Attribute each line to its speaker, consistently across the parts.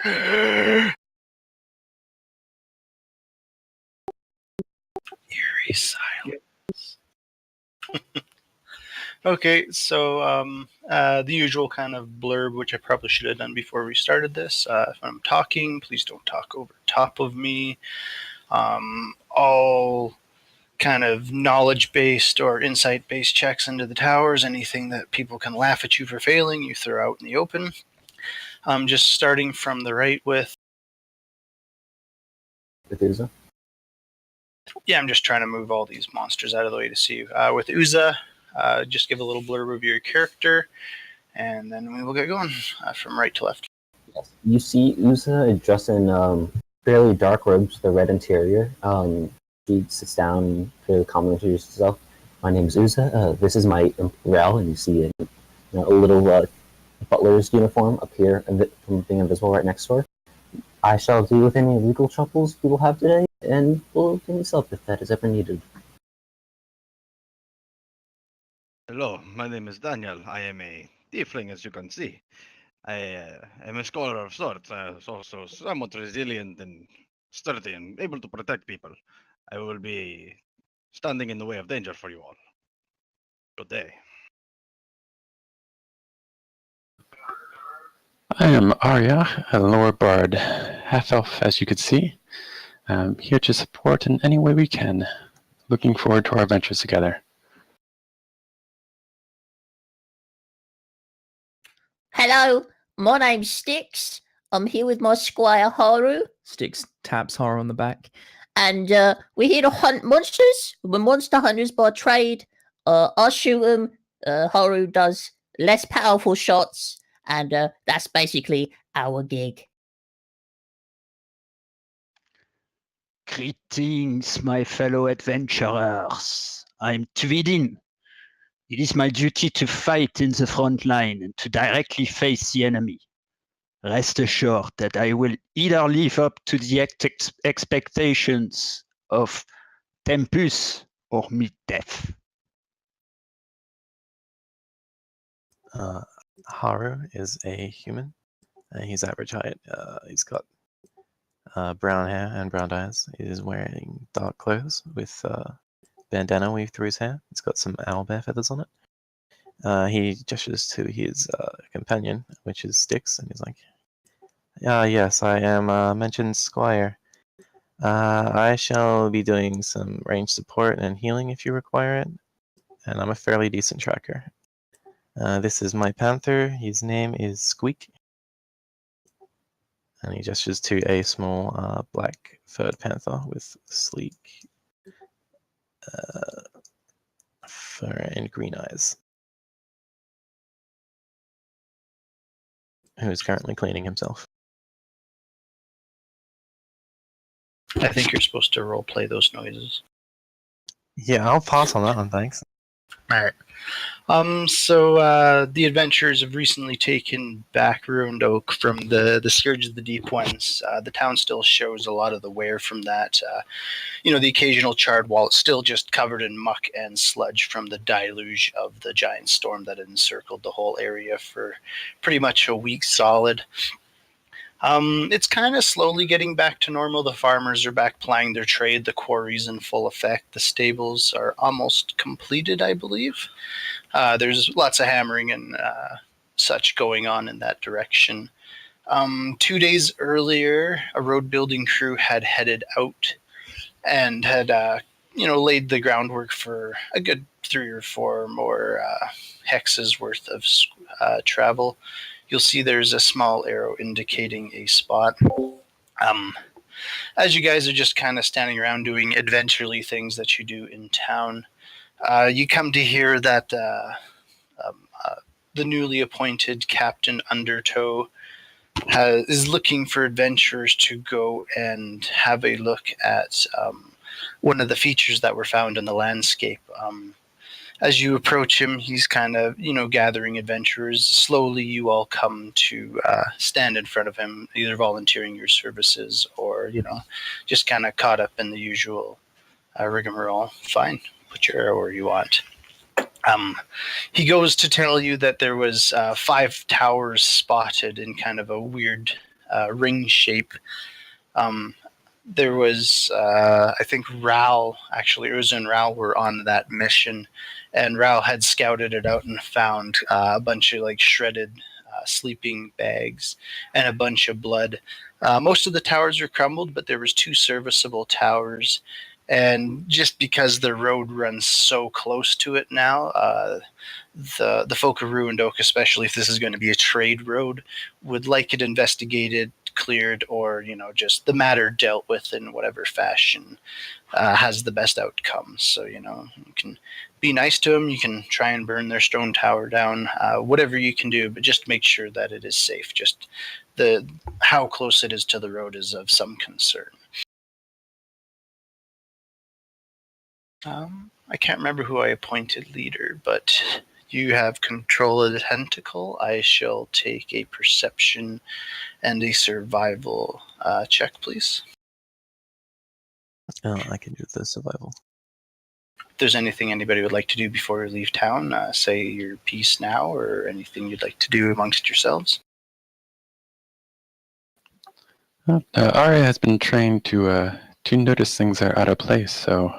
Speaker 1: Eerie silence. Okay, so the usual kind of blurb, which I probably should have done before we started this. If I'm talking, please don't talk over top of me. All kind of knowledge-based or insight-based checks into the towers, anything that people can laugh at you for failing, you throw out in the open. Just starting from the right with
Speaker 2: Uza?
Speaker 1: Yeah, I'm just trying to move all these monsters out of the way to see you. With Uza, just give a little blurb of your character, and then we will get going from right to left.
Speaker 2: Yes. You see Uza dressed in fairly dark robes with a red interior. She sits down to calmly introduce herself. My name is Uza. This is my Rel, and you see a little butler's uniform appear from being invisible right next to her. I shall deal with any legal troubles we will have today, and will give me help if that is ever needed.
Speaker 3: Hello, my name is Daniel. I am a tiefling, as you can see. I am a scholar of sorts, also somewhat resilient and sturdy and able to protect people. I will be standing in the way of danger for you all. Good day.
Speaker 4: I am Arya, a lower bard, half-elf as you could see. Here to support in any way we can. Looking forward to our adventures together.
Speaker 5: Hello, my name's Styx. I'm here with my squire Haru.
Speaker 6: Styx taps Haru on the back.
Speaker 5: And we're here to hunt monsters. We're monster hunters by trade. I shoot them. Haru does less powerful shots. And that's basically our gig.
Speaker 7: Greetings, my fellow adventurers. I'm Tvidin. It is my duty to fight in the front line and to directly face the enemy. Rest assured that I will either live up to the expectations of Tempus or meet death.
Speaker 4: Haru is a human. He's average height. He's got brown hair and brown eyes. He is wearing dark clothes with bandana weaved through his hair. It's got some owlbear feathers on it. He gestures to his companion, which is Styx, and he's like, yes, I am mentioned Squire. I shall be doing some range support and healing if you require it, and I'm a fairly decent tracker. This is my panther. His name is Squeak. And he gestures to a small black furred panther with sleek fur and green eyes, who is currently cleaning himself.
Speaker 1: I think you're supposed to roleplay those noises.
Speaker 4: Yeah, I'll pass on that one, thanks.
Speaker 1: Alright. So the adventurers have recently taken back Ruined Oak from the Scourge of the Deep Ones. The town still shows a lot of the wear from that. The occasional charred wall is still just covered in muck and sludge from the deluge of the giant storm that had encircled the whole area for pretty much a week solid. It's kind of slowly getting back to normal. The farmers are back plying their trade. The quarry's in full effect. The stables are almost completed, I believe. There's lots of hammering and such going on in that direction. 2 days earlier, a road building crew had headed out and had laid the groundwork for a good 3 or 4 more hexes worth of travel. You'll see there's a small arrow indicating a spot. As you guys are just kind of standing around doing adventurely things that you do in town, you come to hear that the newly appointed Captain Undertow is looking for adventurers to go and have a look at one of the features that were found in the landscape. As you approach him, he's kind of, gathering adventurers. Slowly, you all come to stand in front of him, either volunteering your services or, just kind of caught up in the usual rigmarole. Fine, put your arrow where you want. He goes to tell you that there was 5 towers spotted in kind of a weird ring shape. There was, I think Ral, actually, Uza and Ral were on that mission, and Ral had scouted it out and found a bunch of like shredded sleeping bags and a bunch of blood. Most of the towers were crumbled, but there was 2 serviceable towers. And just because the road runs so close to it now, the folk of Ruined Oak, especially if this is going to be a trade road, would like it investigated, cleared, or just the matter dealt with in whatever fashion has the best outcome. So you can be nice to them, you can try and burn their stone tower down, whatever you can do, but just make sure that it is safe. Just how close it is to the road is of some concern. I can't remember who I appointed leader, but you have control of the tentacle. I shall take a perception and a survival check, please.
Speaker 4: Oh, I can do the survival.
Speaker 1: If there's anything anybody would like to do before you leave town, say your piece now, or anything you'd like to do amongst yourselves.
Speaker 8: Arya has been trained to notice things that are out of place, so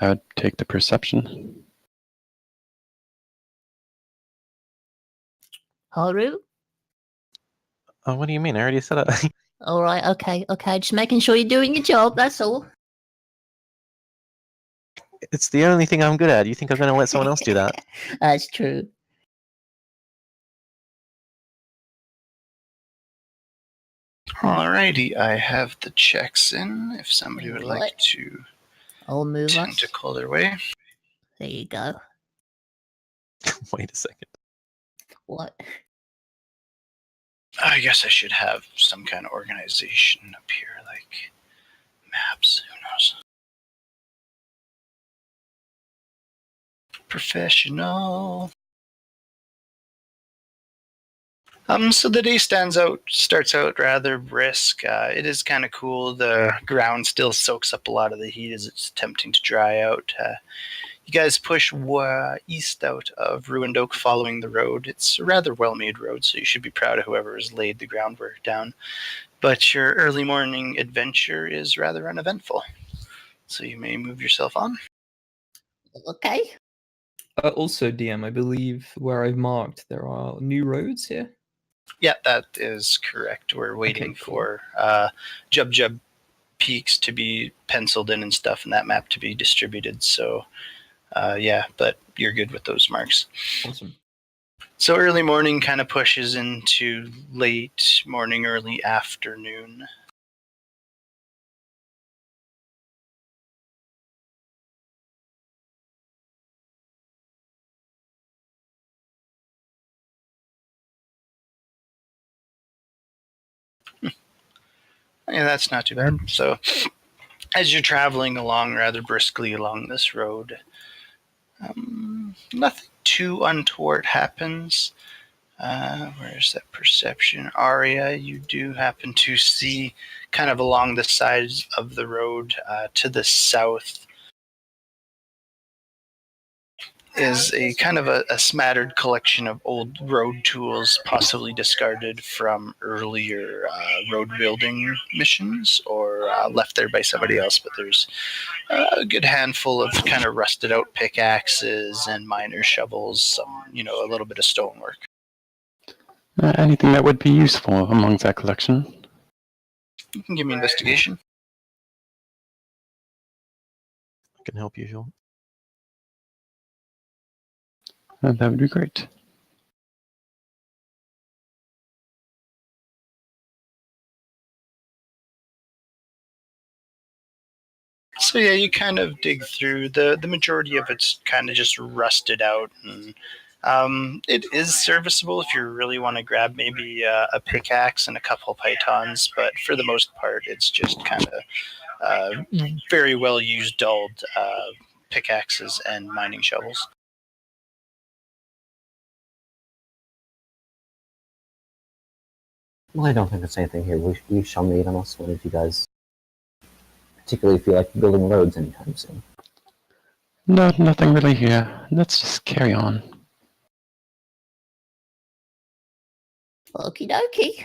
Speaker 8: I would take the perception.
Speaker 5: Haru?
Speaker 4: Oh, what do you mean? I already said it.
Speaker 5: All right, okay. Just making sure you're doing your job, that's all.
Speaker 4: It's the only thing I'm good at. You think I'm going to let someone else do that?
Speaker 5: That's true.
Speaker 1: Alrighty, I have the checks in. If somebody would like
Speaker 5: Right.
Speaker 1: to
Speaker 5: I'll move us.
Speaker 1: tentacle their way.
Speaker 5: There you go.
Speaker 4: Wait a second.
Speaker 5: What?
Speaker 1: I guess I should have some kind of organization up here, like maps. Who knows? Professional. So the day starts out rather brisk. It is kind of cool. The ground still soaks up a lot of the heat as it's attempting to dry out. You guys push east out of Ruined Oak following the road. It's a rather well-made road, so you should be proud of whoever has laid the groundwork down. But your early morning adventure is rather uneventful, so you may move yourself on.
Speaker 5: Okay.
Speaker 6: Also, DM, I believe where I've marked there are new roads here.
Speaker 1: Yeah, that is correct. We're waiting
Speaker 6: cool.
Speaker 1: for Jub Jub peaks to be penciled in and stuff, and that map to be distributed. So, yeah, but you're good with those marks.
Speaker 6: Awesome.
Speaker 1: So early morning kind of pushes into late morning, early afternoon. Yeah, that's not too bad. So as you're traveling along rather briskly along this road, nothing too untoward happens. Where's that perception? Aria, you do happen to see kind of along the sides of the road to the south is a kind of a smattered collection of old road tools, possibly discarded from earlier road building missions or left there by somebody else. But there's a good handful of kind of rusted out pickaxes and miner shovels, some, a little bit of stonework.
Speaker 8: Anything that would be useful amongst that collection?
Speaker 1: You can give me investigation.
Speaker 4: I can help you if you want.
Speaker 8: That would be great.
Speaker 1: So yeah, you kind of dig through. The majority of it's kind of just rusted out, and it is serviceable if you really want to grab maybe a pickaxe and a couple pythons, but for the most part, it's just kind of very well used, dulled pickaxes and mining shovels.
Speaker 2: Well, I don't think there's anything here we shall need unless one of you guys particularly feel like building roads anytime soon.
Speaker 8: No, nothing really here. Let's just carry on.
Speaker 5: Okie dokie.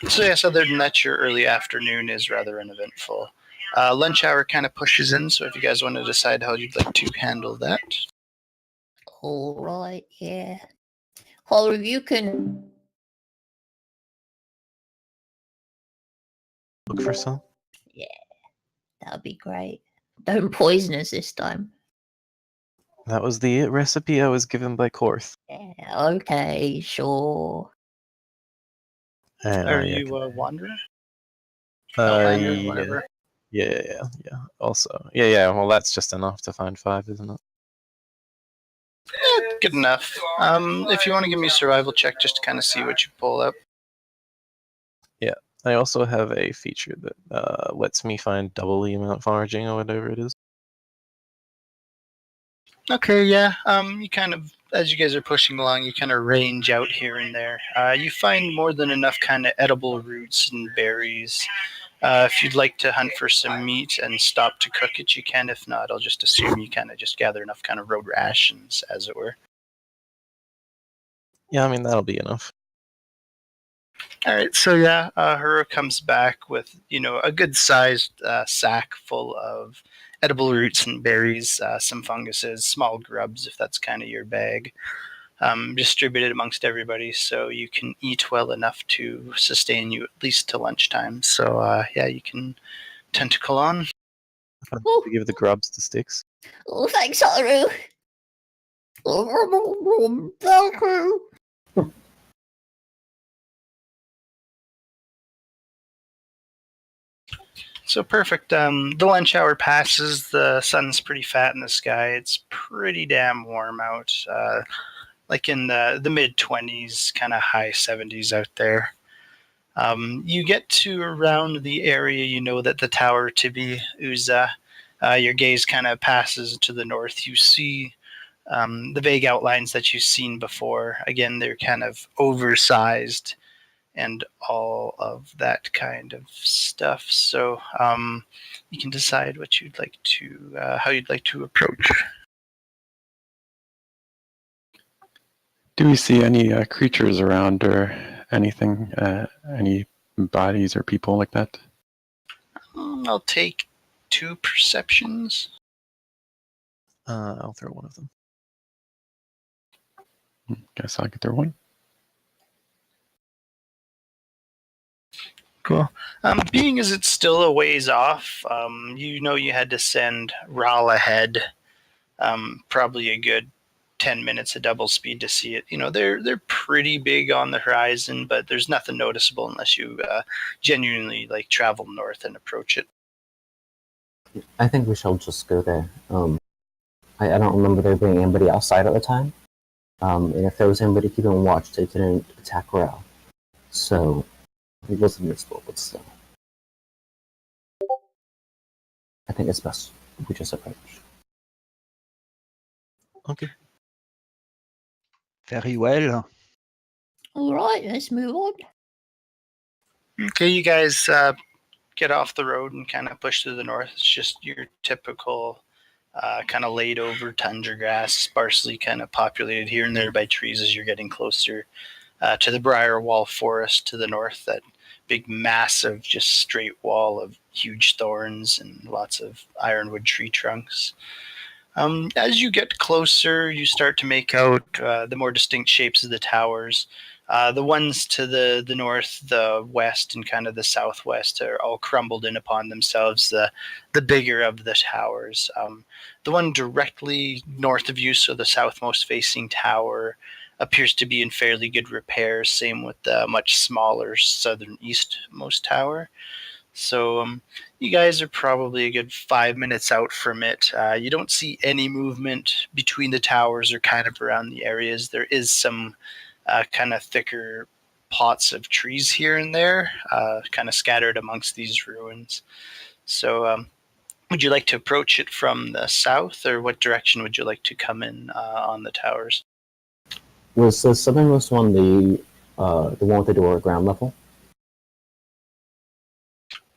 Speaker 1: So yes, other than that, your early afternoon is rather uneventful. Lunch hour kind of pushes in, so if you guys want to decide how you'd like to handle that.
Speaker 5: All right, yeah. Haru, you can.
Speaker 4: Look for some.
Speaker 5: Yeah, that'd be great. Don't poison us this time.
Speaker 4: That was the recipe I was given by Korth.
Speaker 5: Yeah, okay, sure.
Speaker 4: And
Speaker 1: Are
Speaker 4: I
Speaker 1: you a wanderer?
Speaker 4: Uh,
Speaker 1: Outlander,
Speaker 4: yeah.
Speaker 1: whatever.
Speaker 4: Yeah. Also, yeah. Well, that's just enough to find 5, isn't it?
Speaker 1: Good enough. If you want to give me a survival check just to kind of see what you pull up.
Speaker 4: Yeah. I also have a feature that lets me find double the amount foraging or whatever it is.
Speaker 1: Okay, yeah. You kind of, as you guys are pushing along, you kind of range out here and there. You find more than enough kind of edible roots and berries. If you'd like to hunt for some meat and stop to cook it, you can. If not, I'll just assume you kind of just gather enough kind of road rations, as it were.
Speaker 4: Yeah, I mean, that'll be enough.
Speaker 1: All right, so yeah, Hura comes back with a good-sized sack full of edible roots and berries, some funguses, small grubs if that's kind of your bag, distributed amongst everybody so you can eat well enough to sustain you at least to lunchtime. So yeah, you can tentacle on.
Speaker 5: Oh,
Speaker 4: To give the grubs to sticks.
Speaker 5: oh thanks, Haru. Thank you.
Speaker 1: So perfect. The lunch hour passes. The sun's pretty fat in the sky. It's pretty damn warm out. Like in the mid 20s, kind of high 70s out there. You get to around the area, you know that the tower to be Uza. Your gaze kind of passes to the north. You see the vague outlines that you've seen before. Again, they're kind of oversized and all of that kind of stuff. So you can decide what you'd like to, how you'd like to approach.
Speaker 8: Do we see any creatures around or anything? Any bodies or people like that?
Speaker 1: I'll take 2 perceptions.
Speaker 4: I'll throw one of them.
Speaker 8: Guess I'll get there one.
Speaker 1: Cool. Being as it's still a ways off, you had to send Ral ahead, probably a good 10 minutes of double speed to see it. They're pretty big on the horizon, but there's nothing noticeable unless you genuinely travel north and approach it.
Speaker 2: I think we shall just go there. I don't remember there being anybody outside at the time. And if there was anybody keeping watch, they didn't attack Ral. So it wasn't useful, but still. I think it's best if we just approach.
Speaker 4: Okay.
Speaker 7: Very well.
Speaker 5: All right, let's move on.
Speaker 1: Okay, you guys get off the road and kind of push to the north. It's just your typical kind of laid over tundra grass, sparsely kind of populated here and there by trees as you're getting closer to the Briarwall Forest to the north, that big massive just straight wall of huge thorns and lots of ironwood tree trunks. As you get closer, you start to make out the more distinct shapes of the towers. The ones to the north, the west, and kind of the southwest are all crumbled in upon themselves, the bigger of the towers. The one directly north of you, so the southmost facing tower, appears to be in fairly good repair. Same with the much smaller southern eastmost tower. So you guys are probably a good 5 minutes out from it. You don't see any movement between the towers or kind of around the areas. There is some kind of thicker plots of trees here and there, kind of scattered amongst these ruins. So would you like to approach it from the south, or what direction would you like to come in on the towers?
Speaker 2: Was the southernmost one the one with the door at ground level?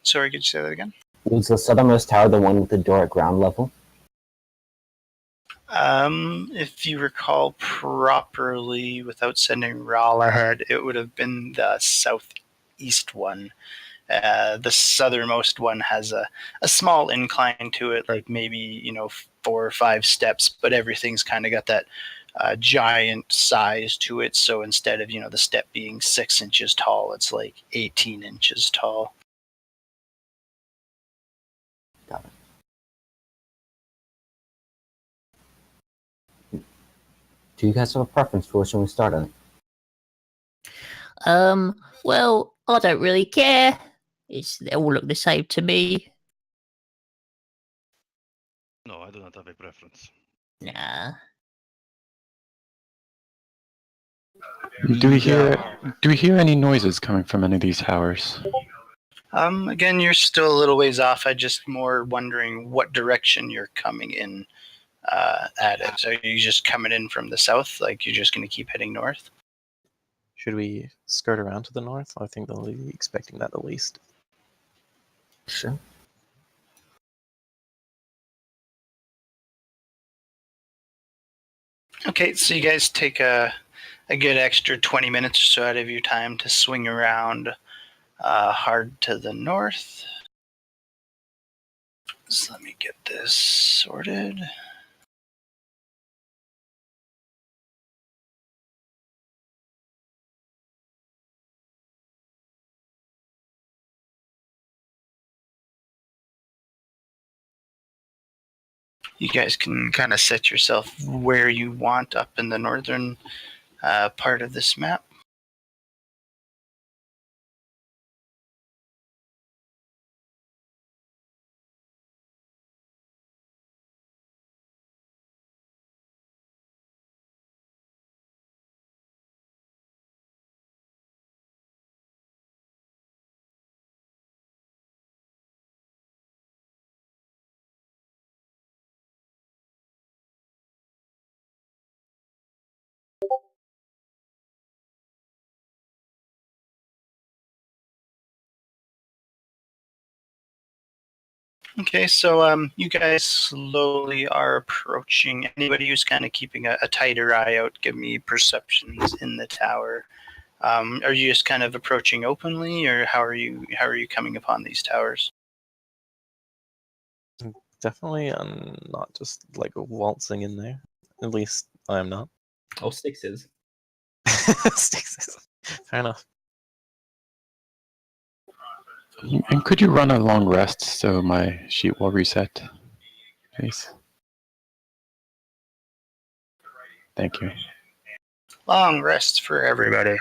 Speaker 1: Sorry, could you say that again?
Speaker 2: Was the southernmost tower the one with the door at ground level?
Speaker 1: If you recall properly, without sending Ral ahead, it would have been the east one. The southernmost one has a small incline to it, like maybe 4 or 5 steps, but everything's kind of got that giant size to it. So instead of the step being 6 inches tall, it's like 18 inches tall.
Speaker 2: Got it. Do you guys have a preference for which one we start at?
Speaker 5: Well, I don't really care. They all look the same to me.
Speaker 3: No, I do not have a preference.
Speaker 5: Nah.
Speaker 8: Do we hear any noises coming from any of these towers?
Speaker 1: Again, you're still a little ways off. I just more wondering what direction you're coming in at it. So are you just coming in from the south? Like you're just going to keep heading north?
Speaker 4: Should we skirt around to the north? I think they'll be expecting that at least.
Speaker 2: Sure.
Speaker 1: Okay, so you guys take a good extra 20 minutes or so out of your time to swing around hard to the north. So let me get this sorted. You guys can kind of set yourself where you want up in the northern part of this map. Okay, so you guys slowly are approaching. Anybody who's kind of keeping a tighter eye out, give me perceptions in the tower. Are you just kind of approaching openly, or how are you coming upon these towers?
Speaker 4: Definitely, I'm not just like waltzing in there. At least I am not.
Speaker 6: Oh, Styx is.
Speaker 4: Fair enough.
Speaker 8: And could you run a long rest so my sheet will reset, please? Thank you.
Speaker 1: Long rests for everybody.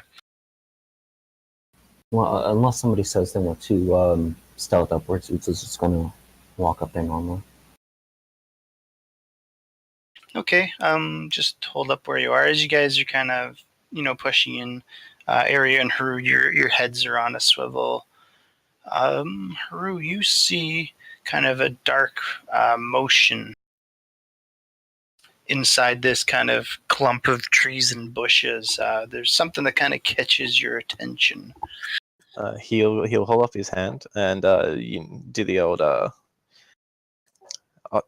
Speaker 2: Well, unless somebody says they want to stealth upwards, it's just going to walk up there normally.
Speaker 1: Okay, just hold up where you are. As you guys are kind of, pushing in, Area and Haru, your heads are on a swivel. Haru, you see kind of a dark motion inside this kind of clump of trees and bushes. There's something that kind of catches your attention.
Speaker 4: He'll hold up his hand and you do the old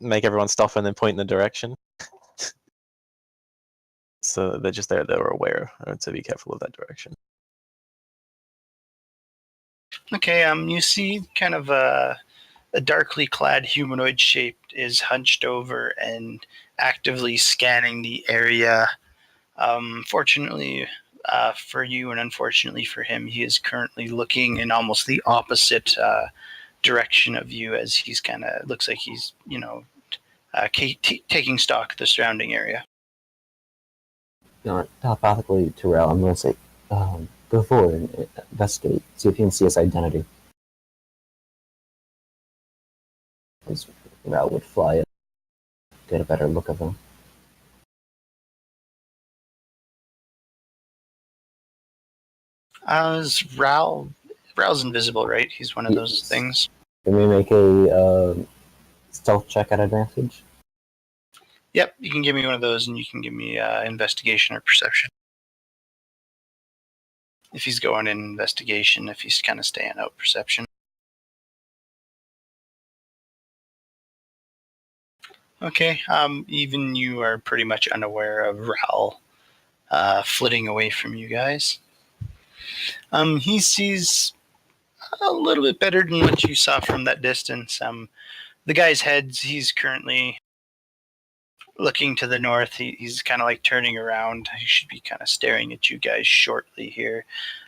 Speaker 4: make everyone stop and then point in the direction. So they're aware to be careful of that direction.
Speaker 1: Okay, you see kind of a darkly clad humanoid shape is hunched over and actively scanning the area. Fortunately for you and unfortunately for him, he is currently looking in almost the opposite direction of you, as he's kind of looks like he's taking stock of the surrounding area.
Speaker 2: Telepathically to Rel, I'm going to say, go forward and investigate, see if you can see his identity. Because Rel would fly up, get a better look of him.
Speaker 1: Ral's invisible, right? He's one of those
Speaker 2: Yes.
Speaker 1: things.
Speaker 2: Can we make a stealth check at advantage?
Speaker 1: Yep, you can give me one of those, and you can give me investigation or perception. If he's going in investigation, if he's kind of staying out, perception. Okay, even you are pretty much unaware of Ral flitting away from you guys. He sees a little bit better than what you saw from that distance. The guy's head, he's currently looking to the north. He's kind of like turning around. He should be kind of staring at you guys shortly here.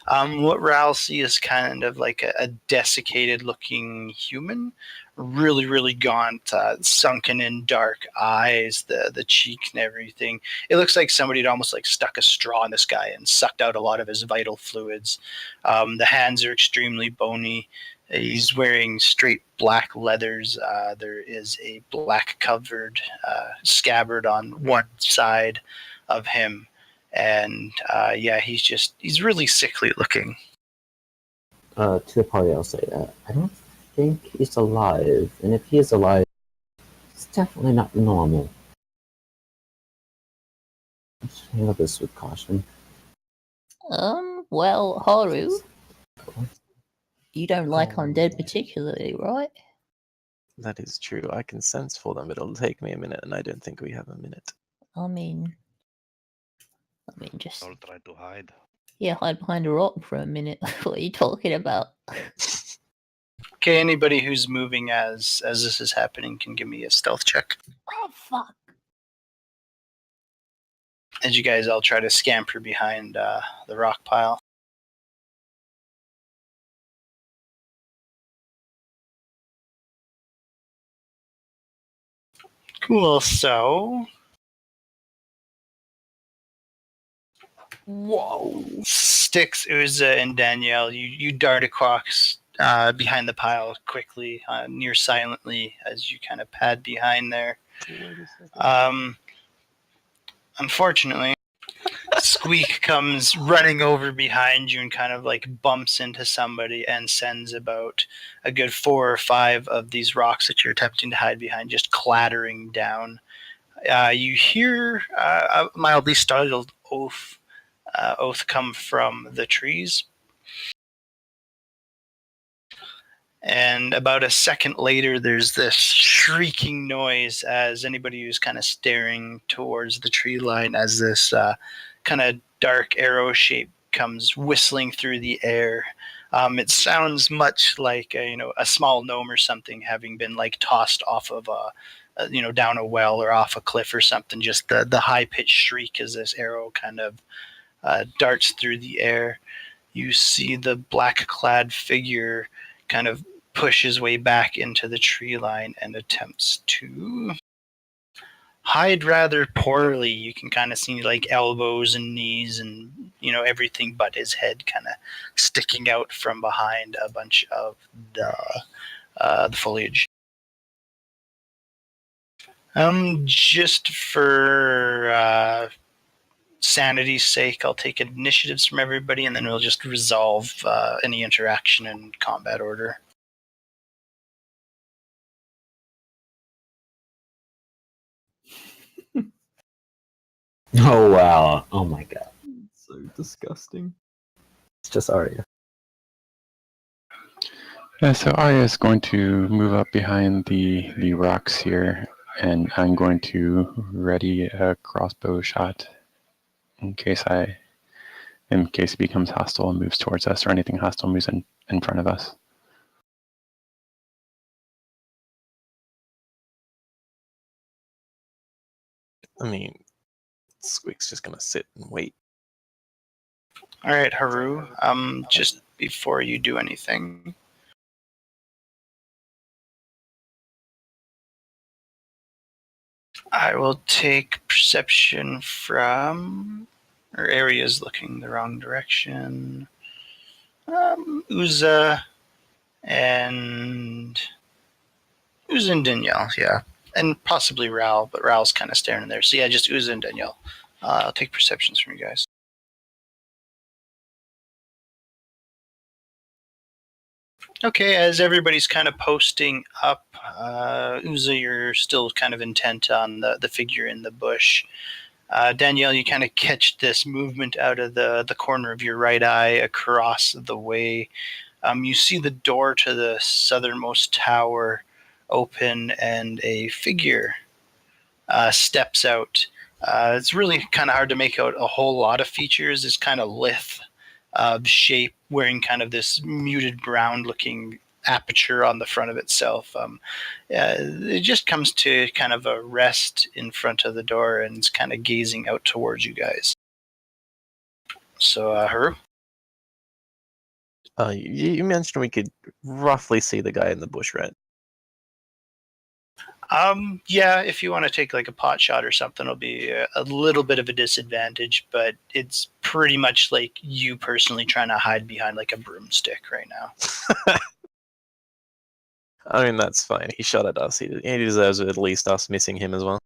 Speaker 1: What Ral see is kind of like a desiccated looking human, really, really gaunt, sunken in dark eyes, the cheek and everything. It looks like somebody had almost like stuck a straw in this guy and sucked out a lot of his vital fluids. The hands are extremely bony. He's wearing straight black leathers. There is a black covered scabbard on one side of him. And yeah, he's really sickly looking.
Speaker 2: To the party, I'll say, I don't think he's alive. And if he is alive, it's definitely not normal. Let's handle this with caution.
Speaker 5: Well, Haru, you don't like undead particularly, right?
Speaker 4: That is true. I can sense for them, but it'll take me a minute, and I don't think we have a minute.
Speaker 5: I mean, just
Speaker 3: I'll try to hide.
Speaker 5: hide behind a rock for a minute. What are you talking about?
Speaker 1: Okay, anybody who's moving as this is happening can give me a stealth check.
Speaker 5: Oh fuck!
Speaker 1: As you guys all try to scamper behind the rock pile. Cool, so... Whoa! Styx, Uza, and Danielle, you dart across behind the pile quickly, near silently, as you kind of pad behind there. Unfortunately, Squeak comes running over behind you and kind of like bumps into somebody and sends about a good 4 or 5 of these rocks that you're attempting to hide behind just clattering down. You hear a mildly startled oath come from the trees. And about a second later, there's this shrieking noise as anybody who's kind of staring towards the tree line as this kind of dark arrow shape comes whistling through the air. It sounds much like a small gnome or something having been like tossed off of down a well or off a cliff or something. Just the high-pitched shriek as this arrow kind of darts through the air. You see the black-clad figure kind of push his way back into the tree line and attempts to hide rather poorly. You can kind of see like elbows and knees and everything but his head kind of sticking out from behind a bunch of the foliage. Just for sanity's sake, I'll take initiatives from everybody, and then we'll just resolve any interaction in combat order.
Speaker 2: Oh wow! Oh my god!
Speaker 6: So disgusting.
Speaker 2: It's just Arya.
Speaker 8: Yeah, so Arya is going to move up behind the rocks here, and I'm going to ready a crossbow shot in case he becomes hostile and moves towards us, or anything hostile moves in front of us.
Speaker 4: I mean, Squeak's just gonna sit and wait.
Speaker 1: All right, Haru. Just before you do anything, I will take perception from, or areas looking the wrong direction. Uza and Danielle, yeah. And possibly Ral, but Ral's kind of staring in there. So yeah, just Uza and Danielle. I'll take perceptions from you guys. Okay, as everybody's kind of posting up, Uza, you're still kind of intent on the figure in the bush. Danielle, you kind of catch this movement out of the corner of your right eye across the way. You see the door to the southernmost tower open, and a figure steps out. It's really kind of hard to make out a whole lot of features. It's kind of lithe, shape, wearing kind of this muted brown-looking aperture on the front of itself. It just comes to kind of a rest in front of the door and it's kind of gazing out towards you guys. So, Haru?
Speaker 4: You mentioned we could roughly see the guy in the bush, right?
Speaker 1: Yeah, if you want to take like a pot shot or something, it'll be a little bit of a disadvantage, but it's pretty much like you personally trying to hide behind like a broomstick right now.
Speaker 4: I mean, that's fine. He shot at us. He deserves at least us missing him as well.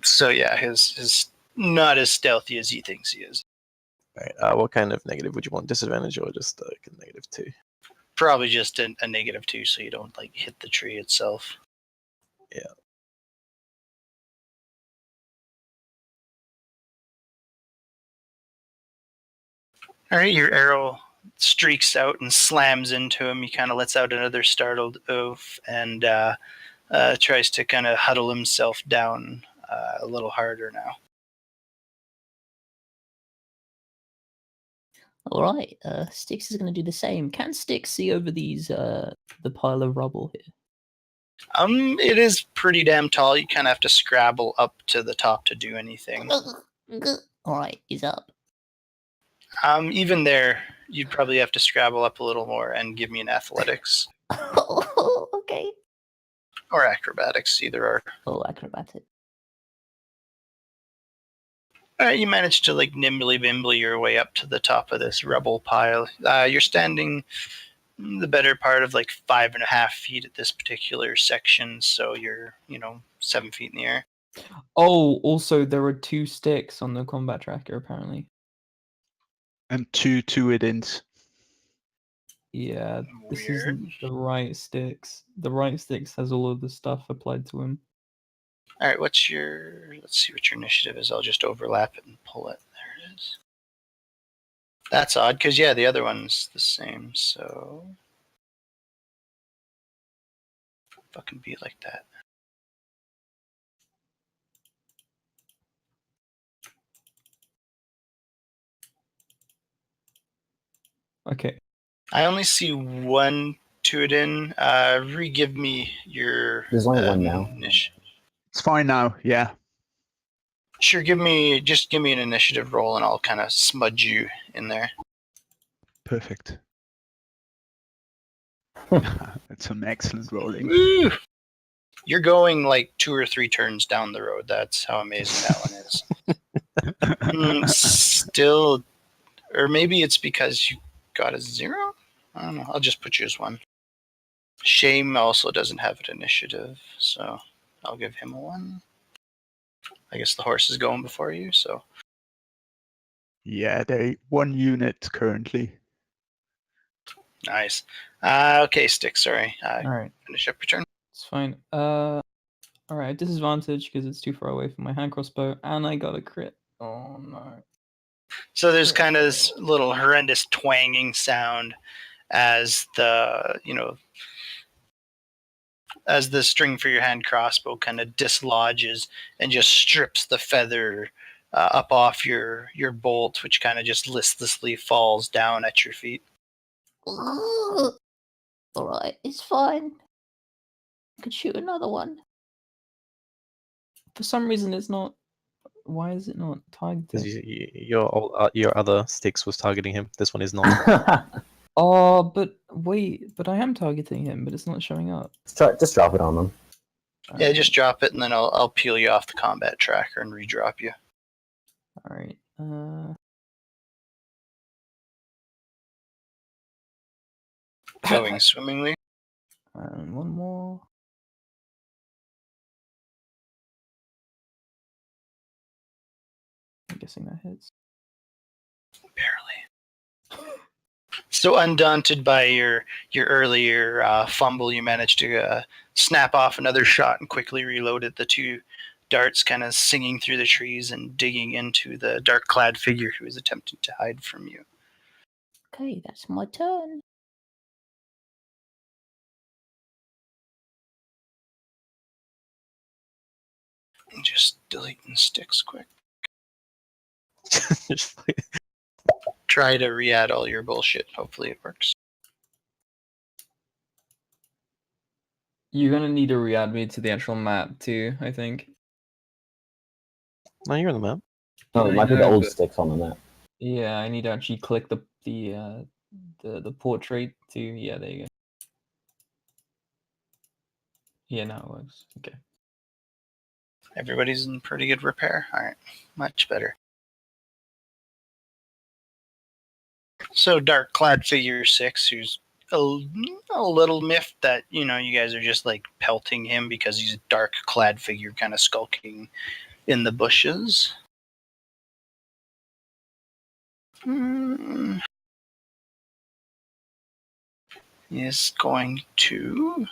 Speaker 1: So yeah, his not as stealthy as he thinks he is.
Speaker 4: Right. What kind of negative would you want? Disadvantage or just -2?
Speaker 1: Probably just a -2, so you don't like hit the tree itself.
Speaker 4: Yeah.
Speaker 1: All right, your arrow streaks out and slams into him. He kind of lets out another startled oath and tries to kind of huddle himself down a little harder now.
Speaker 5: All right, Styx is going to do the same. Can Styx see over these the pile of rubble here?
Speaker 1: It is pretty damn tall. You kind of have to scrabble up to the top to do anything.
Speaker 5: All right, he's up.
Speaker 1: Even there, you'd probably have to scrabble up a little more and give me an athletics
Speaker 5: Okay.
Speaker 1: or acrobatics, either or.
Speaker 5: Oh, acrobatic.
Speaker 1: All right, you managed to like nimbly bimble your way up to the top of this rubble pile. You're standing the better part of like 5.5 feet at this particular section, so you're 7 feet in the air.
Speaker 6: Oh, also there are 2 sticks on the combat tracker apparently.
Speaker 7: And 2 2-it-ins.
Speaker 6: Yeah, this
Speaker 1: Weird.
Speaker 6: isn't the right sticks. The right sticks has all of the stuff applied to him.
Speaker 1: All right, let's see what your initiative is. I'll just overlap it and pull it. There it is. That's odd, because yeah, the other one's the same, so fucking be like that.
Speaker 6: Okay.
Speaker 1: I only see one two-it-in. Re-give me your.
Speaker 2: There's only one now.
Speaker 7: It's fine now, yeah.
Speaker 1: Sure, give me an initiative roll, and I'll kind of smudge you in there.
Speaker 7: Perfect. That's some excellent rolling.
Speaker 1: Woo! You're going like 2 or 3 turns down the road. That's how amazing that one is. Still, or maybe it's because you got a 0? I don't know. I'll just put you as 1. Shame also doesn't have an initiative, so I'll give him a 1. I guess the horse is going before you, so.
Speaker 7: Yeah, they 1 unit currently.
Speaker 1: Nice. Okay, Stick, sorry.
Speaker 6: All right.
Speaker 1: Finish up your turn.
Speaker 6: It's fine. All right, disadvantage because it's too far away from my hand crossbow, and I got a crit. Oh no.
Speaker 1: So there's kind of this little horrendous twanging sound as the string for your hand crossbow kind of dislodges and just strips the feather up off your bolt, which kind of just listlessly falls down at your feet.
Speaker 5: All right, it's fine. I could shoot another one.
Speaker 6: For some reason, it's not. Why is it not
Speaker 4: Because
Speaker 6: targeted?
Speaker 4: your other sticks was targeting him. This one is not.
Speaker 6: Oh, but wait, but I am targeting him, but it's not showing up.
Speaker 2: Just drop it on them.
Speaker 1: Yeah, just drop it, and then I'll peel you off the combat tracker and redrop you.
Speaker 6: All right.
Speaker 1: Going swimmingly.
Speaker 6: And one more. I'm guessing that hits.
Speaker 1: Barely. So undaunted by your earlier fumble, you managed to snap off another shot and quickly reloaded the 2 darts, kind of singing through the trees and digging into the dark-clad figure who was attempting to hide from you.
Speaker 5: Okay, that's my turn.
Speaker 1: And just deleting sticks quick.
Speaker 4: Just like-
Speaker 1: Try to re-add all your bullshit. Hopefully it works.
Speaker 6: You're gonna need to re-add me to the actual map too, I think.
Speaker 4: no, you're on the map.
Speaker 2: No, it
Speaker 6: I
Speaker 2: might be the
Speaker 6: know,
Speaker 2: old
Speaker 6: but-
Speaker 2: sticks on the map.
Speaker 6: Yeah, I need to actually click the portrait to. Yeah, there you go. Yeah, now it works. Okay.
Speaker 1: Everybody's in pretty good repair. All right, much better. So dark clad figure 6, who's a little miffed that you guys are just like pelting him because he's a dark clad figure kind of skulking in the bushes. Is going to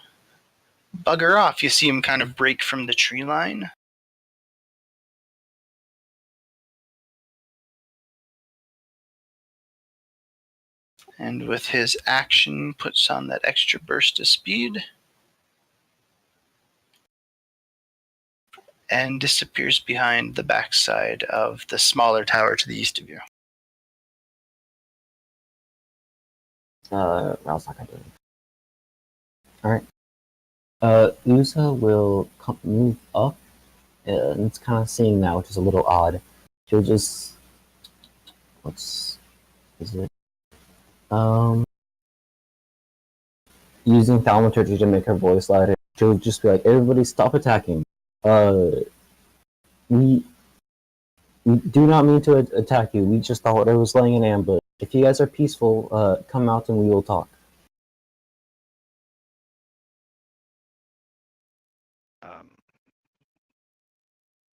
Speaker 1: bugger off. You see him kind of break from the tree line. And with his action, puts on that extra burst of speed. And disappears behind the backside of the smaller tower to the east of you.
Speaker 2: Ralph's not gonna do it. Alright. Usa will move up. And it's kind of seeing now, which is a little odd. She'll just... What's... Is it? Using thaumaturgy to make her voice louder, she'll just be like, everybody stop attacking. We do not mean to attack you. We just thought it was laying an ambush. If you guys are peaceful, come out and we will talk.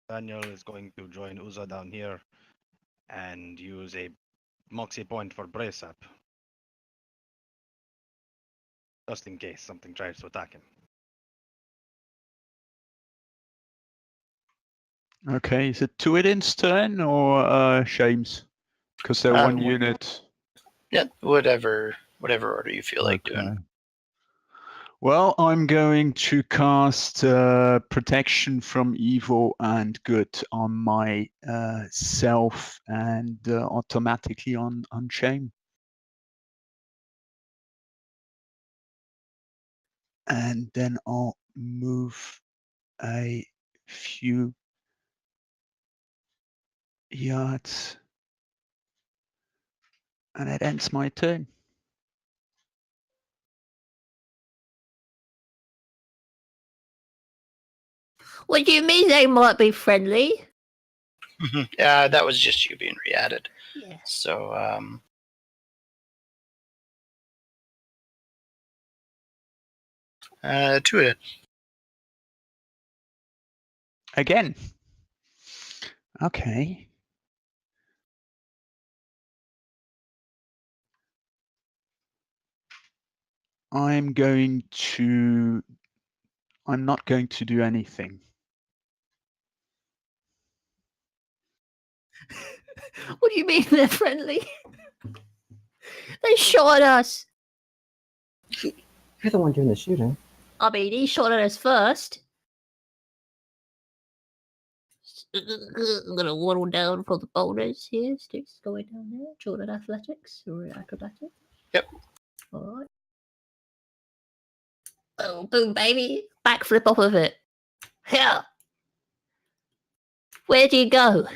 Speaker 3: Daniel is going to join Uza down here and use a Moxie point for brace up. Just in case something tries to attack him.
Speaker 7: Okay, is it Tuidin's turn or Shames? Because they're one unit.
Speaker 1: Yeah, whatever order you feel like doing.
Speaker 7: Okay. Well, I'm going to cast Protection from Evil and Good on my self and automatically on Shame. And then I'll move a few yards. And it ends my turn.
Speaker 5: What do you mean they might be friendly?
Speaker 1: That was just you being re-added.
Speaker 5: Yeah.
Speaker 1: So, to it.
Speaker 7: Again. Okay. I'm not going to do anything.
Speaker 5: What do you mean they're friendly? They shot at us.
Speaker 2: You're the one doing the shooting.
Speaker 5: I mean, he shot at us first. I'm gonna waddle down for the bonus here. Sticks going down there. Jordan athletics or acrobatics.
Speaker 1: Yep.
Speaker 5: All right. Oh, boom, baby! Backflip off of it. Yeah. Where do you go?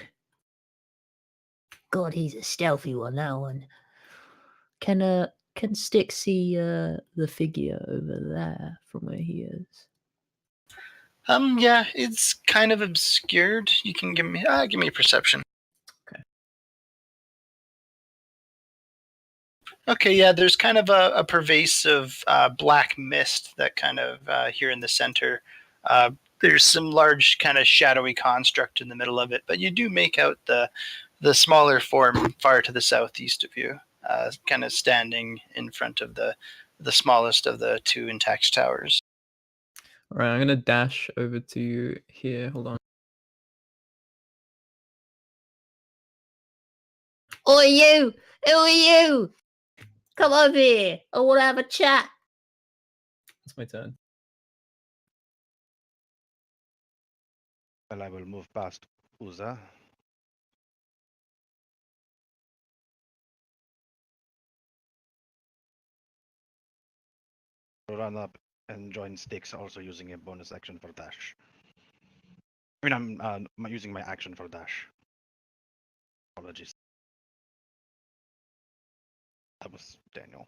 Speaker 5: God, he's a stealthy one. That one. Can Stick see the figure over there from where he is?
Speaker 1: Yeah, it's kind of obscured. You can give me a perception.
Speaker 6: Okay.
Speaker 1: Okay, yeah, there's kind of a pervasive black mist that kind of here in the center. There's some large kind of shadowy construct in the middle of it, but you do make out the smaller form far to the southeast of you, kind of standing in front of the smallest of the two intact towers.
Speaker 6: All right, I'm gonna dash over to here. Hold on.
Speaker 5: Oi, you! Who are you? Come over here. I want to have a chat.
Speaker 6: It's my turn.
Speaker 3: Well, I will move past Uza. run up and join Styx, also using a bonus action for dash. I mean, I'm using my action for dash. Apologies. That was Daniel.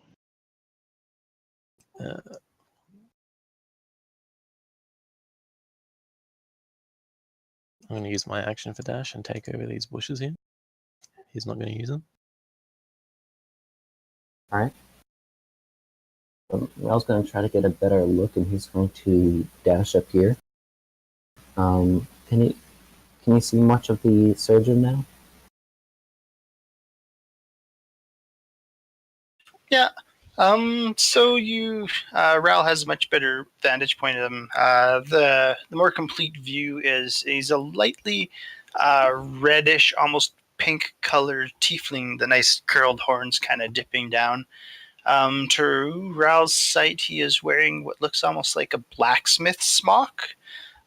Speaker 4: Uh, I'm going to use my action for dash and take over these bushes here. He's not going to use them.
Speaker 2: Alright. Rel's going to try to get a better look, and he's going to dash up here. Can you see much of the surgeon now?
Speaker 1: Yeah. So Ral has a much better vantage point of him. The more complete view is he's a lightly reddish, almost pink colored tiefling, the nice curled horns kind of dipping down. To Ral's sight, he is wearing what looks almost like a blacksmith smock,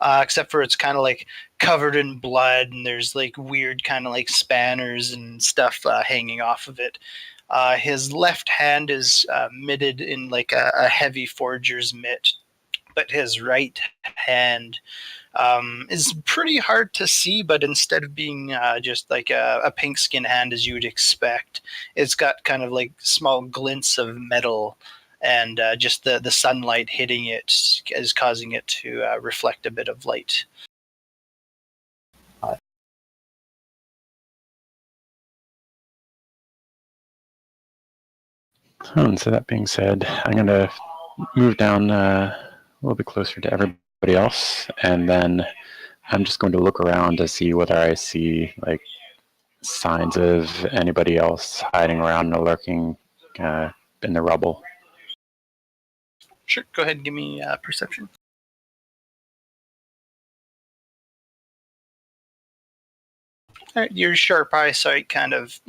Speaker 1: except for it's kind of like covered in blood, and there's like weird kind of like spanners and stuff hanging off of it. His left hand is mitted in like a heavy forger's mitt, but his right hand is pretty hard to see. But instead of being just like a pink skin hand as you would expect, it's got kind of like small glints of metal, and just the sunlight hitting it is causing it to reflect a bit of light.
Speaker 8: And so that being said, I'm going to move down a little bit closer to everybody else, and then I'm just going to look around to see whether I see like signs of anybody else hiding around or lurking in the rubble.
Speaker 1: Sure, go ahead and give me perception. All right, your sharp eyesight kind of,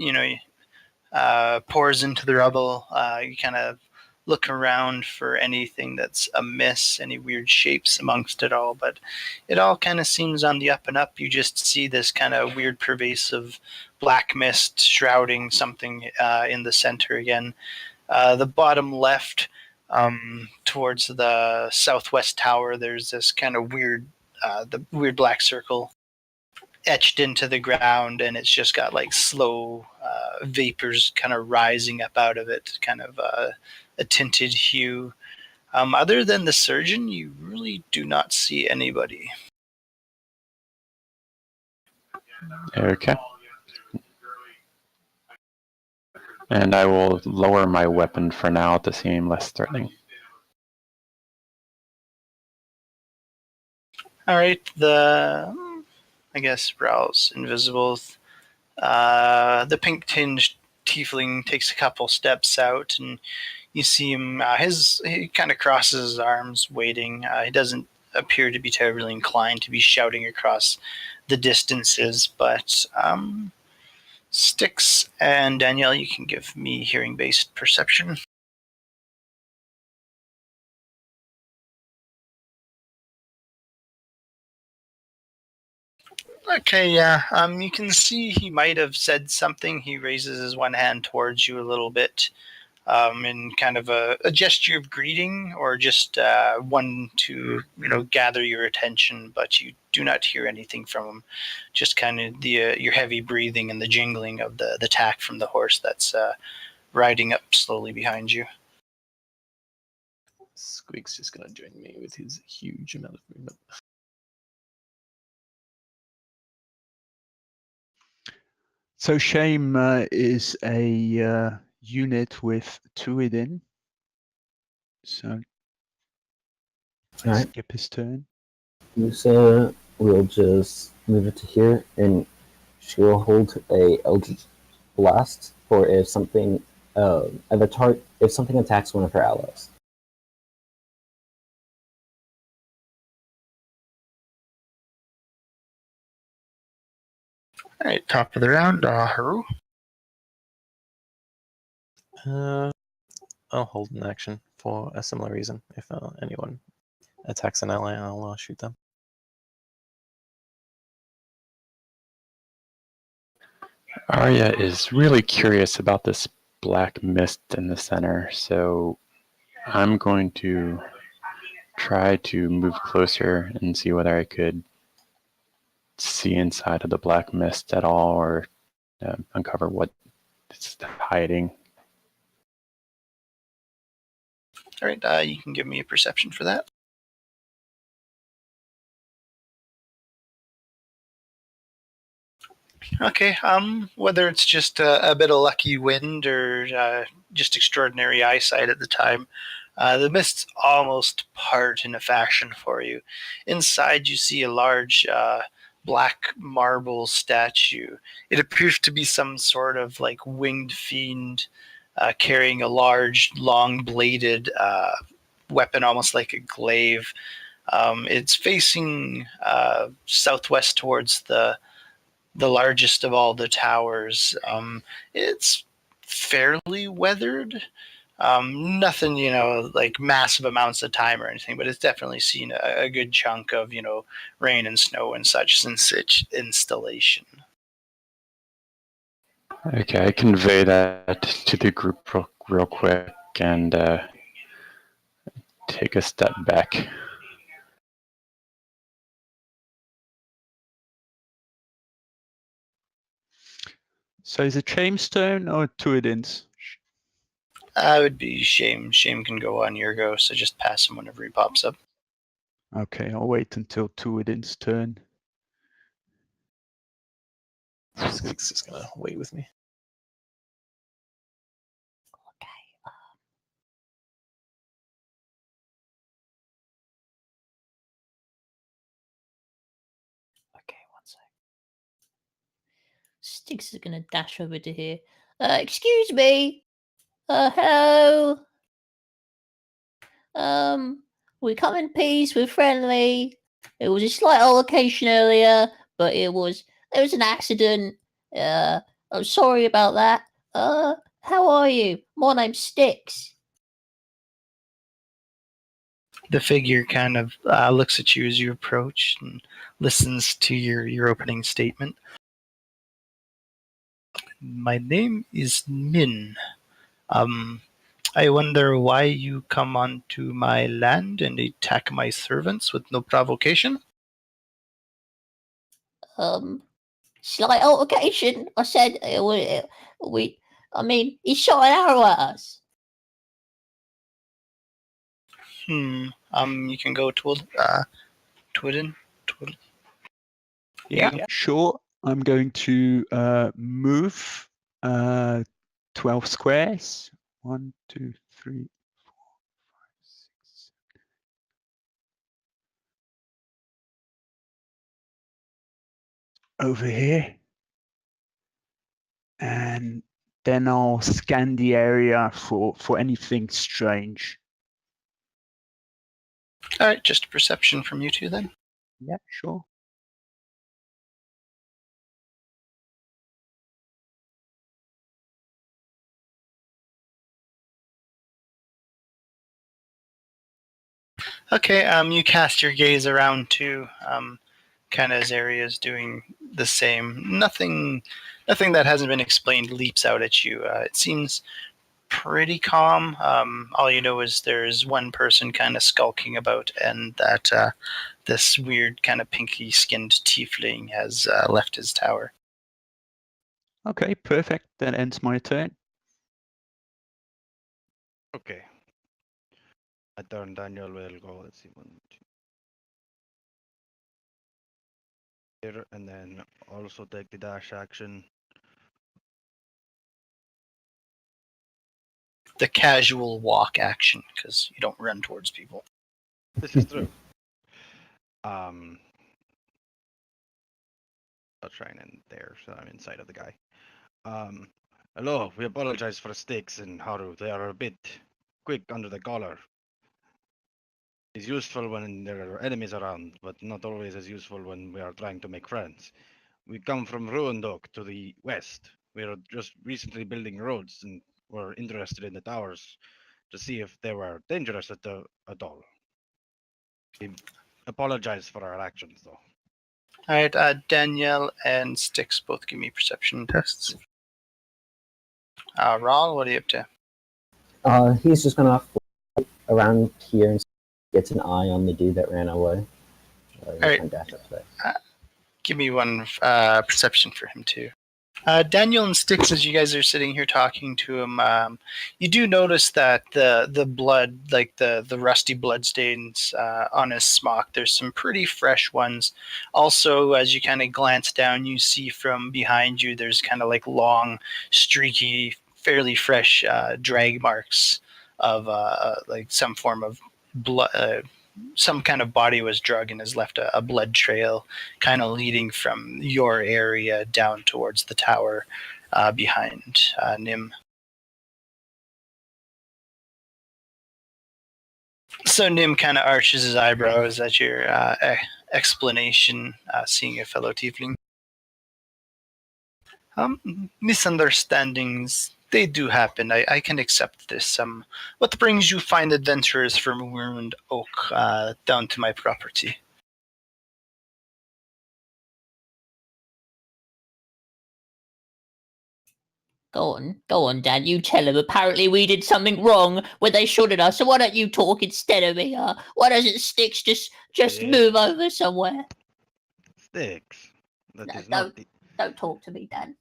Speaker 1: pours into the rubble. You kind of look around for anything that's amiss, any weird shapes amongst it all, but it all kind of seems on the up and up. You just see this kind of weird pervasive black mist shrouding something in the center again. The bottom left, towards the southwest tower, there's this kind of weird, the weird black circle etched into the ground, and it's just got like slow vapors kind of rising up out of it, kind of a tinted hue. Other than the surgeon, you really do not see anybody.
Speaker 8: Okay. And I will lower my weapon for now to seem less threatening.
Speaker 1: All right, I guess Ral's invisible. The pink tinged tiefling takes a couple steps out, and you see him. He kind of crosses his arms, waiting. He doesn't appear to be terribly inclined to be shouting across the distances, but Styx and Danielle, you can give me hearing-based perception. Okay, yeah. You can see he might have said something. He raises his one hand towards you a little bit, in kind of a gesture of greeting, or just one to gather your attention. But you do not hear anything from him. Just kind of your heavy breathing and the jingling of the tack from the horse that's riding up slowly behind you.
Speaker 4: Squeak's just going to join me with his huge amount of movement.
Speaker 7: So Shame is a unit with 2 within. So
Speaker 2: Alright.
Speaker 7: skip his turn.
Speaker 2: Musa will just move it to here, and she will hold a Eldritch Blast for if something if something attacks one of her allies.
Speaker 1: All right, top of the round, Haru.
Speaker 4: I'll hold an action for a similar reason. If anyone attacks an ally, I'll shoot them.
Speaker 8: Arya is really curious about this black mist in the center, so I'm going to try to move closer and see whether I could see inside of the black mist at all, or uncover what it's hiding.
Speaker 1: All right, you can give me a perception for that. Okay, whether it's just a bit of lucky wind or just extraordinary eyesight at the time, the mists almost part in a fashion for you. Inside, you see a large black marble statue. It appears to be some sort of like winged fiend carrying a large, long-bladed weapon, almost like a glaive. It's facing southwest towards the largest of all the towers. It's fairly weathered. Nothing, like massive amounts of time or anything, but it's definitely seen a good chunk of, rain and snow and such since its installation.
Speaker 8: Okay, I convey that to the group real quick and take a step back.
Speaker 7: So is it Shamestone or Tuidins?
Speaker 1: It would be Shame. Shame can go on your go, so just pass him whenever he pops up.
Speaker 7: Okay, I'll wait until Tuidin's turn.
Speaker 4: Sticks just gonna wait with me.
Speaker 5: Okay, one sec. Sticks is gonna dash over to here. Excuse me. Hello. We come in peace. We're friendly. It was a slight altercation earlier, but there was an accident. I'm sorry about that. How are you? My name's Sticks.
Speaker 1: The figure kind of looks at you as you approach and listens to your opening statement. My name is Min. I wonder why you come onto my land and attack my servants with no provocation?
Speaker 5: Slight altercation. I said he shot an arrow at us.
Speaker 1: You can go Twidden.
Speaker 7: Yeah, sure. I'm going to move 12 squares. 1, 2, 3, 4, 5, 6, 7. Over here. And then I'll scan the area for anything strange.
Speaker 1: All right, just a perception from you two then.
Speaker 7: Yeah, sure.
Speaker 1: Okay, you cast your gaze around too. Kind of as areas doing the same. Nothing that hasn't been explained leaps out at you. It seems pretty calm. All you know is there's one person kind of skulking about, and that this weird kind of pinky-skinned tiefling has left his tower.
Speaker 7: Okay, perfect. That ends my turn.
Speaker 3: Okay. I turn Daniel will go. Let's see, 1, 2. Here, and then also take the dash action.
Speaker 1: The casual walk action, because you don't run towards people.
Speaker 3: This is true. I'll try and end there, so I'm inside of the guy. Hello, we apologize for Sticks and Haru. They are a bit quick under the collar. It's useful when there are enemies around, but not always as useful when we are trying to make friends. We come from Ruined Oak to the west. We are just recently building roads and were interested in the towers to see if they were dangerous at all. We apologize for our actions, though.
Speaker 1: All right, Danielle and Styx both give me perception tests. Ron, what are you up to?
Speaker 2: He's just gonna around here and gets an eye on the dude that ran away.
Speaker 1: Alright.
Speaker 2: And dash up there.
Speaker 1: Give me one perception for him too. Daniel and Styx, as you guys are sitting here talking to him, you do notice that the blood, like the rusty blood stains on his smock, there's some pretty fresh ones. Also, as you kind of glance down, you see from behind you, there's kind of like long, streaky, fairly fresh drag marks of like some form of blood. Some kind of body was drugged and has left a blood trail kind of leading from your area down towards the tower behind Nim. So Nim kind of arches his eyebrows at your explanation, seeing a fellow tiefling. Misunderstandings, they do happen. I can accept this. What brings you fine adventurers from Ruined Oak down to my property?
Speaker 5: Go on, Dan. You tell him. Apparently, we did something wrong when they shot at us. So why don't you talk instead of me? Why doesn't Styx just
Speaker 3: Yeah.
Speaker 5: move over somewhere?
Speaker 3: Styx. That
Speaker 5: No,
Speaker 3: is not the
Speaker 5: Don't talk to me, Dan.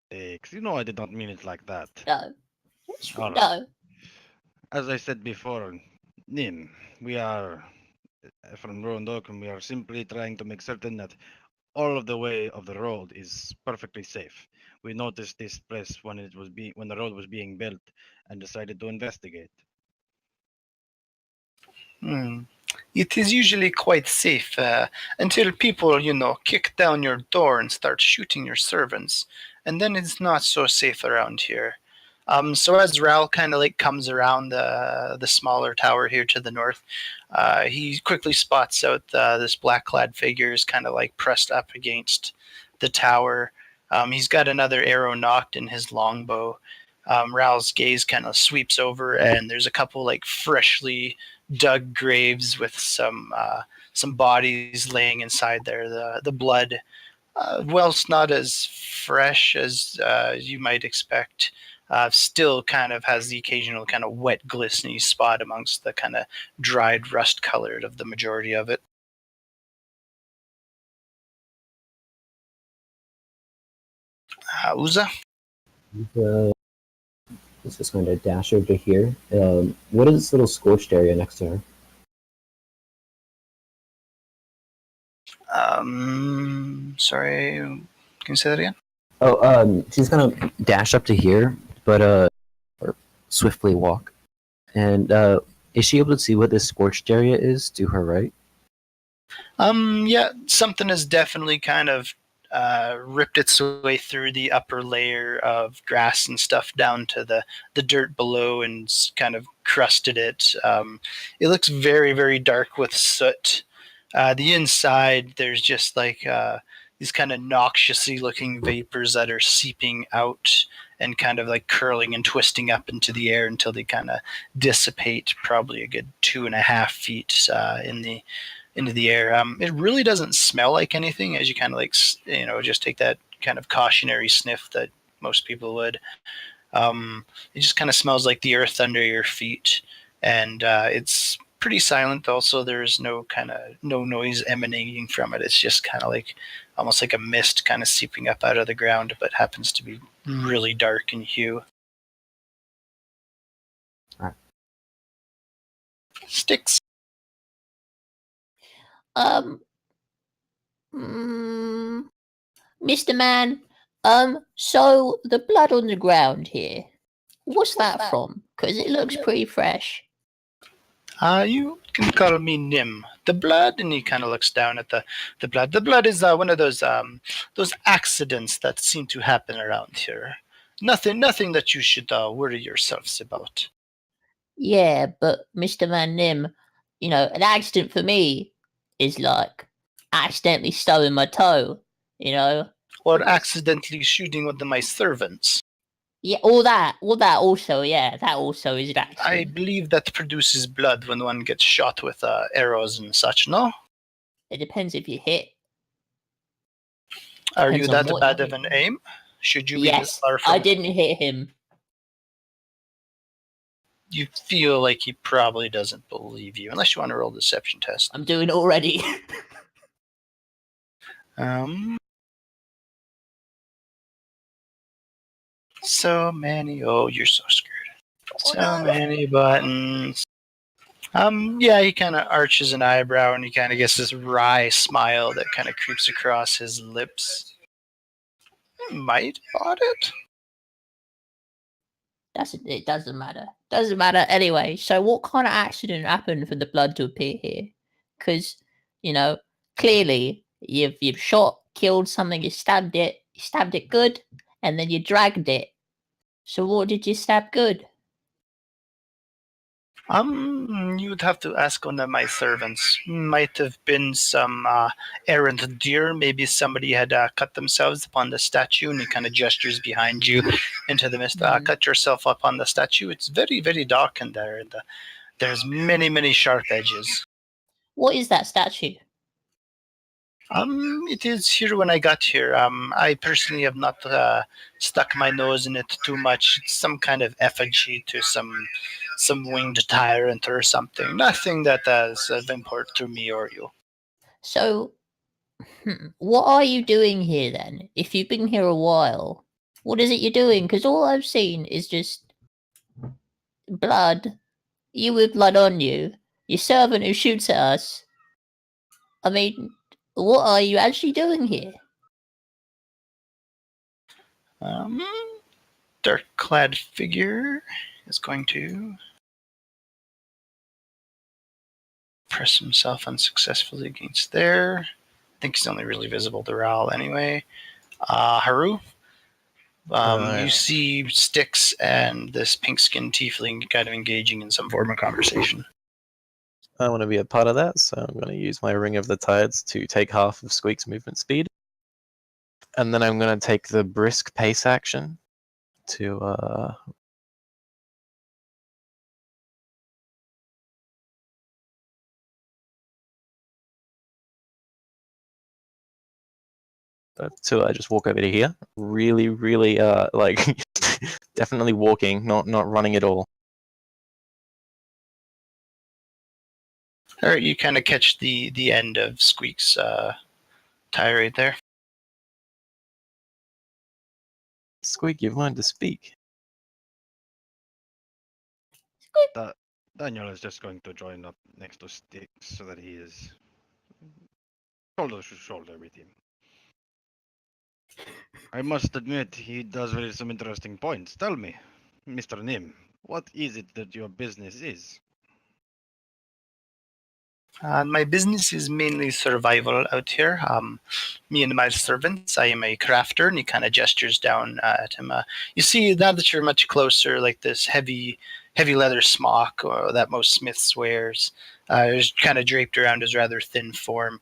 Speaker 3: Styx. You know I did not mean it like that.
Speaker 5: No.
Speaker 3: All right.
Speaker 5: No.
Speaker 3: As I said before, Nim, we are from Ruined Oak, and we are simply trying to make certain that all of the way of the road is perfectly safe. We noticed this place when the road was being built, and decided to investigate.
Speaker 1: It is usually quite safe until people, kick down your door and start shooting your servants, and then it's not so safe around here. So as Ral kind of like comes around the smaller tower here to the north, he quickly spots out this black-clad figure is kind of like pressed up against the tower. He's got another arrow knocked in his longbow. Ral's gaze kind of sweeps over, and there's a couple like freshly dug graves with some bodies laying inside there. The blood, whilst not as fresh as you might expect, still kind of has the occasional kind of wet, glistening spot amongst the kind of dried, rust-colored of the majority of it. Uza?
Speaker 2: He's just going to dash over here. What is this little scorched area next to her?
Speaker 1: Sorry, can you say that again?
Speaker 2: Oh, she's gonna dash up to here, but or swiftly walk. And is she able to see what this scorched area is to her right?
Speaker 1: Yeah, something has definitely kind of ripped its way through the upper layer of grass and stuff down to the dirt below and kind of crusted it. It looks very, very dark with soot. The inside, there's just like these kind of noxiously looking vapors that are seeping out and kind of like curling and twisting up into the air until they kind of dissipate probably a good 2.5 feet into the air. It really doesn't smell like anything, as you kind of like, just take that kind of cautionary sniff that most people would. It just kind of smells like the earth under your feet, and it's pretty silent. Also, there's no noise emanating from it. It's just kind of like almost like a mist kind of seeping up out of the ground, but happens to be really dark in hue.
Speaker 2: All right.
Speaker 1: Sticks.
Speaker 5: Mr. Man, so the blood on the ground here, what's that from? Because it looks pretty fresh.
Speaker 1: You can call me Nim. The blood, and he kind of looks down at the blood. The blood is one of those accidents that seem to happen around here. Nothing that you should worry yourselves about.
Speaker 5: Yeah, but Mr. Man Nim, an accident for me is like accidentally stubbing my toe,
Speaker 1: Or accidentally shooting one of my servants.
Speaker 5: Yeah, all that also, yeah, that also is an accident.
Speaker 1: I believe that produces blood when one gets shot with arrows and such, no?
Speaker 5: It depends if you hit.
Speaker 1: Are you
Speaker 5: Depends on
Speaker 1: that
Speaker 5: what
Speaker 1: bad
Speaker 5: you
Speaker 1: of an aim? Should you be
Speaker 5: Yes,
Speaker 1: this far from
Speaker 5: I didn't hit him.
Speaker 1: you feel like he probably doesn't believe you, unless you want to roll a deception test.
Speaker 5: I'm doing it already.
Speaker 1: So many. Oh, you're so screwed.
Speaker 5: Oh,
Speaker 1: So
Speaker 5: no.
Speaker 1: many buttons. Yeah, he kind of arches an eyebrow and he kind of gets this wry smile that kind of creeps across his lips. Might bought it.
Speaker 5: It doesn't matter. Doesn't matter anyway. So, what kind of accident happened for the blood to appear here? Because, clearly you've shot, killed something, you stabbed it good, and then you dragged it. So, what did you stab good?
Speaker 1: You would have to ask one of my servants. Might have been some errant deer. Maybe somebody had cut themselves upon the statue, and he kind of gestures behind you into the mist. Cut yourself up on the statue. It's very, very dark in there. And, there's many, many sharp edges.
Speaker 5: What is that statue?
Speaker 1: It is here when I got here. I personally have not stuck my nose in it too much. It's some kind of effigy to some winged tyrant or something. Nothing that is of import to me or you.
Speaker 5: So, what are you doing here then? If you've been here a while, what is it you're doing? Because all I've seen is just blood. You with blood on you. Your servant who shoots at us. I mean, what are you actually doing here?
Speaker 1: Dark-clad figure is going to press himself unsuccessfully against there. I think he's only really visible to Ral anyway. Haru,
Speaker 4: Yeah.
Speaker 1: you see Styx and this pink-skinned tiefling kind of engaging in some form of conversation.
Speaker 4: I want to be a part of that, so I'm going to use my Ring of the Tides to take half of Squeak's movement speed. And then I'm going to take the brisk pace action to just walk over to here. Really, really definitely walking, not running at all.
Speaker 1: All right, you kind of catch the end of Squeak's tirade there.
Speaker 4: Squeak, you've learned to speak.
Speaker 3: Daniel is just going to join up next to Styx so that he is shoulder to shoulder with him. I must admit, he does raise some interesting points. Tell me, Mr. Nim, what is it that your business is?
Speaker 1: My business is mainly survival out here. Me and my servants, I am a crafter, and he kind of gestures down at him. You see, now that you're much closer, like this heavy leather smock that most smiths wears is kind of draped around his rather thin form.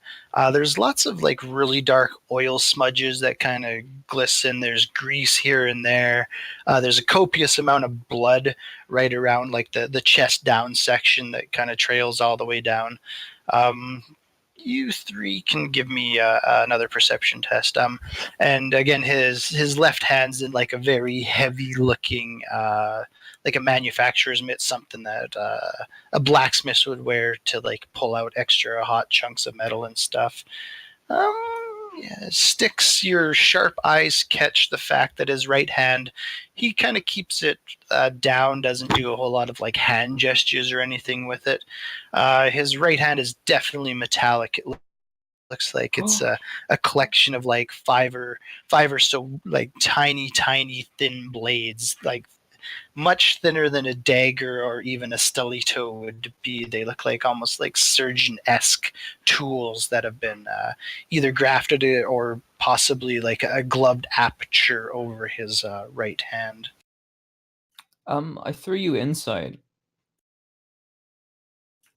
Speaker 1: There's lots of like really dark oil smudges that kind of glisten. There's grease here and there. There's a copious amount of blood right around like the chest down section that kind of trails all the way down. You three can give me another perception test. And again, his left hand's in like a very heavy looking, like a manufacturer's mitt, something that a blacksmith would wear to like pull out extra hot chunks of metal and stuff. Styx, your sharp eyes catch the fact that his right hand, he kind of keeps it down, doesn't do a whole lot of like hand gestures or anything with it. His right hand is definitely metallic. It looks like it's a collection of like five or so like tiny thin blades, like much thinner than a dagger or even a stiletto would be. They look like almost like surgeon-esque tools that have been either grafted or possibly like a gloved aperture over his right hand.
Speaker 6: I threw you inside.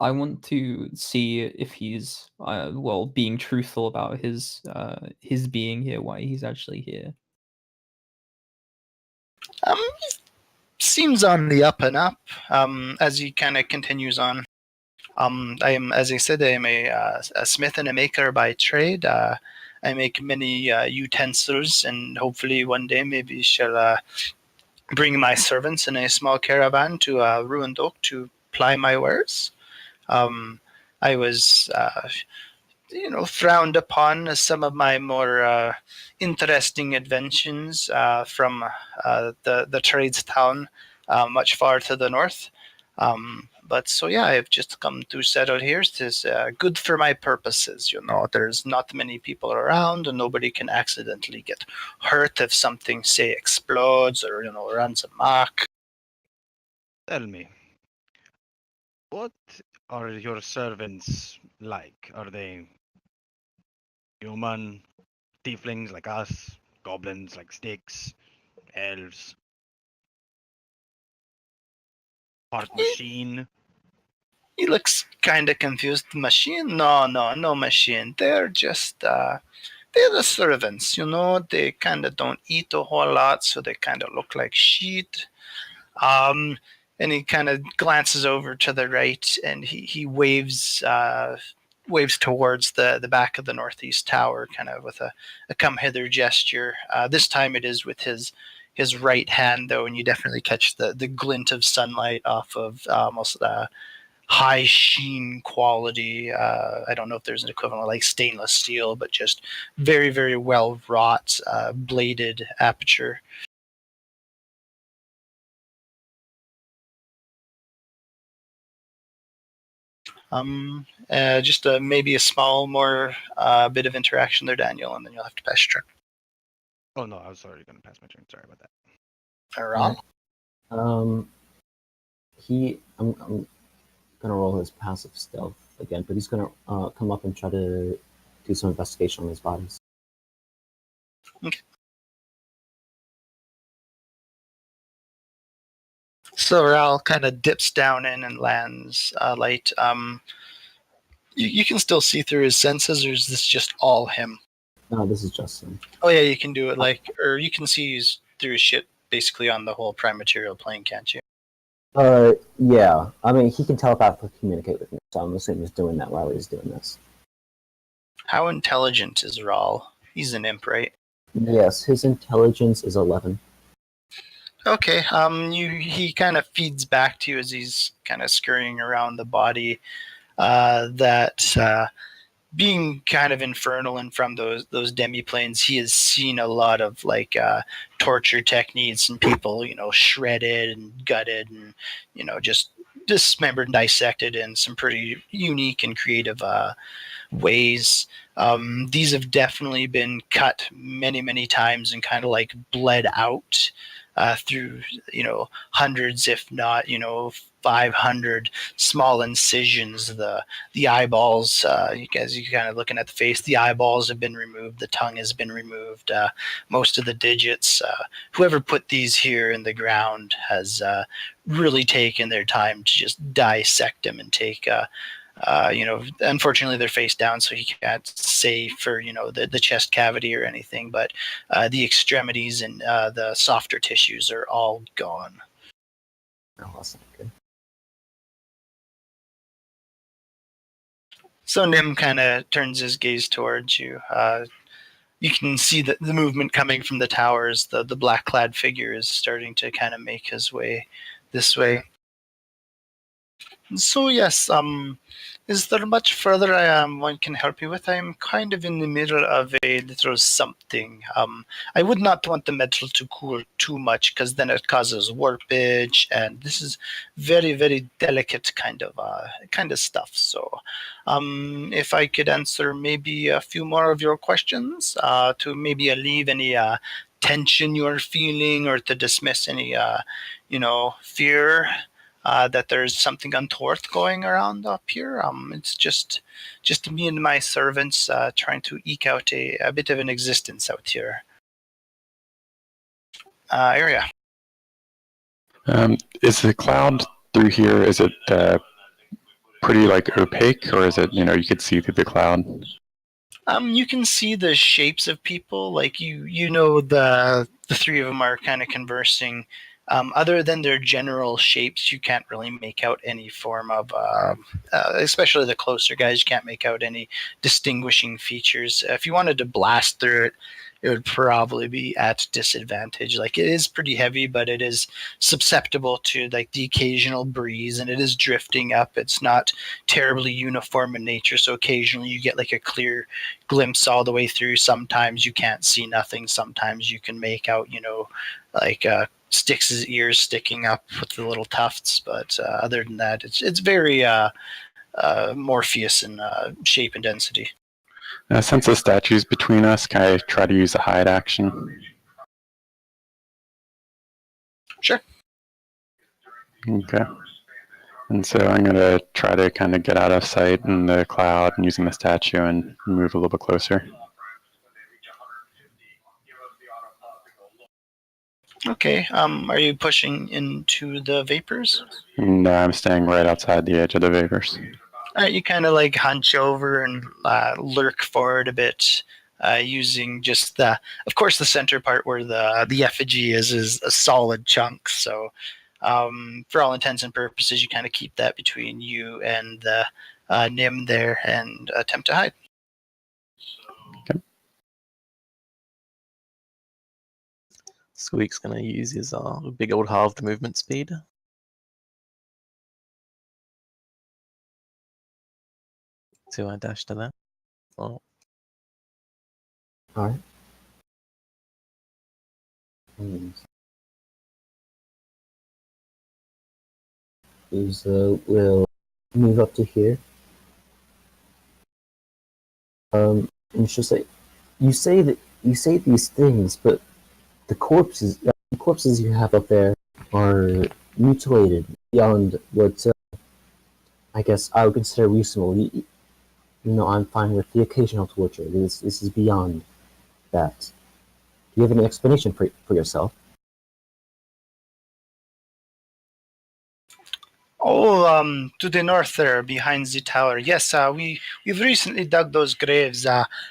Speaker 6: I want to see if he's being truthful about his being here, why he's actually here.
Speaker 1: Seems on the up and up as he kind of continues on. I am, as I said, I am a smith and a maker by trade. I make many utensils, and hopefully one day maybe shall bring my servants in a small caravan to Ruined Oak to ply my wares. I was, frowned upon as some of my more interesting inventions from the trades town much far to the north. But so yeah, I've just come to settle here. It is good for my purposes. There's not many people around, and nobody can accidentally get hurt if something, say, explodes or runs amok.
Speaker 3: Tell me, what are your servants like? Are they human, tieflings like us, goblins like Styx, elves, part machine?
Speaker 1: He looks kind of confused. Machine? No, no machine. They're just they're the servants. They kind of don't eat a whole lot, so they kind of look like shit. And he kind of glances over to the right, and he waves towards the back of the northeast tower, kind of with a come hither gesture. This time it is with his right hand, though, and you definitely catch the glint of sunlight off of almost high sheen quality. I don't know if there's an equivalent like stainless steel, but just very, very well wrought bladed aperture. Just maybe a small more bit of interaction there, Daniel, and then you'll have to pass your turn.
Speaker 3: Oh no, I was already going to pass my turn. Sorry about that.
Speaker 1: Wrong.
Speaker 2: I'm gonna roll his passive stealth again, but he's gonna come up and try to do some investigation on his bodies.
Speaker 1: Okay. So Ral kind of dips down in and lands light. You can still see through his senses, or is this just all him?
Speaker 2: No, this is just him.
Speaker 1: Oh yeah, you can do it or you can see through his shit basically on the whole prime material plane, can't you?
Speaker 2: Yeah. I mean, he can telepathically communicate with me, so I'm assuming he's doing that while he's doing this.
Speaker 1: How intelligent is Ral? He's an imp, right?
Speaker 2: Yes, his intelligence is 11.
Speaker 1: Okay. He kind of feeds back to you as he's kind of scurrying around the body. That being kind of infernal and from those demiplanes, he has seen a lot of torture techniques and people, shredded and gutted and just dismembered and dissected in some pretty unique and creative ways. These have definitely been cut many, many times and kind of bled out through hundreds, if not 500 small incisions. The eyeballs, you kind of looking at the face, the eyeballs have been removed, the tongue has been removed, most of the digits. Whoever put these here in the ground has really taken their time to just dissect them and take unfortunately they're face down, so he can't say for the chest cavity or anything, but the extremities and the softer tissues are all gone.
Speaker 2: Oh, that's not good.
Speaker 1: So Nim kind of turns his gaze towards you. You can see the movement coming from the towers. The black clad figure is starting to kind of make his way this way. So yes, is there much further one can help you with? I'm kind of in the middle of a little something. I would not want the metal to cool too much because then it causes warpage, and this is very, very delicate kind of stuff. So, if I could answer maybe a few more of your questions to maybe alleviate any tension you're feeling, or to dismiss any fear. That there's something untoward going around up here. It's just me and my servants trying to eke out a bit of an existence out here. Area.
Speaker 8: Is the cloud through here, is it pretty opaque, or is it, you could see through the cloud?
Speaker 1: You can see the shapes of people, the three of them are kind of conversing. Other than their general shapes, you can't really make out any form of, especially the closer guys, you can't make out any distinguishing features. If you wanted to blast through it, it would probably be at disadvantage. Like it is pretty heavy, but it is susceptible to like the occasional breeze, and it is drifting up. It's not terribly uniform in nature, so occasionally you get like a clear glimpse all the way through. Sometimes you can't see nothing. Sometimes you can make out, like Styx's ears sticking up with the little tufts. But other than that, it's very Morpheus in shape and density.
Speaker 8: Since the statue's between us, can I try to use a hide action?
Speaker 1: Sure.
Speaker 8: Okay. And so I'm going to try to kind of get out of sight in the cloud and using the statue and move a little bit closer.
Speaker 1: Okay. Are you pushing into the vapors?
Speaker 8: No, I'm staying right outside the edge of the vapors.
Speaker 1: All right, you kind of like hunch over and lurk forward a bit, using just of course, the center part where the effigy is a solid chunk. So, for all intents and purposes, you kind of keep that between you and the Nim there and attempt to hide.
Speaker 4: Squeak's going to use his big old halved movement speed. So I dash to that. Oh.
Speaker 2: All right. We'll move up to here. And it's just like you say these things, but the corpses you have up there are mutilated beyond what I guess I would consider reasonable. I'm fine with the occasional torture. This is beyond that. Do you have any explanation for yourself?
Speaker 1: Oh, to the north there, behind the tower. Yes, we've recently dug those graves.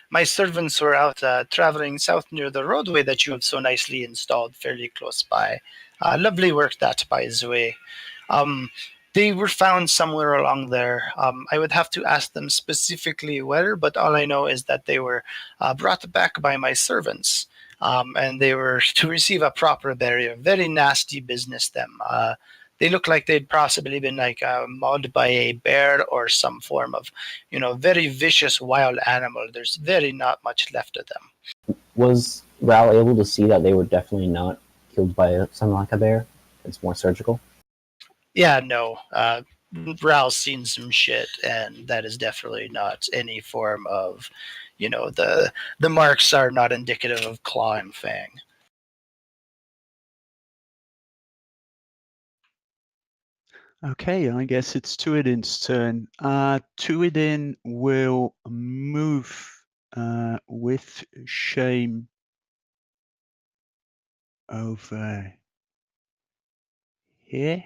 Speaker 1: My servants were out traveling south near the roadway that you have so nicely installed fairly close by. Lovely work that, by the way. They were found somewhere along there. I would have to ask them specifically where, but all I know is that they were brought back by my servants. And they were to receive a proper burial. Very nasty business, them. They look like they'd possibly been like mauled by a bear or some form of, very vicious wild animal. There's very not much left of them.
Speaker 2: Was Ral able to see that they were definitely not killed by something like a bear? It's more surgical.
Speaker 1: Yeah, no. Ral's seen some shit, and that is definitely not any form of, the marks are not indicative of claw and fang.
Speaker 7: Okay, I guess it's Tuidin's turn. Tuidin will move with shame over here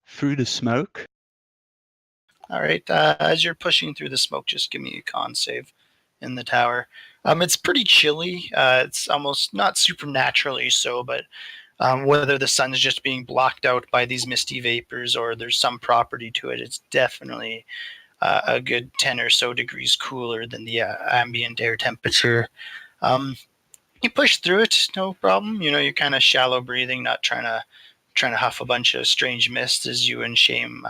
Speaker 7: through the smoke.
Speaker 1: All right. As you're pushing through the smoke, just give me a con save in the tower. It's pretty chilly. It's almost not supernaturally so, but whether the sun's just being blocked out by these misty vapors or there's some property to it, it's definitely a good 10 or so degrees cooler than the ambient air temperature. You push through it, no problem. You're kind of shallow breathing, not trying to huff a bunch of strange mist as you and Shame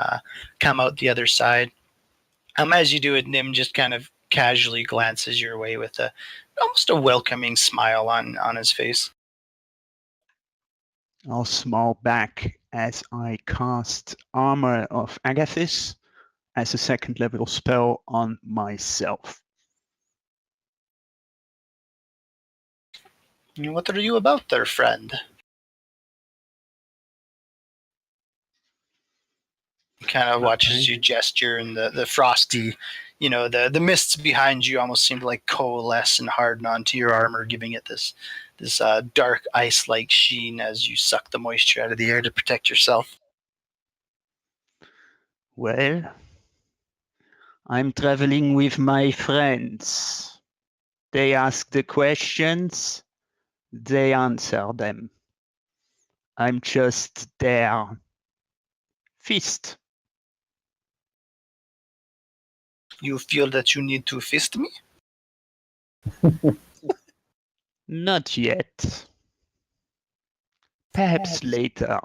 Speaker 1: come out the other side. As you do it, Nim just kind of casually glances your way with almost a welcoming smile on his face.
Speaker 7: I'll smile back as I cast Armor of Agathis as a second level spell on myself.
Speaker 1: What are you about there, friend? Kind of watches you gesture, and the frosty, the mists behind you almost seem to like coalesce and harden onto your armor, giving it this dark ice-like sheen as you suck the moisture out of the air to protect yourself.
Speaker 7: Well, I'm traveling with my friends. They ask the questions, they answer them. I'm just their fist.
Speaker 1: You feel that you need to fist me?
Speaker 7: Not yet. Perhaps later.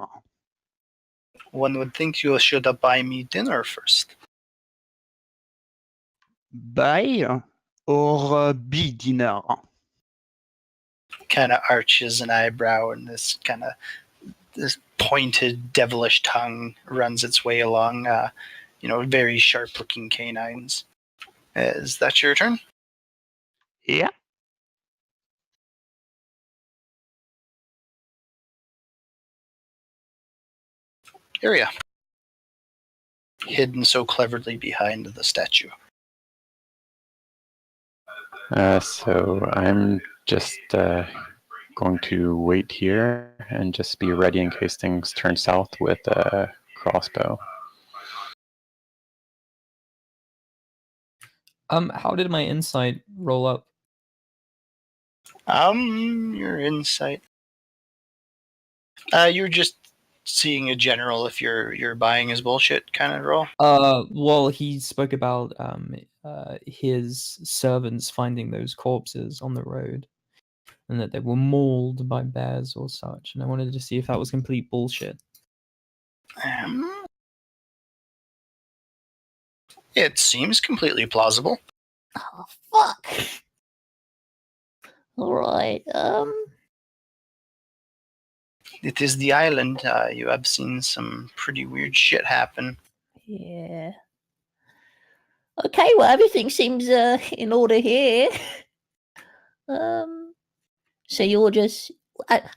Speaker 1: One would think you should buy me dinner first.
Speaker 7: Buy or be dinner?
Speaker 1: Kind of arches an eyebrow, and this pointed, devilish tongue runs its way along, very sharp-looking canines. Is that your turn?
Speaker 7: Yeah.
Speaker 1: Area. Hidden so cleverly behind the statue.
Speaker 8: So I'm just going to wait here and just be ready in case things turn south with a crossbow.
Speaker 6: How did my insight roll up?
Speaker 1: Your insight. You're just seeing a general if you're buying his bullshit kind of roll.
Speaker 6: Well, he spoke about his servants finding those corpses on the road, and that they were mauled by bears or such. And I wanted to see if that was complete bullshit.
Speaker 1: It seems completely plausible.
Speaker 5: Oh, fuck. Alright,
Speaker 1: It is the island. You have seen some pretty weird shit happen.
Speaker 5: yeah. Okay, well, everything seems in order here. So you're just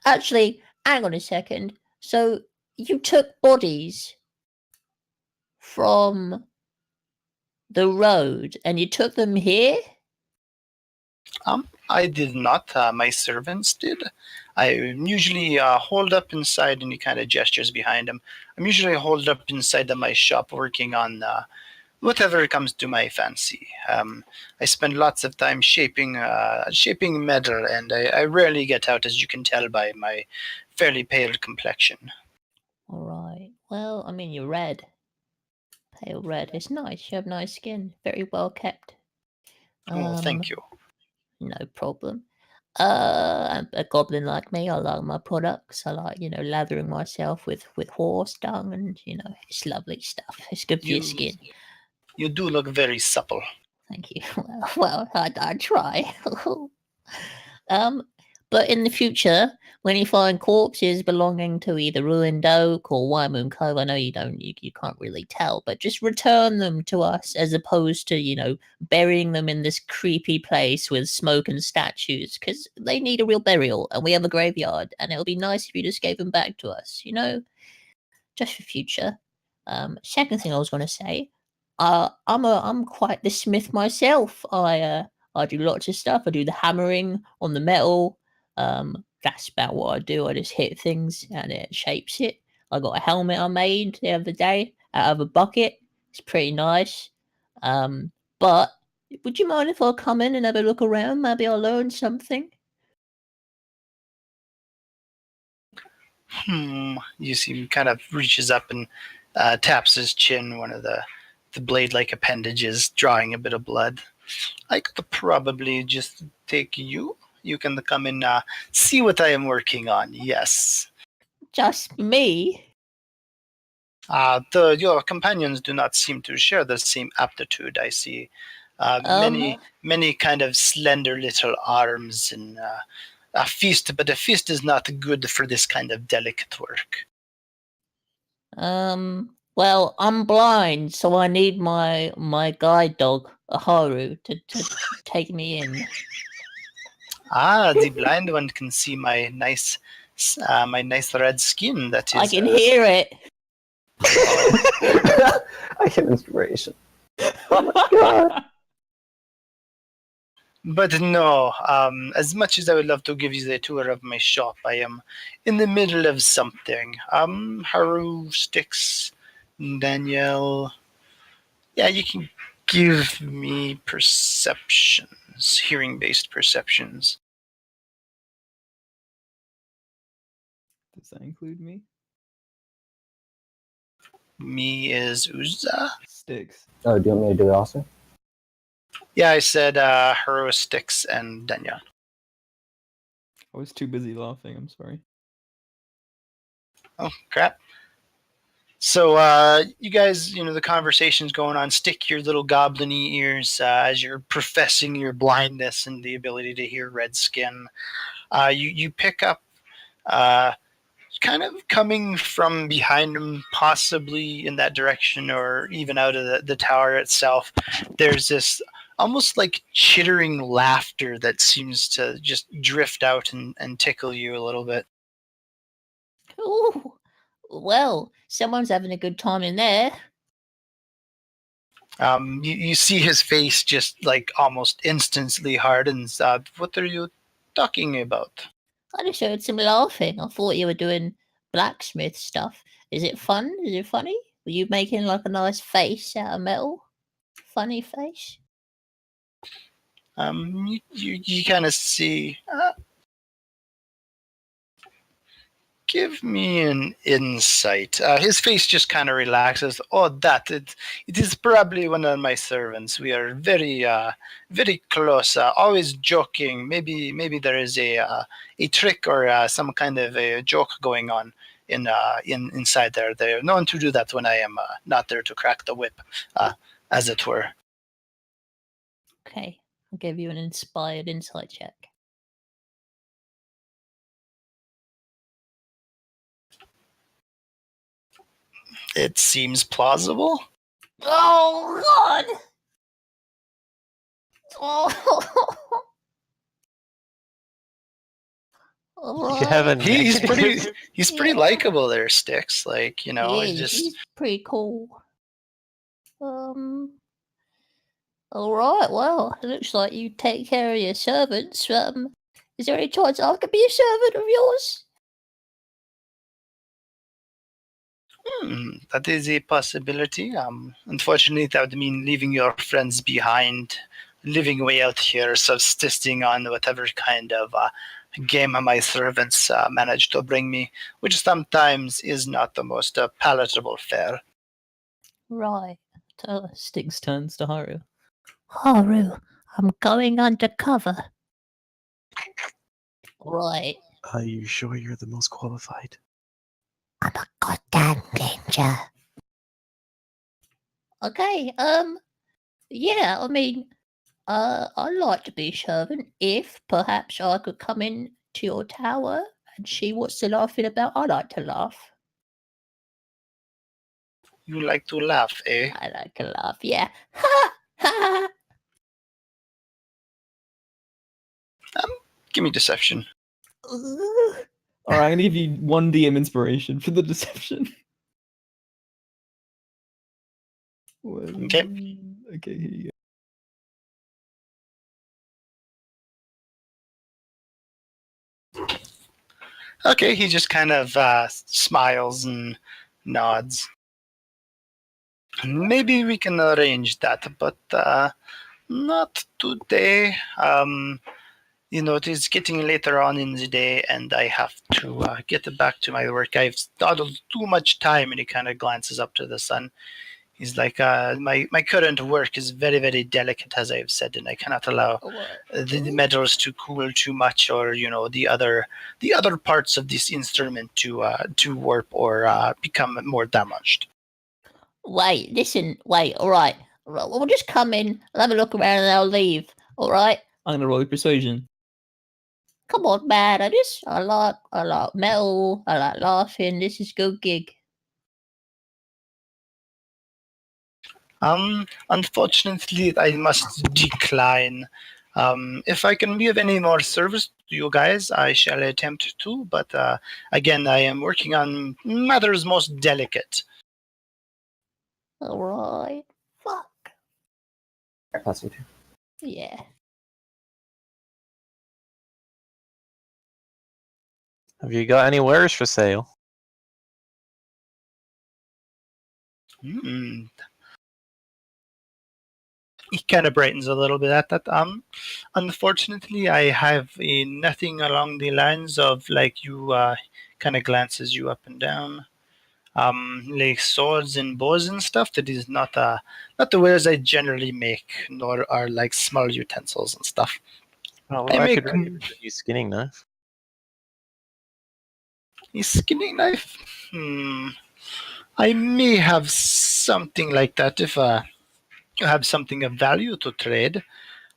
Speaker 5: actually, hang on a second. So you took bodies from the road and you took them here?
Speaker 1: I did not. My servants did. I usually hold up inside, and he kind of gestures behind him. I'm usually holed up inside of my shop working on whatever comes to my fancy. I spend lots of time shaping metal, and I rarely get out, as you can tell by my fairly pale complexion.
Speaker 5: All right. Well, I mean, you're red. Pale red. It's nice. You have nice skin. Very well kept.
Speaker 1: Oh, thank you.
Speaker 5: No problem. A goblin like me, I like my products. I like, lathering myself with horse dung, and it's lovely stuff. It's good for your skin.
Speaker 1: You do look very supple.
Speaker 5: Thank you. Well, I try. But in the future, when you find corpses belonging to either Ruined Oak or Wymoon Cove, I know you can't really tell, but just return them to us as opposed to, burying them in this creepy place with smoke and statues, because they need a real burial, and we have a graveyard, and it'll be nice if you just gave them back to us, just for future. Second thing I was going to say, I'm quite the smith myself. I do lots of stuff. I do the hammering on the metal. That's about what I do. I just hit things and it shapes it. I got a helmet I made the other day out of a bucket. It's pretty nice. But would you mind if I come in and have a look around? Maybe I'll learn something.
Speaker 1: You see him kind of reaches up and taps his chin, one of the blade-like appendages, drawing a bit of blood. I could probably just take you. You can come and see what I am working on. Yes.
Speaker 5: Just me?
Speaker 1: Your companions do not seem to share the same aptitude. I see many kind of slender little arms and a fist, but a fist is not good for this kind of delicate work.
Speaker 5: Well, I'm blind, so I need my guide dog, Haru, to take me in.
Speaker 1: The blind one can see my nice red skin. That is.
Speaker 5: I can hear it.
Speaker 2: I get inspiration. Oh my god.
Speaker 1: But no, as much as I would love to give you the tour of my shop, I am in the middle of something. Haru, Styx, Danielle. Yeah, you can give me perceptions, hearing-based perceptions.
Speaker 6: Does that include me?
Speaker 1: Me is Uza.
Speaker 6: Styx.
Speaker 2: Oh, do you want me to do it also?
Speaker 1: Yeah, I said Haru, Styx, and Danielle.
Speaker 6: I was too busy laughing. I'm sorry.
Speaker 1: Oh crap! So you guys, the conversation's going on. Stick your little goblin-y ears as you're professing your blindness and the ability to hear Redskin. You pick up, kind of coming from behind him, possibly in that direction, or even out of the tower itself. There's this almost like chittering laughter that seems to just drift out and tickle you a little bit.
Speaker 5: Ooh, well, someone's having a good time in there.
Speaker 1: You see his face just like almost instantly hardens. What are you talking about?
Speaker 5: I just heard some laughing. I thought you were doing blacksmith stuff. Is it fun? Is it funny? Were you making like a nice face out of metal? Funny face?
Speaker 1: You kind of see. Give me an insight. His face just kind of relaxes. Oh, it is probably one of my servants. We are very, very close. Always joking. Maybe there is a trick or some kind of a joke going on inside there. They're known to do that when I am not there to crack the whip, as it were.
Speaker 5: Okay, I'll give you an inspired insight check.
Speaker 1: It seems plausible.
Speaker 5: Oh God! Oh.
Speaker 4: You have a
Speaker 1: He's
Speaker 4: negative-
Speaker 1: pretty likable there, Styx. Like,
Speaker 5: He's pretty cool. All right. Well, it looks like you take care of your servants. Is there any chance I could be a servant of yours?
Speaker 1: That is a possibility. Unfortunately, that would mean leaving your friends behind, living way out here, subsisting on whatever kind of game my servants manage to bring me, which sometimes is not the most palatable fare.
Speaker 5: Right.
Speaker 6: Styx turns to Haru.
Speaker 5: Haru, I'm going undercover. Right.
Speaker 4: Are you sure you're the most qualified?
Speaker 5: I'm a goddamn ninja. Okay, yeah, I mean, I'd like to be a servant if perhaps I could come in to your tower and see what's the laughing about. I like to laugh.
Speaker 1: You like to laugh, eh?
Speaker 5: I like to laugh, yeah. Ha! Ha!
Speaker 1: Give me deception.
Speaker 5: Ooh.
Speaker 6: All right, I'm gonna give you 1 DM inspiration for the deception.
Speaker 1: Okay.
Speaker 6: Okay, here you go.
Speaker 1: Okay, he just kind of smiles and nods. Maybe we can arrange that, but not today. It is getting later on in the day, and I have to get back to my work. I've dawdled too much time, and he kind of glances up to the sun. He's like, my current work is very, very delicate, as I've said, and I cannot allow the metals to cool too much, or the other parts of this instrument to warp or become more damaged.
Speaker 5: Wait, listen, wait, alright. We'll just come in, I'll have a look around and I'll leave, alright?
Speaker 6: I'm gonna roll a persuasion.
Speaker 5: Come on, man, I like metal, I like laughing, this is a good gig.
Speaker 1: Unfortunately, I must decline. If I can be of any more service to you guys, I shall attempt to, but again, I am working on matters most delicate.
Speaker 5: Alright. Fuck.
Speaker 2: Plus you two.
Speaker 5: Yeah.
Speaker 4: Have you got any wares for sale?
Speaker 1: He kind of brightens a little bit at that. Unfortunately, I have nothing along the lines of like you. Kind of glances you up and down. Like swords and bows and stuff. That is not the wares I generally make, nor are like small utensils and stuff.
Speaker 4: Oh,
Speaker 1: I
Speaker 4: well, I
Speaker 1: make-
Speaker 4: could really use skinning knife.
Speaker 1: A skinning knife? I may have something like that if you have something of value to trade.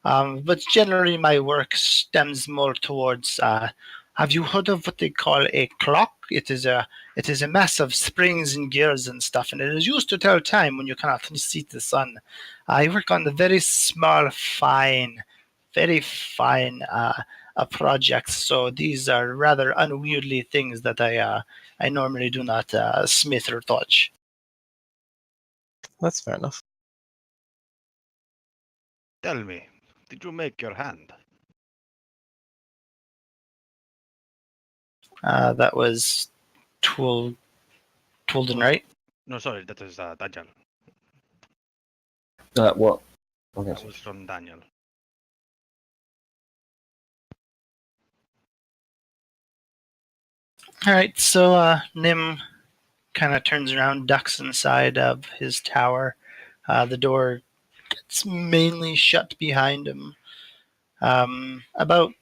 Speaker 1: But generally, my work stems more towards. Have you heard of what they call a clock? It is a mass of springs and gears and stuff, and it is used to tell time when you cannot see the sun. I work on the very small, very fine projects. So these are rather unwieldy things that I normally do not smith or touch.
Speaker 4: That's fair enough.
Speaker 3: Tell me, did you make your hand?
Speaker 1: That was Toolden, right?
Speaker 3: No, sorry, that is Daniel.
Speaker 2: Well, okay.
Speaker 3: That was from Daniel.
Speaker 1: All right, so Nim kind of turns around, ducks inside of his tower. The door gets mainly shut behind him. About,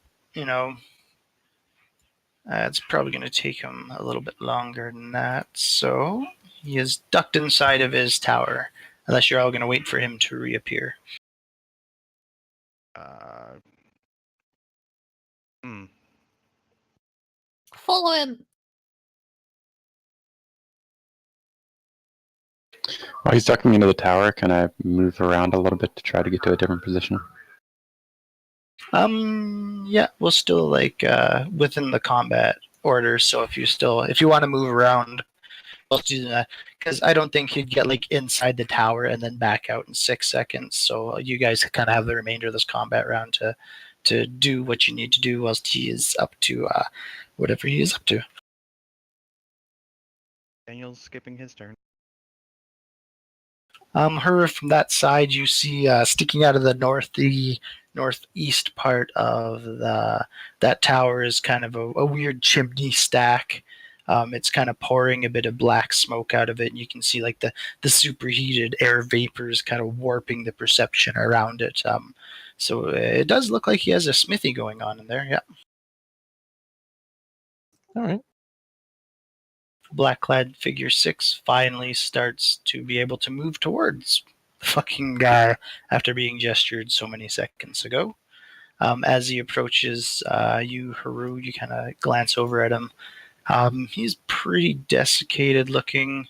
Speaker 1: it's probably going to take him a little bit longer than that. So he is ducked inside of his tower, unless you're all going to wait for him to reappear.
Speaker 5: Follow him.
Speaker 8: While he's ducking into the tower, can I move around a little bit to try to get to a different position?
Speaker 1: Yeah, we'll still within the combat order. So if you want to move around, we'll do that, because I don't think he'd get inside the tower and then back out in 6 seconds. So you guys kind of have the remainder of this combat round to do what you need to do whilst he is up to whatever he is up to.
Speaker 3: Daniel's skipping his turn.
Speaker 1: Her from that side, you see sticking out of the northeast part of that tower is kind of a weird chimney stack. It's kind of pouring a bit of black smoke out of it, and you can see the superheated air vapors kind of warping the perception around it. So it does look like he has a smithy going on in there. Yeah.
Speaker 4: All right.
Speaker 1: Black-clad figure 6 finally starts to be able to move towards the fucking guy after being gestured so many seconds ago. As he approaches you, Haru, you kind of glance over at him. He's pretty desiccated looking,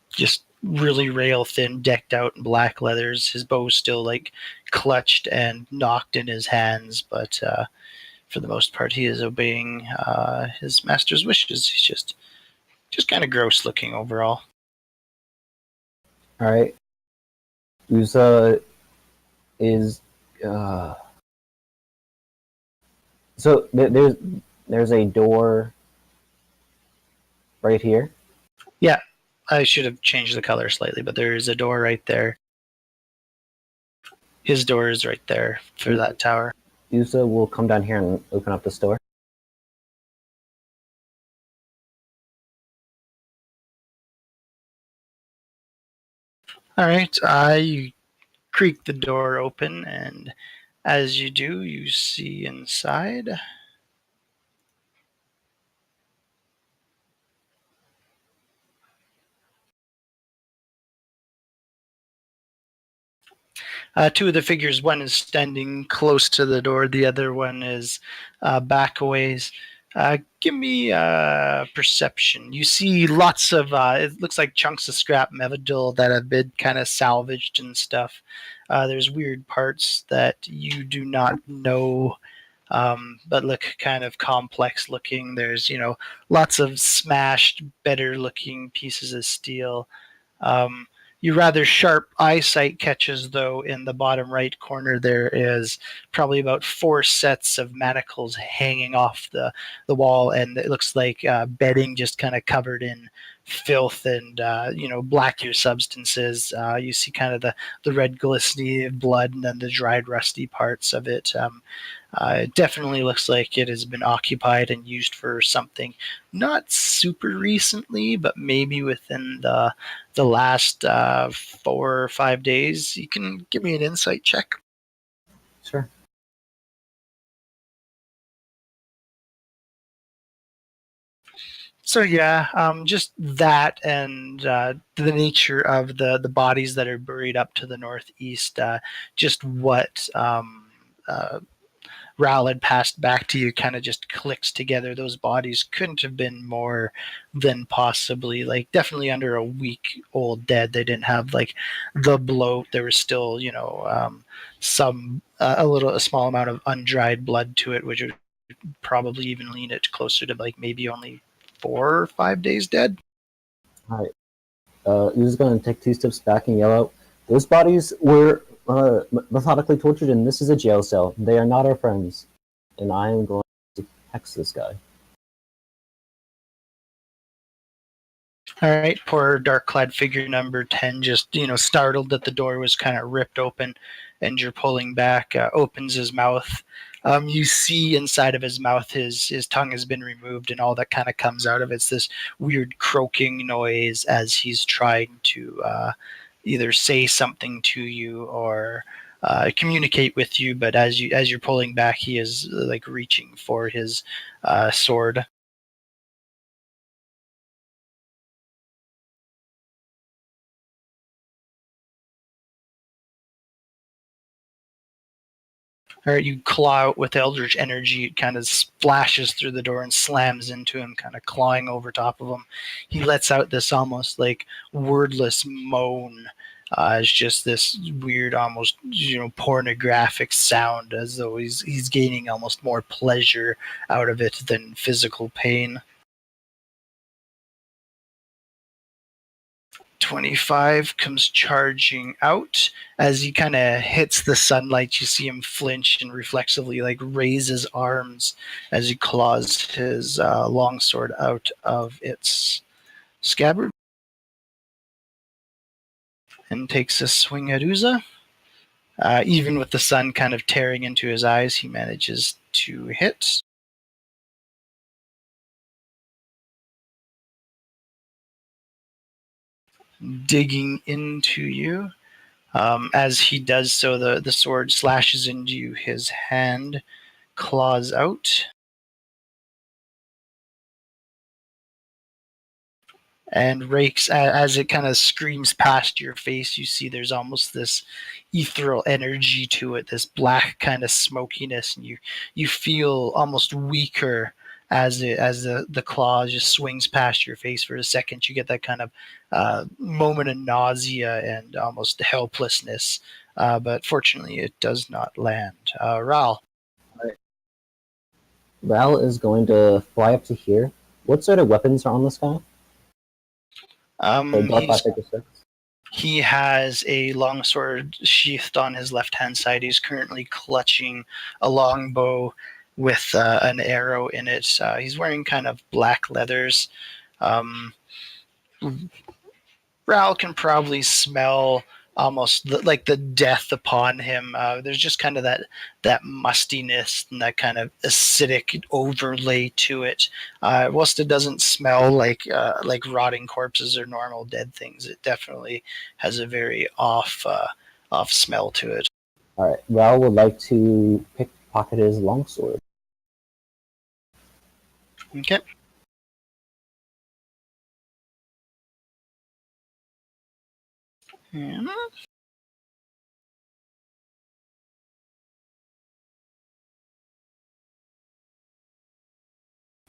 Speaker 1: just really rail thin, decked out in black leathers. His bow's still clutched and knocked in his hands, but for the most part, he is obeying his master's wishes. He's just kind of gross looking overall.
Speaker 2: All right. Usa is so there's a door right here.
Speaker 1: Yeah, I should have changed the color slightly, but there is a door right there. His door is right there for that tower.
Speaker 2: Usa will come down here and open up this door.
Speaker 1: All right, you creak the door open, and as you do, you see inside. Two of the figures, one is standing close to the door, the other one is back a ways. Give me perception. You see lots of, it looks like chunks of scrap Mevadil that have been kind of salvaged and stuff. There's weird parts that you do not know, but look kind of complex looking. There's, lots of smashed, better looking pieces of steel. Your rather sharp eyesight catches, though, in the bottom right corner there is probably about 4 sets of manacles hanging off the wall, and it looks like bedding just kind of covered in filth and blackier substances. You see kind of the red glistening blood and then the dried rusty parts of it. It definitely looks like it has been occupied and used for something not super recently, but maybe within the last 4 or 5 days. You can give me an insight check.
Speaker 2: Sure.
Speaker 1: So yeah, just that and the nature of the bodies that are buried up to the northeast, just what Ral had passed back to you kind of just clicks together. Those bodies couldn't have been more than possibly like definitely under a week old dead. They didn't have like the bloat. There was still some a small amount of undried blood to it, which would probably even lean it closer to like maybe only 4 or 5 days dead.
Speaker 2: All right. Uza's going to take 2 steps back and yell out, "Those bodies were methodically tortured, and this is a jail cell. They are not our friends, and I am going to hex this guy."
Speaker 1: All right, poor dark-clad figure number 10, just startled that the door was kind of ripped open, and you're pulling back. Opens his mouth. You see inside of his mouth, his tongue has been removed, and all that kind of comes out of it's this weird croaking noise as he's trying to either say something to you or communicate with you. But as you're pulling back, he is like reaching for his sword. All right, you claw out with eldritch energy. It kind of splashes through the door and slams into him, kind of clawing over top of him. He lets out this almost like wordless moan. It's just this weird, almost pornographic sound, as though he's gaining almost more pleasure out of it than physical pain. 25 comes charging out. As he kind of hits the sunlight, you see him flinch and reflexively like raise his arms as he claws his longsword out of its scabbard and takes a swing at Uza. Even with the sun kind of tearing into his eyes, he manages to hit. Digging into you. As he does so, the sword slashes into you. His hand claws out. And rakes, as it kind of screams past your face, you see there's almost this ethereal energy to it, this black kind of smokiness, and you feel almost weaker as the claw just swings past your face for a second. You get that kind of moment of nausea and almost helplessness, but fortunately it does not land. Ral.
Speaker 2: Ral is going to fly up to here. What sort of weapons are on this guy? He
Speaker 1: has a longsword sheathed on his left-hand side. He's currently clutching a longbow with an arrow in it. He's wearing kind of black leathers. Ral can probably smell almost like the death upon him. There's just kind of that mustiness and that kind of acidic overlay to it. Whilst it doesn't smell like rotting corpses or normal dead things, it definitely has a very off smell to it.
Speaker 2: All right, Ral would like to pickpocket his longsword.
Speaker 1: Okay. Yeah.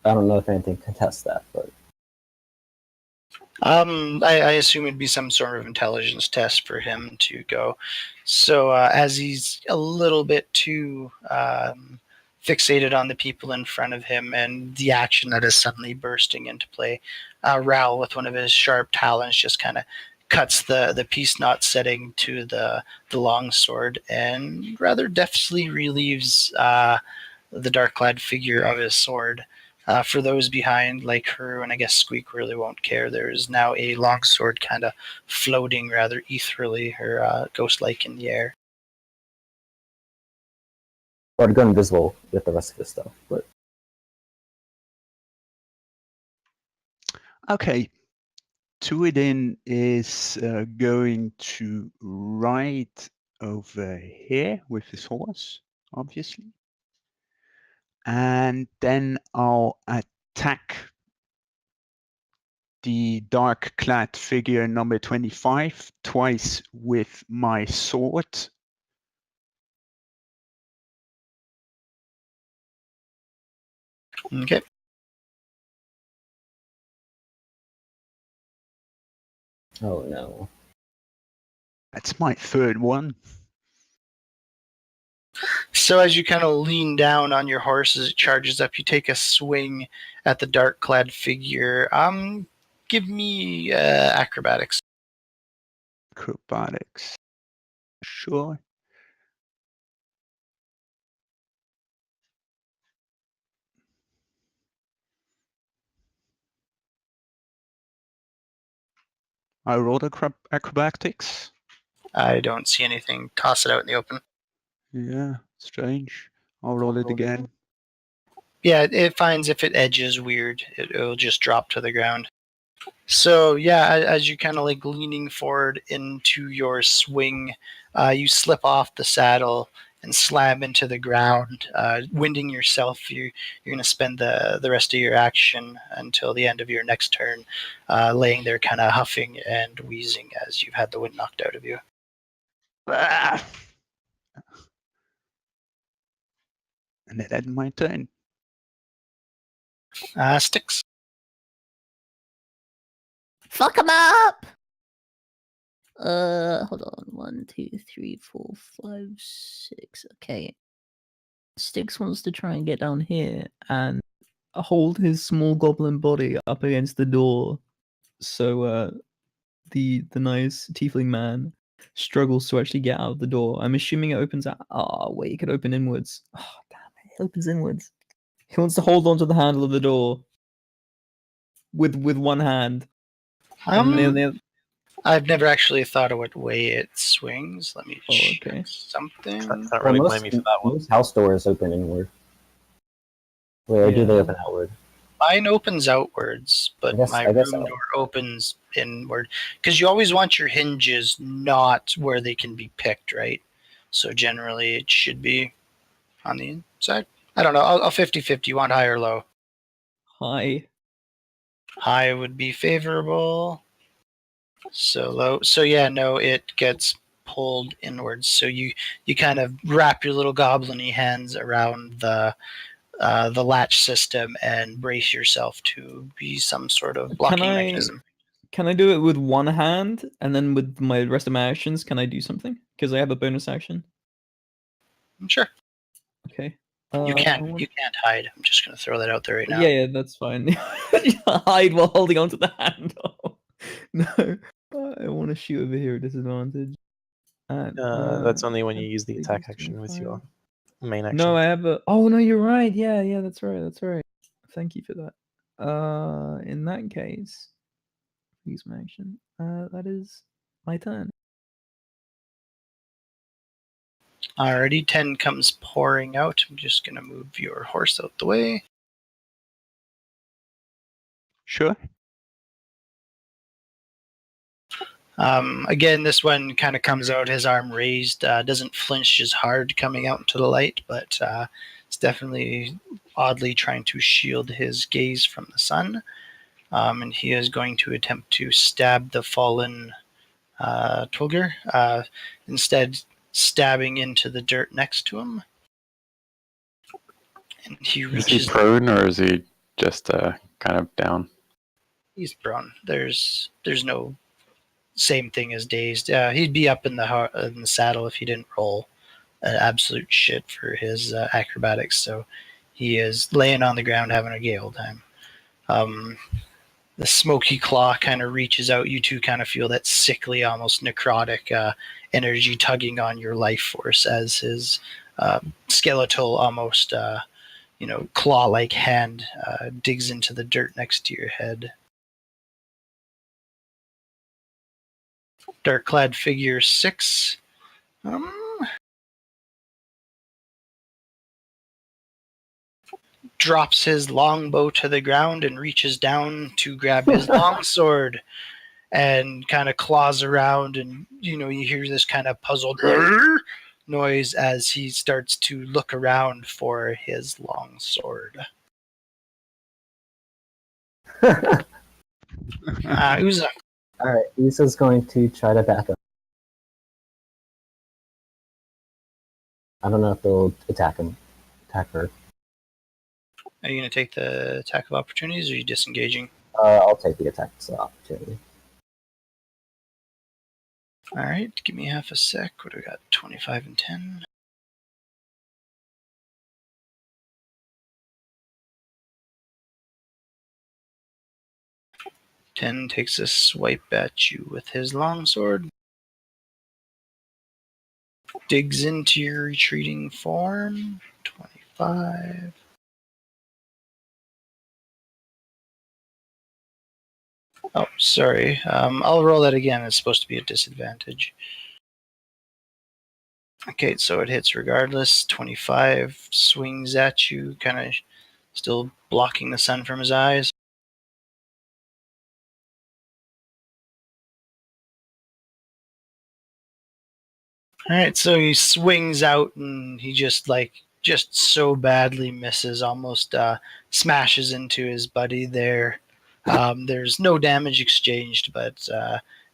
Speaker 2: I don't know if anything contests that, but
Speaker 1: I assume it'd be some sort of intelligence test for him to go. So as he's a little bit too fixated on the people in front of him and the action that is suddenly bursting into play, Ral, with one of his sharp talons, just kind of cuts the peace knot setting to the longsword and rather deftly relieves the dark-clad figure of his sword. For those behind, like Haru and I guess Squeak really won't care, there is now a longsword kind of floating rather ethereally or ghost-like in the air.
Speaker 2: or to go invisible with the rest of his stuff. But
Speaker 7: Okay. Tuidin is going to ride over here with his horse, obviously. And then I'll attack the dark clad figure number 25 twice with my sword.
Speaker 1: Okay.
Speaker 2: Oh no.
Speaker 7: That's my third one.
Speaker 1: So as you kind of lean down on your horse as it charges up, you take a swing at the dark-clad figure. Give me acrobatics.
Speaker 7: Acrobatics. Sure. I rolled acrobatics.
Speaker 1: I don't see anything. Toss it out in the open.
Speaker 7: Yeah, strange. I'll roll it again.
Speaker 1: Yeah, it finds if it edges weird, it'll just drop to the ground. So yeah, as you kind of like leaning forward into your swing, you slip off the saddle and slam into the ground, winding yourself. You're going to spend the rest of your action until the end of your next turn, laying there kind of huffing and wheezing as you've had the wind knocked out of you.
Speaker 7: Ah! And that ended my turn.
Speaker 1: Sticks.
Speaker 5: Fuck him up! Hold on. 1, 2, 3, 4, 5, 6. Okay. Styx wants to try and get down here and hold his small goblin body up against the door. So the nice tiefling man struggles to actually get out of the door. I'm assuming it opens out. Oh wait, it could open inwards. Oh damn it, it opens inwards. He wants to hold onto the handle of the door with one hand. And then
Speaker 1: I've never actually thought of what way it swings. Let me check
Speaker 5: okay.
Speaker 1: something.
Speaker 4: Can't
Speaker 2: Well,
Speaker 4: really blame you for that one.
Speaker 2: most house doors open inward. Or do they
Speaker 6: Yeah.
Speaker 2: open outward?
Speaker 1: Mine opens outwards, but my
Speaker 2: I guess
Speaker 1: room
Speaker 2: so.
Speaker 1: door opens inward. Because you always want your hinges not where they can be picked, right? So generally it should be on the inside. I don't know. I'll 50-50. You want high or low?
Speaker 6: Hi.
Speaker 1: High would be favorable. So low. So yeah, no, it gets pulled inwards. So you kind of wrap your little goblin-y hands around the latch system and brace yourself to be some sort of blocking mechanism.
Speaker 6: Can I do it with one hand and then with my rest of my actions? Can I do something? Because I have a bonus action.
Speaker 1: Sure.
Speaker 6: Okay.
Speaker 1: You
Speaker 6: I
Speaker 1: can't
Speaker 6: want-
Speaker 1: hide. I'm just going to throw that out there right now.
Speaker 6: Yeah, that's fine. Hide while holding onto the handle. No, I want to shoot over here at disadvantage. And,
Speaker 4: That's only when you use the
Speaker 6: 30,
Speaker 4: attack action with
Speaker 6: 25.
Speaker 4: your main action.
Speaker 6: No, I have a. Oh no, you're right. Yeah, that's right. Thank you for that. In that case, use my action. That is my turn.
Speaker 1: Alrighty, 10 comes pouring out. I'm just going to move your horse out the way.
Speaker 7: Sure.
Speaker 1: Again, this one kind of comes out, his arm raised, doesn't flinch as hard coming out into the light, but it's definitely oddly trying to shield his gaze from the sun. And he is going to attempt to stab the fallen Tulgur, instead stabbing into the dirt next to him. And he
Speaker 8: Is
Speaker 1: reaches.
Speaker 8: he prone or is he just kind of down?
Speaker 1: He's prone. There's no same thing as dazed. He'd be up in the saddle if he didn't roll an absolute shit for his acrobatics. So he is laying on the ground having a gay old time. The smoky claw kind of reaches out. You two kind of feel that sickly, almost necrotic energy tugging on your life force as his skeletal, almost claw-like hand digs into the dirt next to your head. Dark-clad figure 6. Drops his longbow to the ground and reaches down to grab his longsword and kind of claws around, and you hear this kind of puzzled noise as he starts to look around for his longsword. Uza.
Speaker 2: All right, Usa's going to try to back up. I don't know if they'll attack her.
Speaker 1: Are you going to take the attack of opportunities, or are you disengaging?
Speaker 2: I'll take the attack opportunity.
Speaker 1: All right, give me half a sec. What do we got? 25 and 10. Ten takes a swipe at you with his longsword. Digs into your retreating form. 25. Oh, sorry. I'll roll that again. It's supposed to be a disadvantage. Okay, so it hits regardless. 25 swings at you, kind of still blocking the sun from his eyes. All right, so he swings out and he just so badly misses, almost smashes into his buddy there. There's no damage exchanged, but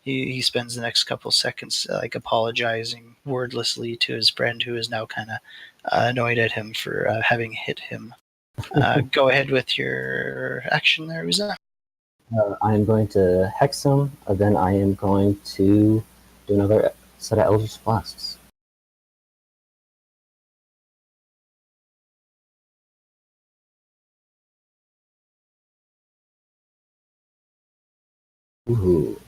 Speaker 1: he spends the next couple seconds apologizing wordlessly to his friend, who is now kind of annoyed at him for having hit him. Go ahead with your action there, Uza.
Speaker 2: I am going to hex him, and then I am going to do another set of Eldritch Blasts. Ooh.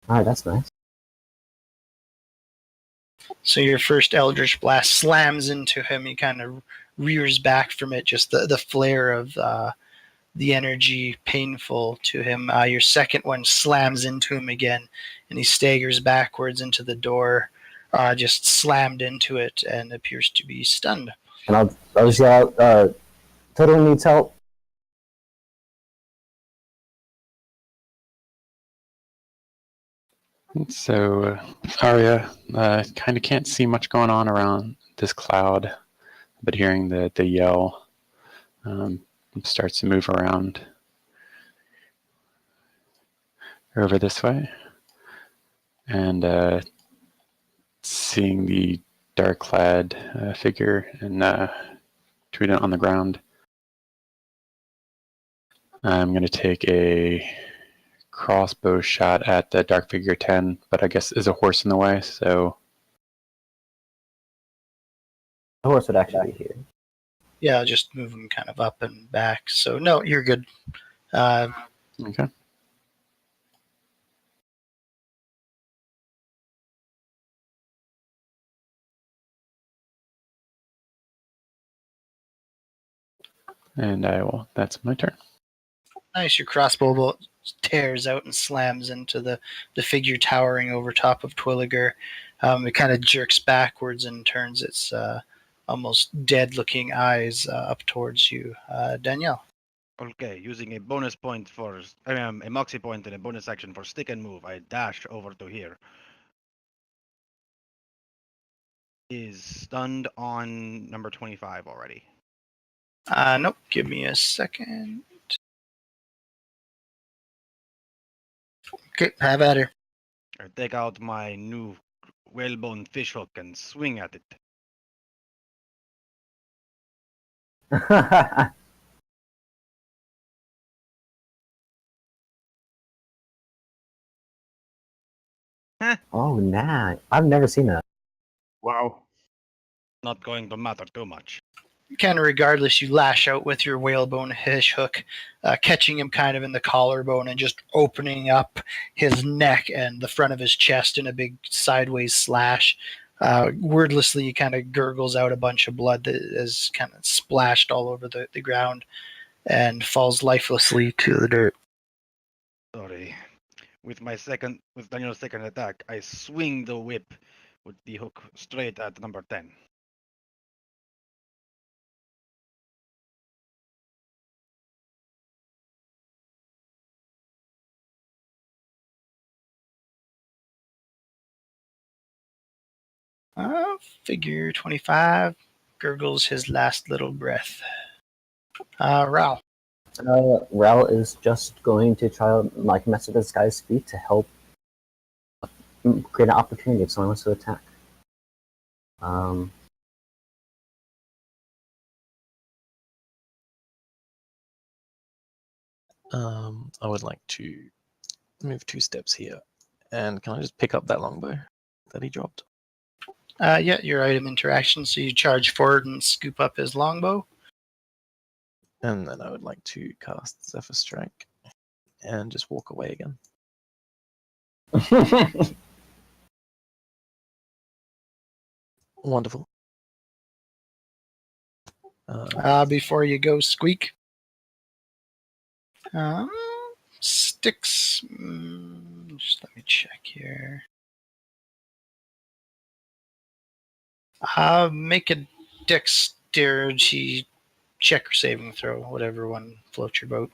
Speaker 2: Alright, that's nice.
Speaker 1: So your first Eldritch Blast slams into him. He kind of rears back from it, just the flare of the energy painful to him. Your second one slams into him again, and he staggers backwards into the door, just slammed into it, and appears to be stunned.
Speaker 2: And I'll just yell out, Total needs help.
Speaker 8: So Arya kind of can't see much going on around this cloud, but hearing the yell, starts to move around over this way, and seeing the dark-clad figure and Trident on the ground, I'm going to take a crossbow shot at the dark figure 10, but I guess is a horse in the way, so
Speaker 2: The horse would actually be here.
Speaker 1: Yeah, I'll just move him kind of up and back. So no, you're good.
Speaker 8: okay. And that's my turn.
Speaker 1: Nice. Your crossbow bolt tears out and slams into the figure towering over top of Twilliger. It kind of jerks backwards and turns its almost dead-looking eyes up towards you. Danielle.
Speaker 3: Okay, using a bonus point for a moxie point and a bonus action for stick and move, I dash over to here. Is stunned on number 25 already.
Speaker 1: Nope. Give me a second. Okay, have at her.
Speaker 3: I take out my new whalebone fishhook and swing at it.
Speaker 2: Oh, nah. I've never seen that.
Speaker 7: Wow.
Speaker 3: Not going to matter too much.
Speaker 1: Kind of regardless, you lash out with your whalebone fish hook, catching him kind of in the collarbone and just opening up his neck and the front of his chest in a big sideways slash. Wordlessly, he kind of gurgles out a bunch of blood that is kind of splashed all over the ground and falls lifelessly to the dirt.
Speaker 3: Sorry. With Daniel's second attack, I swing the whip with the hook straight at number 10.
Speaker 1: Figure 25 gurgles his last little breath. Ral.
Speaker 2: Rel is just going to try to like mess with this guy's feet to help create an opportunity if someone wants to attack.
Speaker 4: I would like to move 2 steps here, and can I just pick up that longbow that he dropped?
Speaker 1: Yeah, your item interaction. So you charge forward and scoop up his longbow.
Speaker 4: And then I would like to cast Zephyr Strike and just walk away again. Wonderful.
Speaker 1: Before you go, Squeak. Sticks. Just let me check here. Make a dexterity check or saving throw, whatever one floats your boat,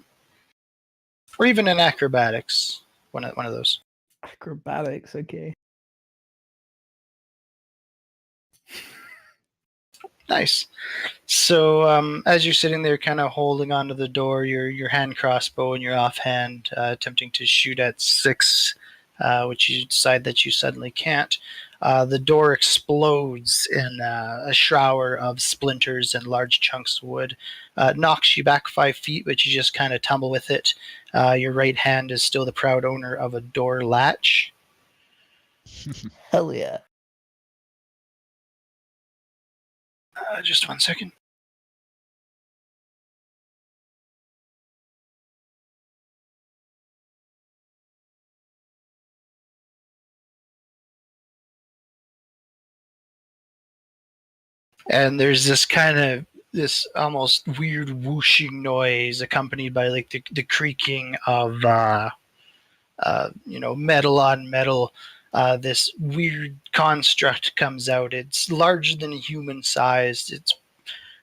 Speaker 1: or even an acrobatics. One of those.
Speaker 6: Acrobatics, okay.
Speaker 1: Nice. So as you're sitting there, kind of holding onto the door, your hand crossbow and your offhand, attempting to shoot at Six, which you decide that you suddenly can't. The door explodes in a shower of splinters and large chunks of wood. Knocks you back 5 feet, but you just kind of tumble with it. Your right hand is still the proud owner of a door latch.
Speaker 5: Hell yeah.
Speaker 1: Just 1 second. And there's this almost weird whooshing noise accompanied by like the creaking of metal on metal. This weird construct comes out. It's larger than human sized. It's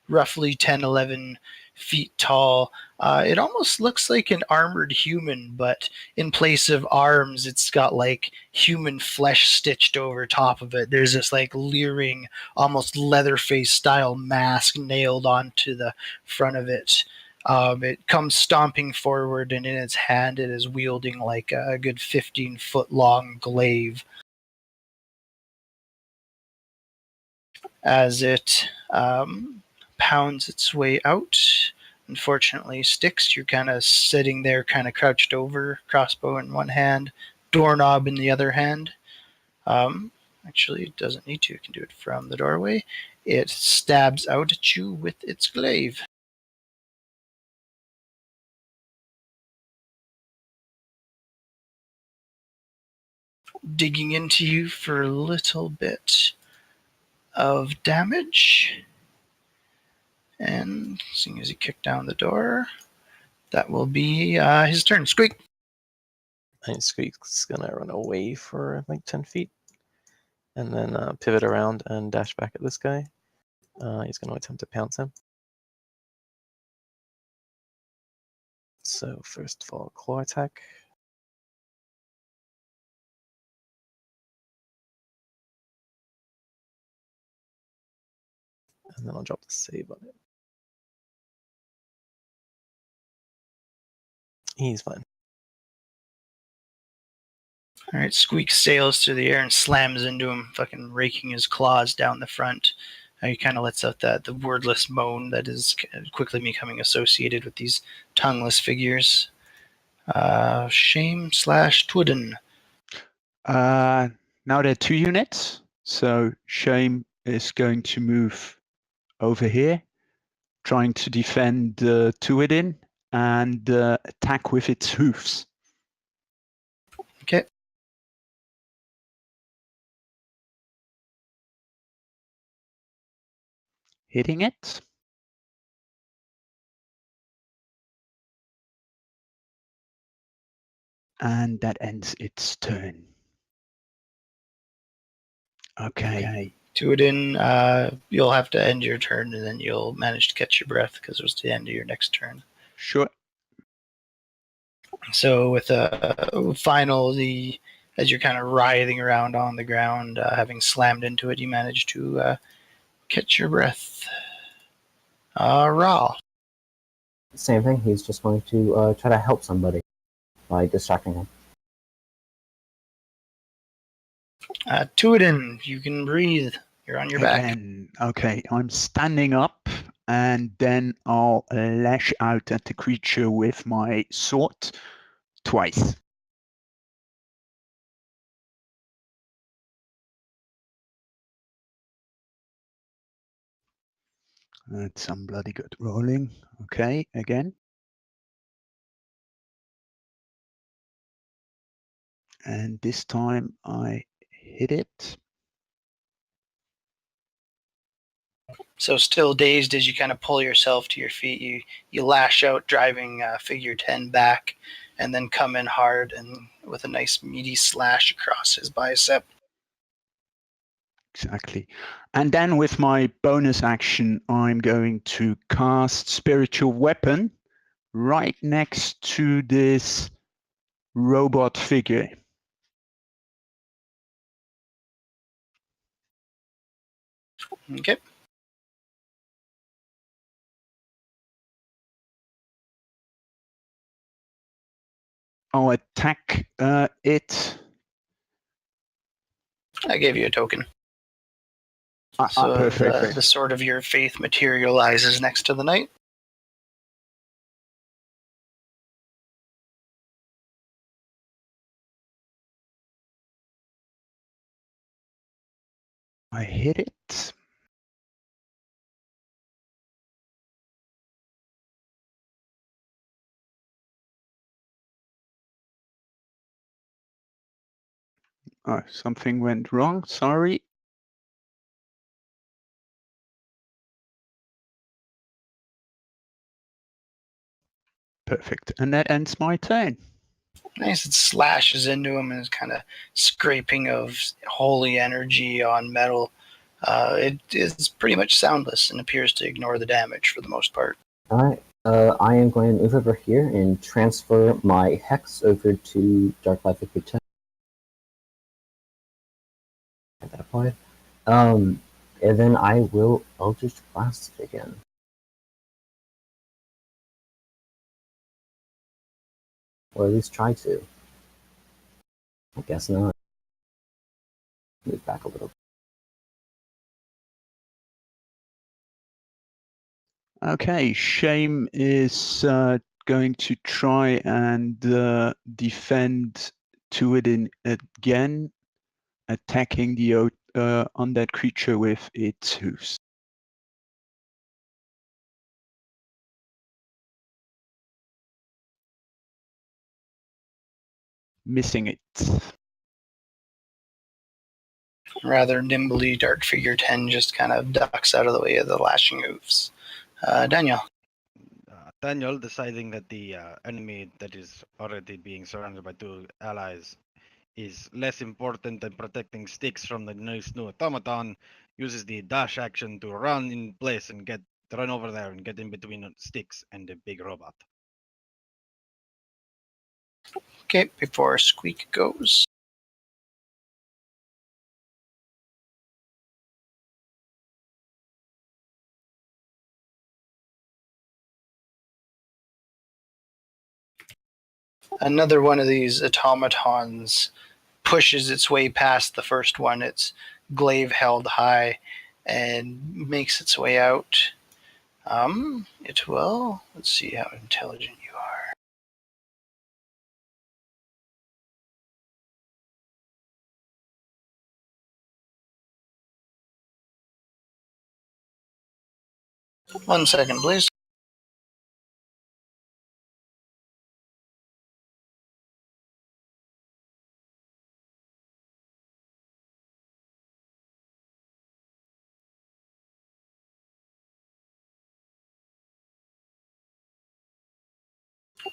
Speaker 1: roughly 10, 11 feet tall. It almost looks like an armored human, but in place of arms, it's got like human flesh stitched over top of it. There's this like leering, almost Leatherface style mask nailed onto the front of it. It comes stomping forward, and in its hand, it is wielding like a good 15-foot long glaive. As it pounds its way out, unfortunately, Sticks, you're kind of sitting there, kind of crouched over, crossbow in one hand, doorknob in the other hand. Actually, it doesn't need to. It can do it from the doorway. It stabs out at you with its glaive. Digging into you for a little bit of damage. And seeing as he kicked down the door, that will be his turn. Squeak!
Speaker 4: And Squeak's gonna run away for like 10 feet and then pivot around and dash back at this guy. He's gonna attempt to pounce him. So first of all, claw attack. And then I'll drop the save on it. He's fine.
Speaker 1: All right, Squeak sails through the air and slams into him, fucking raking his claws down the front. He kind of lets out the wordless moan that is quickly becoming associated with these tongueless figures. Shame/Twooden.
Speaker 7: Now there are 2 units, so Shame is going to move over here, trying to defend Tuidin and attack with its hoofs.
Speaker 1: Okay.
Speaker 7: Hitting it. And that ends its turn. Okay.
Speaker 1: Twooden, you'll have to end your turn, and then you'll manage to catch your breath because it was the end of your next turn.
Speaker 7: Sure.
Speaker 1: So with a final, as you're kind of writhing around on the ground, having slammed into it, you manage to catch your breath. Raw.
Speaker 2: same thing. He's just going to try to help somebody by distracting him.
Speaker 1: Tuiden, you can breathe. You're on your back.
Speaker 7: Again, okay, I'm standing up and then I'll lash out at the creature with my sword twice. That's some bloody good rolling. Okay, again. And this time I hit it.
Speaker 1: So still dazed as you kind of pull yourself to your feet, you lash out, driving figure 10 back, and then come in hard and with a nice meaty slash across his bicep.
Speaker 7: Exactly. And then with my bonus action, I'm going to cast Spiritual Weapon right next to this robot figure.
Speaker 1: Okay.
Speaker 7: I'll attack it.
Speaker 1: I gave you a token. So
Speaker 7: Perfect.
Speaker 1: the sword of your faith materializes next to the knight.
Speaker 7: I hit it. Oh, something went wrong. Sorry. Perfect. And that ends my turn.
Speaker 1: Nice. It slashes into him and is kind of scraping of holy energy on metal. It is pretty much soundless and appears to ignore the damage for the most part.
Speaker 2: Alright, I am going to move over here and transfer my hex over to Dark Life Figure 10. Get that applied. And then I will Eldritch Blast it again. Or at least try to. I guess not. Move back a little.
Speaker 7: Okay, Shame is going to try and defend Tuiden again, attacking the undead creature with its hooves. Missing it.
Speaker 1: Rather nimbly, Dark Figure 10 just kind of ducks out of the way of the lashing hoofs. Daniel.
Speaker 3: Daniel, deciding that the enemy that is already being surrounded by two allies is less important than protecting Styx from the nice new automaton, uses the dash action to run in place and run over there and get in between Styx and the big robot.
Speaker 1: Okay, before Squeak goes. Another one of these automatons pushes its way past the first one, its glaive held high, and makes its way out. It will. Let's see how intelligent you are. One second, please.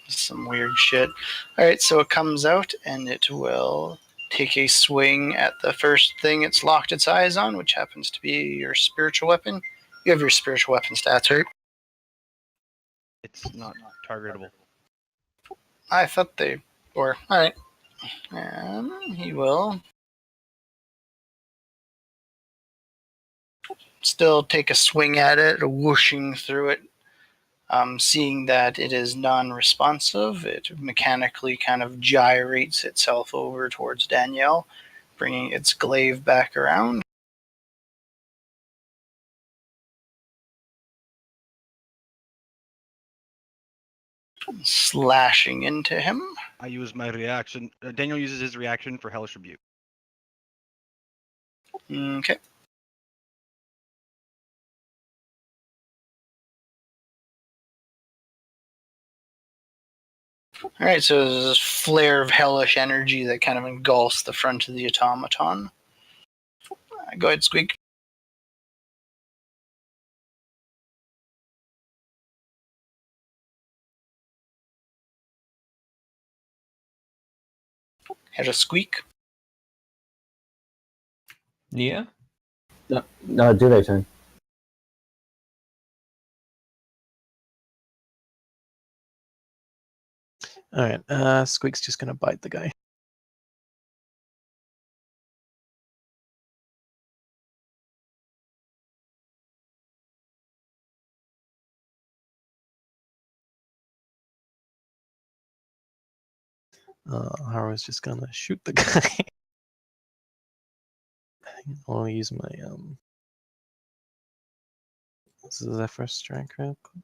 Speaker 1: Some weird shit. Alright, so it comes out and it will take a swing at the first thing it's locked its eyes on, which happens to be your spiritual weapon. You have your spiritual weapon stats, right?
Speaker 3: It's not targetable.
Speaker 1: I thought they were. Alright. He will still take a swing at it, whooshing through it. Seeing that it is non-responsive, it mechanically kind of gyrates itself over towards Danielle, bringing its glaive back around. Slashing into him.
Speaker 3: I use my reaction. Daniel uses his reaction for Hellish Rebuke.
Speaker 1: Okay. Alright, so there's this flare of hellish energy that kind of engulfs the front of the automaton. Go ahead, Squeak. Hit a Squeak.
Speaker 6: Yeah.
Speaker 2: No, do their turn.
Speaker 4: All right. Squeak's just gonna bite the guy. Haru's just gonna shoot the guy. I'll use my This is Zephyr Strike real quick.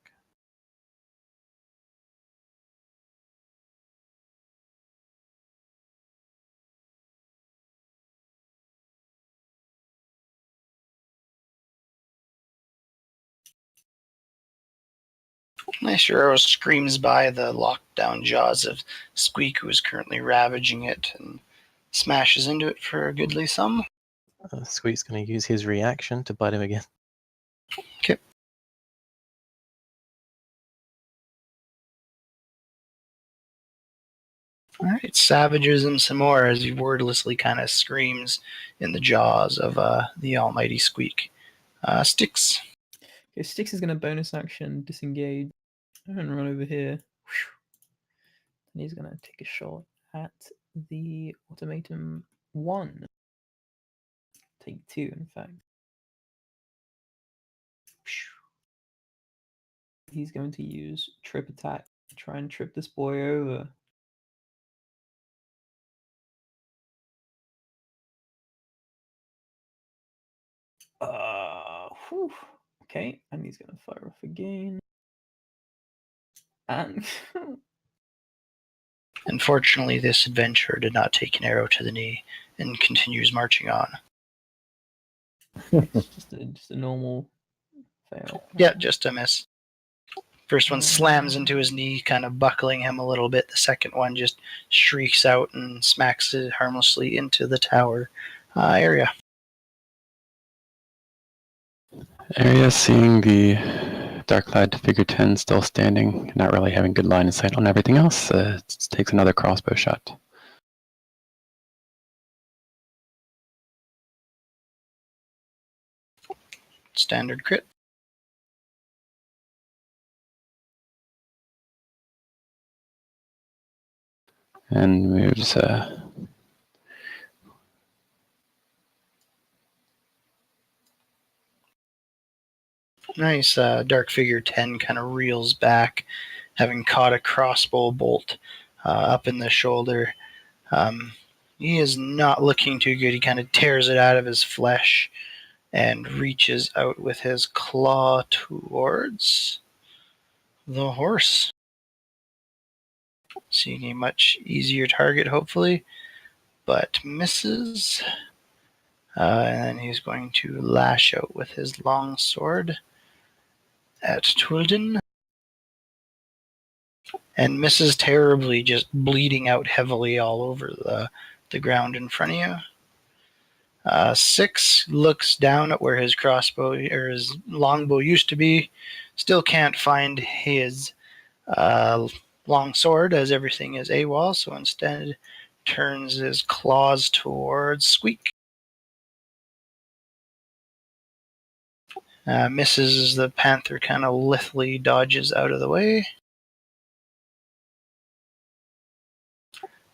Speaker 1: Nice arrow screams by the lockdown jaws of Squeak, who is currently ravaging it, and smashes into it for a goodly sum.
Speaker 4: Squeak's gonna use his reaction to bite him again.
Speaker 1: Okay. Alright, savages him some more as he wordlessly kind of screams in the jaws of the almighty Squeak. Sticks.
Speaker 6: Okay, Styx is going to bonus action disengage and run over here. And he's going to take a shot at the automaton 1. Take 2, in fact. He's going to use trip attack to try and trip this boy over. Whew. Okay, and he's going to fire off again. And
Speaker 1: Unfortunately, this adventurer did not take an arrow to the knee and continues marching on.
Speaker 6: just a normal fail.
Speaker 1: Yeah, just a miss. First one slams into his knee, kind of buckling him a little bit. The second one just shrieks out and smacks it harmlessly into the tower area.
Speaker 8: Area seeing the dark-clad figure 10 still standing, not really having good line of sight on everything else, takes another crossbow shot.
Speaker 1: Standard crit.
Speaker 8: And moves
Speaker 1: Nice. Dark figure 10 kind of reels back, having caught a crossbow bolt up in the shoulder. He is not looking too good. He kind of tears it out of his flesh and reaches out with his claw towards the horse. Seeing a much easier target, hopefully, but misses. And then he's going to lash out with his long sword at Tulden. And misses terribly, just bleeding out heavily all over the ground in front of you. 6 looks down at where his crossbow or his longbow used to be. Still can't find his long sword, as everything is AWOL, so instead turns his claws towards Squeak. Misses as the panther kind of lithely dodges out of the way.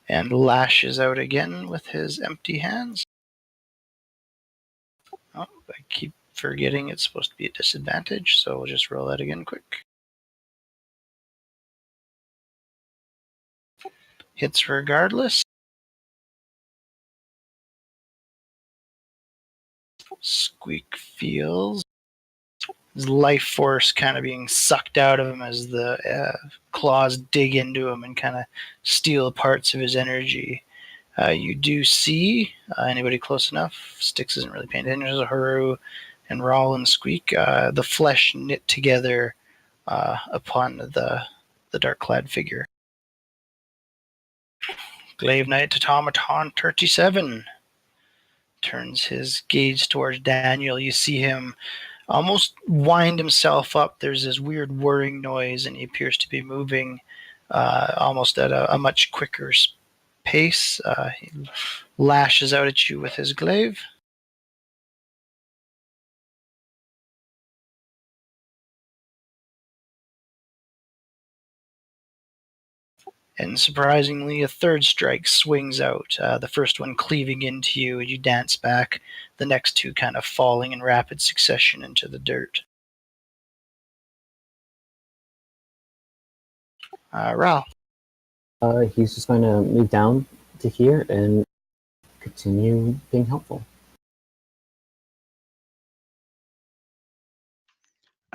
Speaker 1: And lashes out again with his empty hands. Oh, I keep forgetting it's supposed to be a disadvantage, so we'll just roll that again quick. Hits regardless. Squeak feels his life force kind of being sucked out of him as the claws dig into him and kind of steal parts of his energy. You do see anybody close enough. Styx isn't really paying attention to Haru and Rawl and Squeak. The flesh knit together upon the dark-clad figure. Glaive Knight Automaton 37 turns his gaze towards Daniel. You see him almost wind himself up. There's this weird whirring noise, and he appears to be moving almost at a much quicker pace. He lashes out at you with his glaive. And surprisingly, a third strike swings out. The first one cleaving into you, and you dance back. The next two kind of falling in rapid succession into the dirt. Ral.
Speaker 2: He's just going to move down to here and continue being helpful.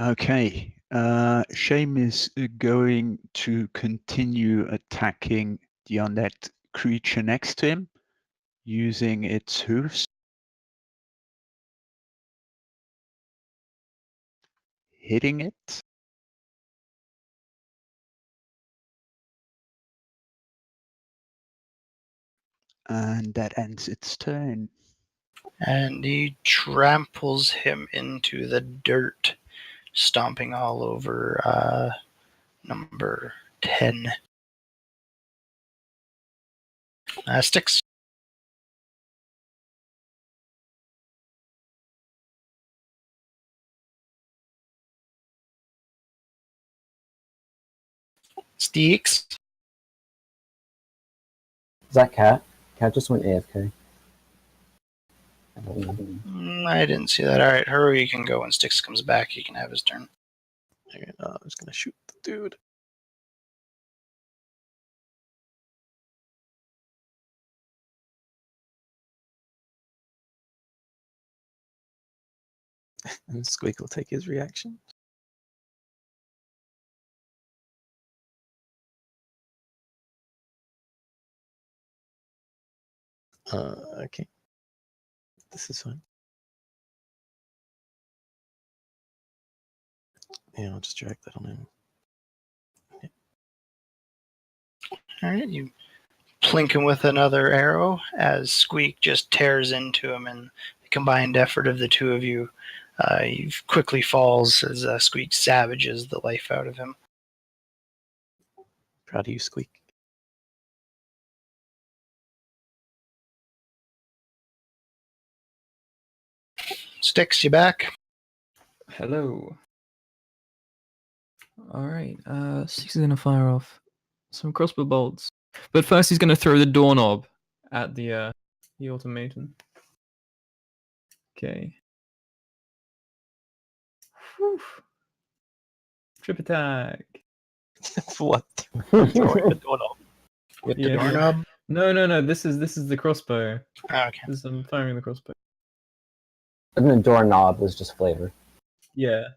Speaker 7: Okay. Shame is going to continue attacking the undead creature next to him, using its hooves. Hitting it. And that ends its turn.
Speaker 1: And he tramples him into the dirt, stomping all over number 10. Styx. Styx.
Speaker 2: Is that Cat? Cat just went AFK.
Speaker 1: I didn't see that. Alright, Haru, you can go. When Styx comes back, he can have his turn.
Speaker 4: Okay, I'm just gonna shoot the dude. And Squeak will take his reaction. Okay. This is fine. Yeah, I'll just drag that on him.
Speaker 1: Alright, you plink him with another arrow as Squeak just tears into him, and the combined effort of the two of you, he quickly falls as Squeak savages the life out of him.
Speaker 4: Proud of you, Squeak.
Speaker 1: Styx, you back?
Speaker 6: Hello. Alright, Six is gonna fire off some crossbow bolts. But first he's gonna throw the doorknob at the automaton. Okay. Whew. Trip attack.
Speaker 4: What? Throwing the doorknob.
Speaker 1: With the
Speaker 6: Yeah.
Speaker 1: doorknob?
Speaker 6: No. This is the crossbow.
Speaker 1: Okay.
Speaker 6: I'm firing the crossbow.
Speaker 2: And the doorknob was just flavor.
Speaker 6: Yeah.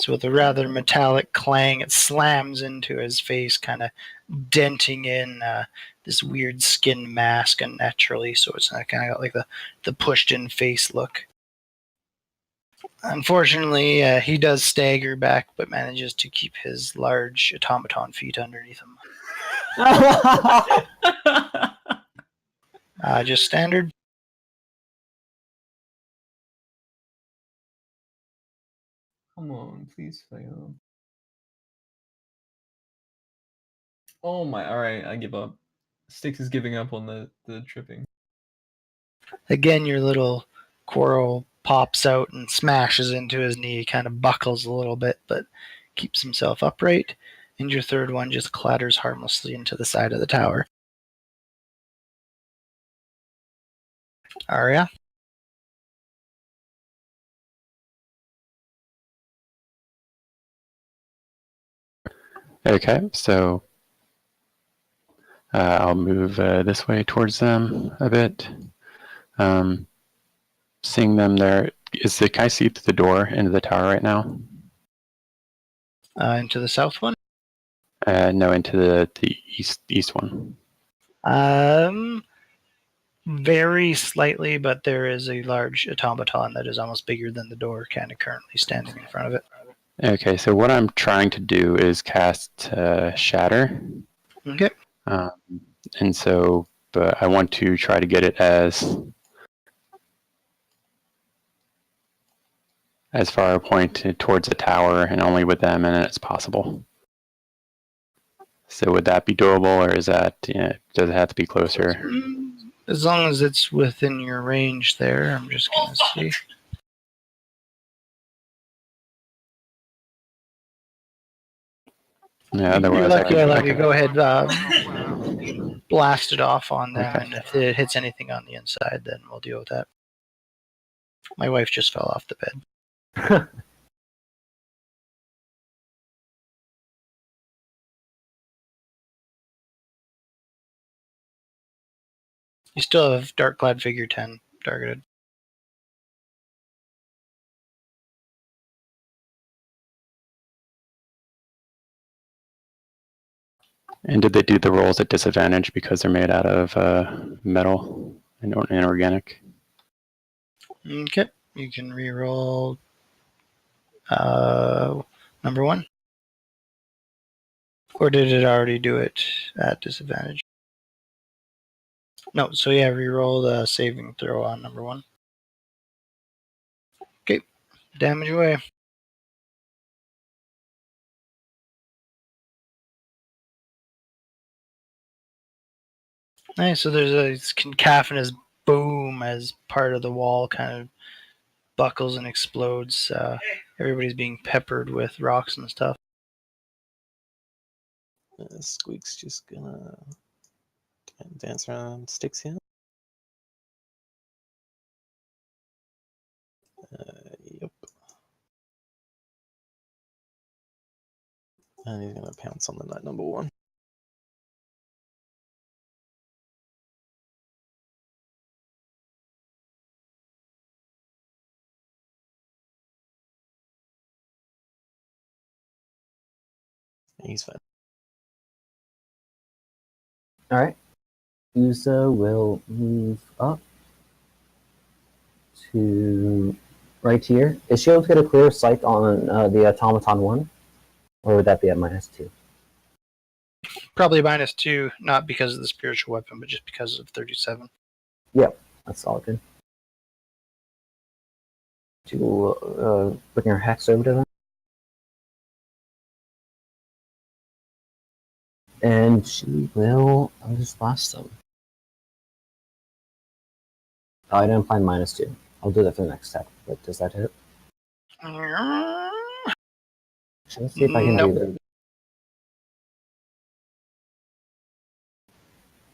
Speaker 1: So with a rather metallic clang, it slams into his face, kind of denting in this weird skin mask unnaturally, so it's kind of got like the pushed-in face look. Unfortunately, he does stagger back, but manages to keep his large automaton feet underneath him. Just standard.
Speaker 6: Come on, please fail. Oh my, alright, I give up. Styx is giving up on the tripping.
Speaker 1: Again, your little quarrel pops out and smashes into his knee, kind of buckles a little bit, but keeps himself upright. And your third one just clatters harmlessly into the side of the tower. Arya?
Speaker 8: Okay, so I'll move this way towards them a bit. Seeing them there, can I see through the door into the tower right now?
Speaker 1: Into the south one.
Speaker 8: No, into the east one.
Speaker 1: Very slightly, but there is a large automaton that is almost bigger than the door, kind of currently standing in front of it.
Speaker 8: Okay, so what I'm trying to do is cast Shatter.
Speaker 1: Okay.
Speaker 8: And so, but I want to try to get it as far a point towards the tower and only with them in it as possible. So would that be doable, or is that, does it have to be closer?
Speaker 1: As long as it's within your range there, I'm just going to see.
Speaker 8: Yeah, otherwise
Speaker 1: You're lucky I let you
Speaker 8: okay.
Speaker 1: go ahead, blast it off on them,
Speaker 8: Okay.
Speaker 1: and if it hits anything on the inside, then we'll deal with that. My wife just fell off the bed. You still have Dark-clad Figure 10 targeted.
Speaker 8: And did they do the rolls at disadvantage because they're made out of metal and inorganic?
Speaker 1: Okay, you can re-roll number 1. Or did it already do it at disadvantage? No, so yeah, re-roll the saving throw on number 1. Okay, damage away. Nice, so there's a cacophonous boom as part of the wall kind of buckles and explodes. Everybody's being peppered with rocks and stuff.
Speaker 4: Squeak's just gonna dance around sticks here. Yep. And he's gonna pounce on the night number 1. He's fine.
Speaker 2: All right. Usa will move up to right here. Is she able to get a clear sight on the automaton 1? Or would that be at -2?
Speaker 1: Probably -2, not because of the spiritual weapon, but just because of 37.
Speaker 2: Yep, that's all good. To bring her hex over to them. And she will just blast them. Oh, I didn't find -2. I'll do that for the next step. But does that hit? Let's see if I can do that.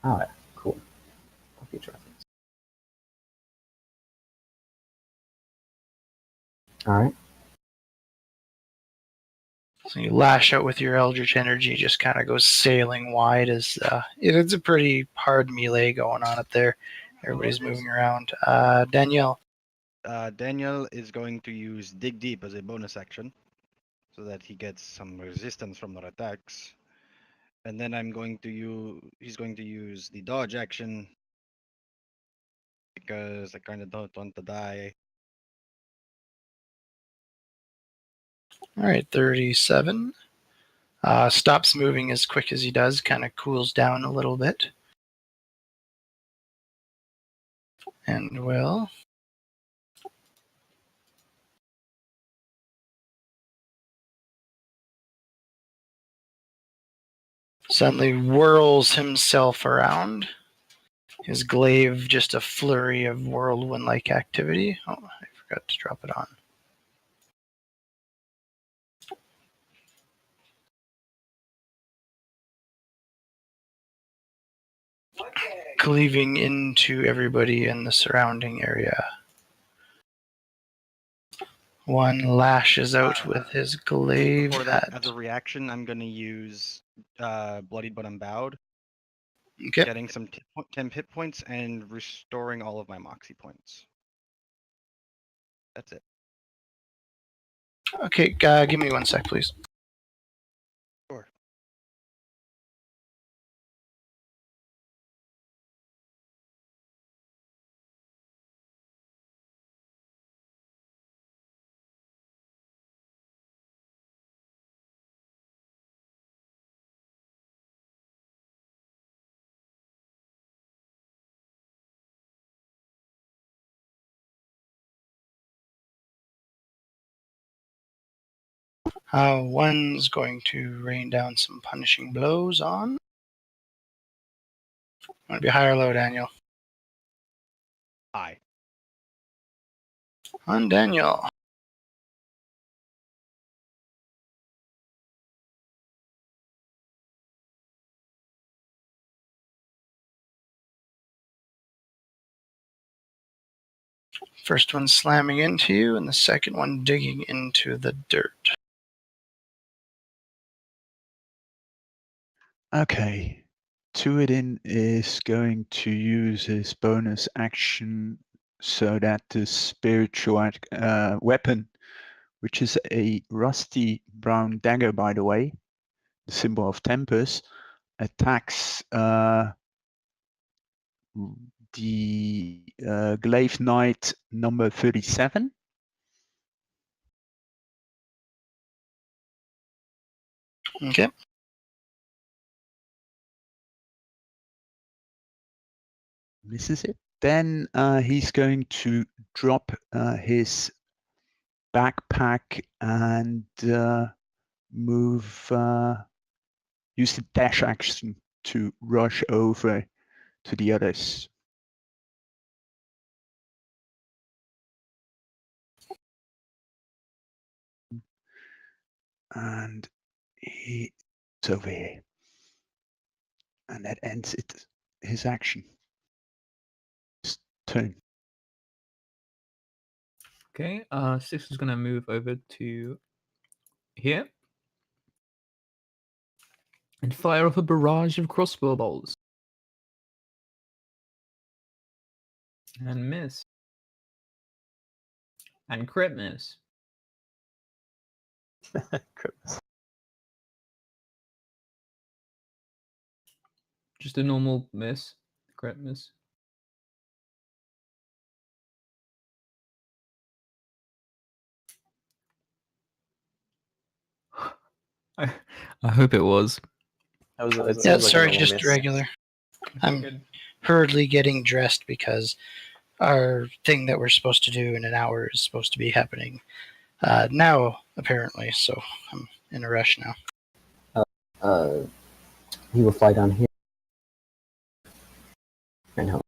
Speaker 2: Alright, cool. Future reference. Alright.
Speaker 1: So you lash out with your Eldritch Energy, just kind of goes sailing wide as it's a pretty hard melee going on up there. Everybody's moving around. Danielle.
Speaker 3: Daniel is going to use Dig Deep as a bonus action so that he gets some resistance from our attacks. And then he's going to use the dodge action because I kind of don't want to die.
Speaker 1: All right, 37. Stops moving as quick as he does, kind of cools down a little bit. And will suddenly whirls himself around. His glaive, just a flurry of whirlwind-like activity. Oh, I forgot to drop it on. Cleaving into everybody in the surrounding area. One lashes out with his glaive
Speaker 3: Before that,
Speaker 1: at.
Speaker 3: as a reaction, I'm going to use Bloodied But Unbowed,
Speaker 1: Okay.
Speaker 3: getting some 10 hit points and restoring all of my Moxie points. That's it.
Speaker 1: Okay, give me 1 sec, please.
Speaker 3: Sure.
Speaker 1: One's going to rain down some punishing blows on. Want to be high or low, Daniel?
Speaker 3: Hi.
Speaker 1: On Daniel. First one slamming into you, and the second one digging into the dirt.
Speaker 9: Okay. Tuidin is going to use his bonus action so that the spiritual weapon, which is a rusty brown dagger, by the way, the symbol of Tempest, attacks the Glaive Knight number 37.
Speaker 1: Okay.
Speaker 9: Misses it. Then he's going to drop his backpack and move, use the dash action to rush over to the others. And he's over here. And that ends his action. His turn.
Speaker 6: Okay, Six is going to move over to here and fire off a barrage of crossbow bolts. And miss. And crit miss.
Speaker 4: Crit.
Speaker 6: Just a normal miss. Crit miss. I hope it was.
Speaker 4: That was, it
Speaker 1: Yeah,
Speaker 4: seems like a
Speaker 1: sorry,
Speaker 4: normal
Speaker 1: just
Speaker 4: miss.
Speaker 1: regular. I'm hurriedly getting dressed because our thing that we're supposed to do in an hour is supposed to be happening now, apparently. So I'm in a rush now.
Speaker 2: He will fly down here and help.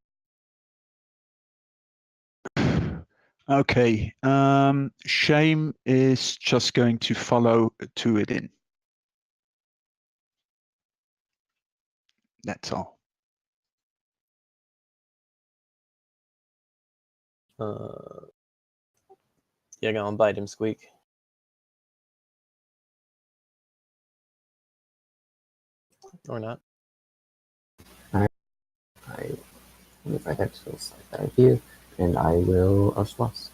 Speaker 9: Okay. Shame is just going to follow Tuidin. That's all.
Speaker 4: Yeah, go on, bite him, Squeak. Or not.
Speaker 2: I move right there to the side of you, and I will Sloss.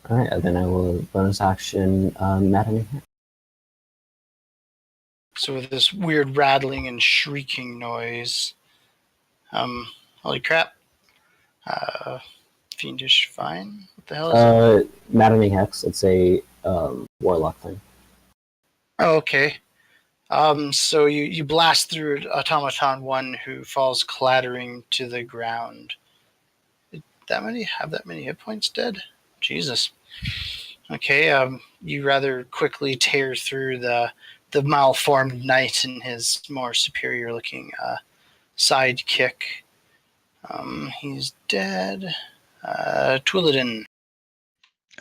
Speaker 2: Alright, and then I will bonus action Maddening Hit.
Speaker 1: So with this weird rattling and shrieking noise, holy crap, fiendish fine. What the hell is it?
Speaker 2: Maddening Hex. It's a warlock thing.
Speaker 1: Oh, okay. So you blast through Automaton 1, who falls clattering to the ground. Did that many hit points dead? Jesus. Okay. You rather quickly tear through the malformed knight and his more superior looking sidekick. He's dead. Twilladin.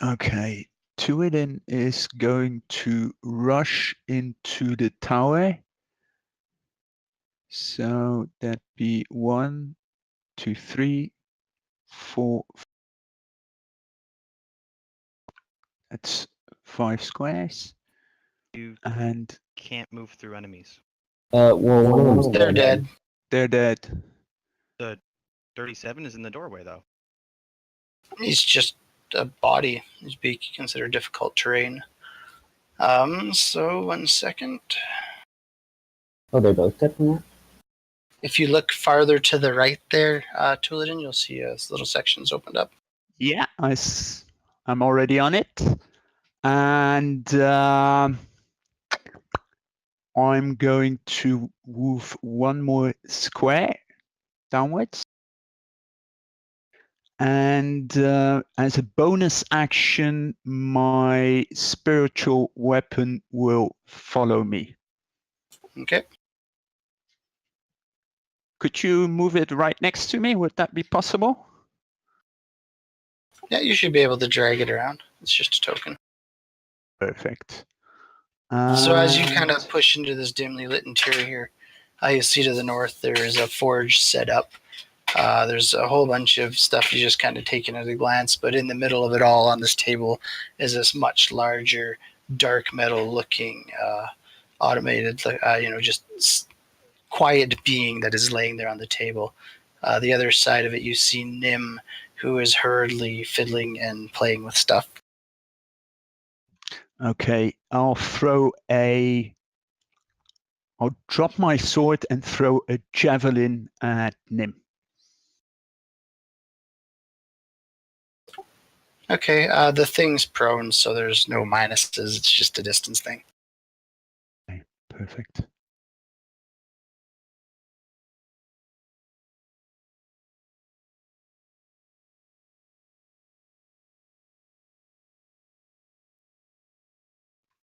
Speaker 9: Okay. Tuidin is going to rush into the tower. So that be 1, 2, 3, 4. That's 5 squares.
Speaker 3: You
Speaker 9: And
Speaker 3: can't move through enemies.
Speaker 2: Well, one of them's
Speaker 1: They're dead.
Speaker 9: they're dead.
Speaker 3: The 37 is in the doorway, though.
Speaker 1: He's just a body. He's be considered difficult terrain. So 1 second.
Speaker 2: Oh, they're both dead from that?
Speaker 1: If you look farther to the right there, Tuladin, you'll see little sections opened up.
Speaker 9: Yeah, I'm already on it. And I'm going to move 1 more square downwards. And as a bonus action, my spiritual weapon will follow me.
Speaker 1: Okay.
Speaker 9: Could you move it right next to me? Would that be possible?
Speaker 1: Yeah, you should be able to drag it around. It's just a token.
Speaker 9: Perfect.
Speaker 1: So as you kind of push into this dimly lit interior, you see to the north there is a forge set up. There's a whole bunch of stuff you just kind of take in at a glance, but in the middle of it all on this table is this much larger, dark metal looking, automated, just quiet being that is laying there on the table. The other side of it, you see Nim, who is hurriedly fiddling and playing with stuff.
Speaker 9: Okay, I'll drop my sword and throw a javelin at Nim.
Speaker 1: Okay, the thing's prone, so there's no minuses. It's just a distance thing.
Speaker 9: Okay, perfect.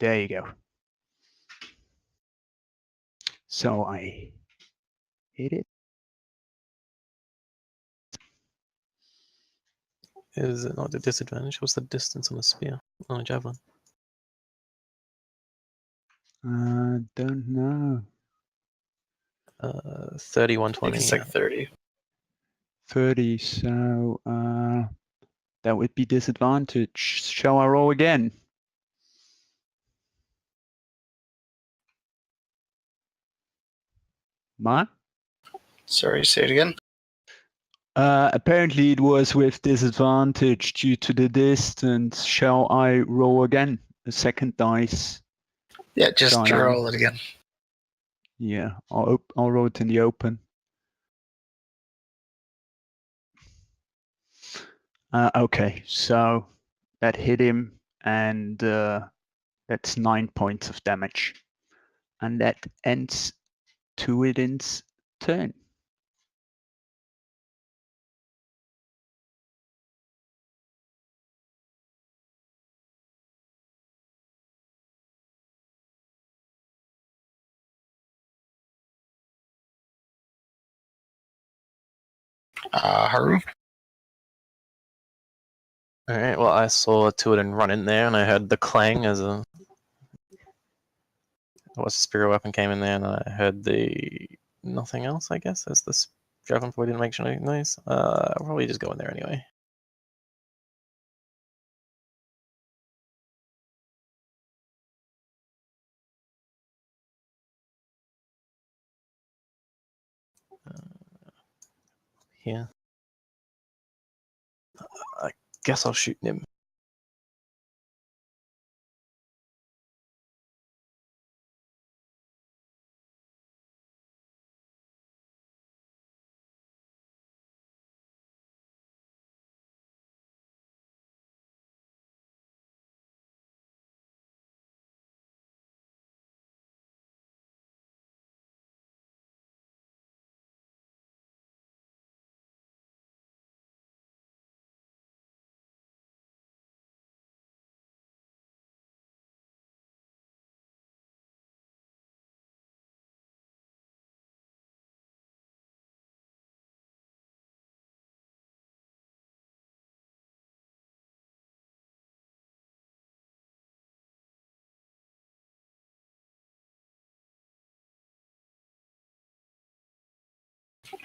Speaker 9: There you go. So I hit it.
Speaker 4: Is it not the disadvantage? What's the distance on a spear? On a javelin?
Speaker 9: Don't know.
Speaker 4: 30,
Speaker 1: I think
Speaker 4: 120.
Speaker 1: it's like 30.
Speaker 9: 30, so that would be disadvantage. Shall I roll again? Ma?
Speaker 1: Sorry, say it again.
Speaker 9: Apparently it was with disadvantage due to the distance. Shall I roll again? A second dice.
Speaker 1: Yeah, just
Speaker 9: Sorry.
Speaker 1: roll it again.
Speaker 9: Yeah, I'll roll it in the open. Okay, so that hit him, and that's 9 points of damage. And that ends Tuidin's turn.
Speaker 1: Haru?
Speaker 4: Alright, well, I saw Tuatin run in there and I heard the clang as a spirit weapon came in there, and I heard the nothing else, I guess, as this dragonfly didn't make any noise. I'll probably just go in there anyway. Here. I guess I'll shoot Nim.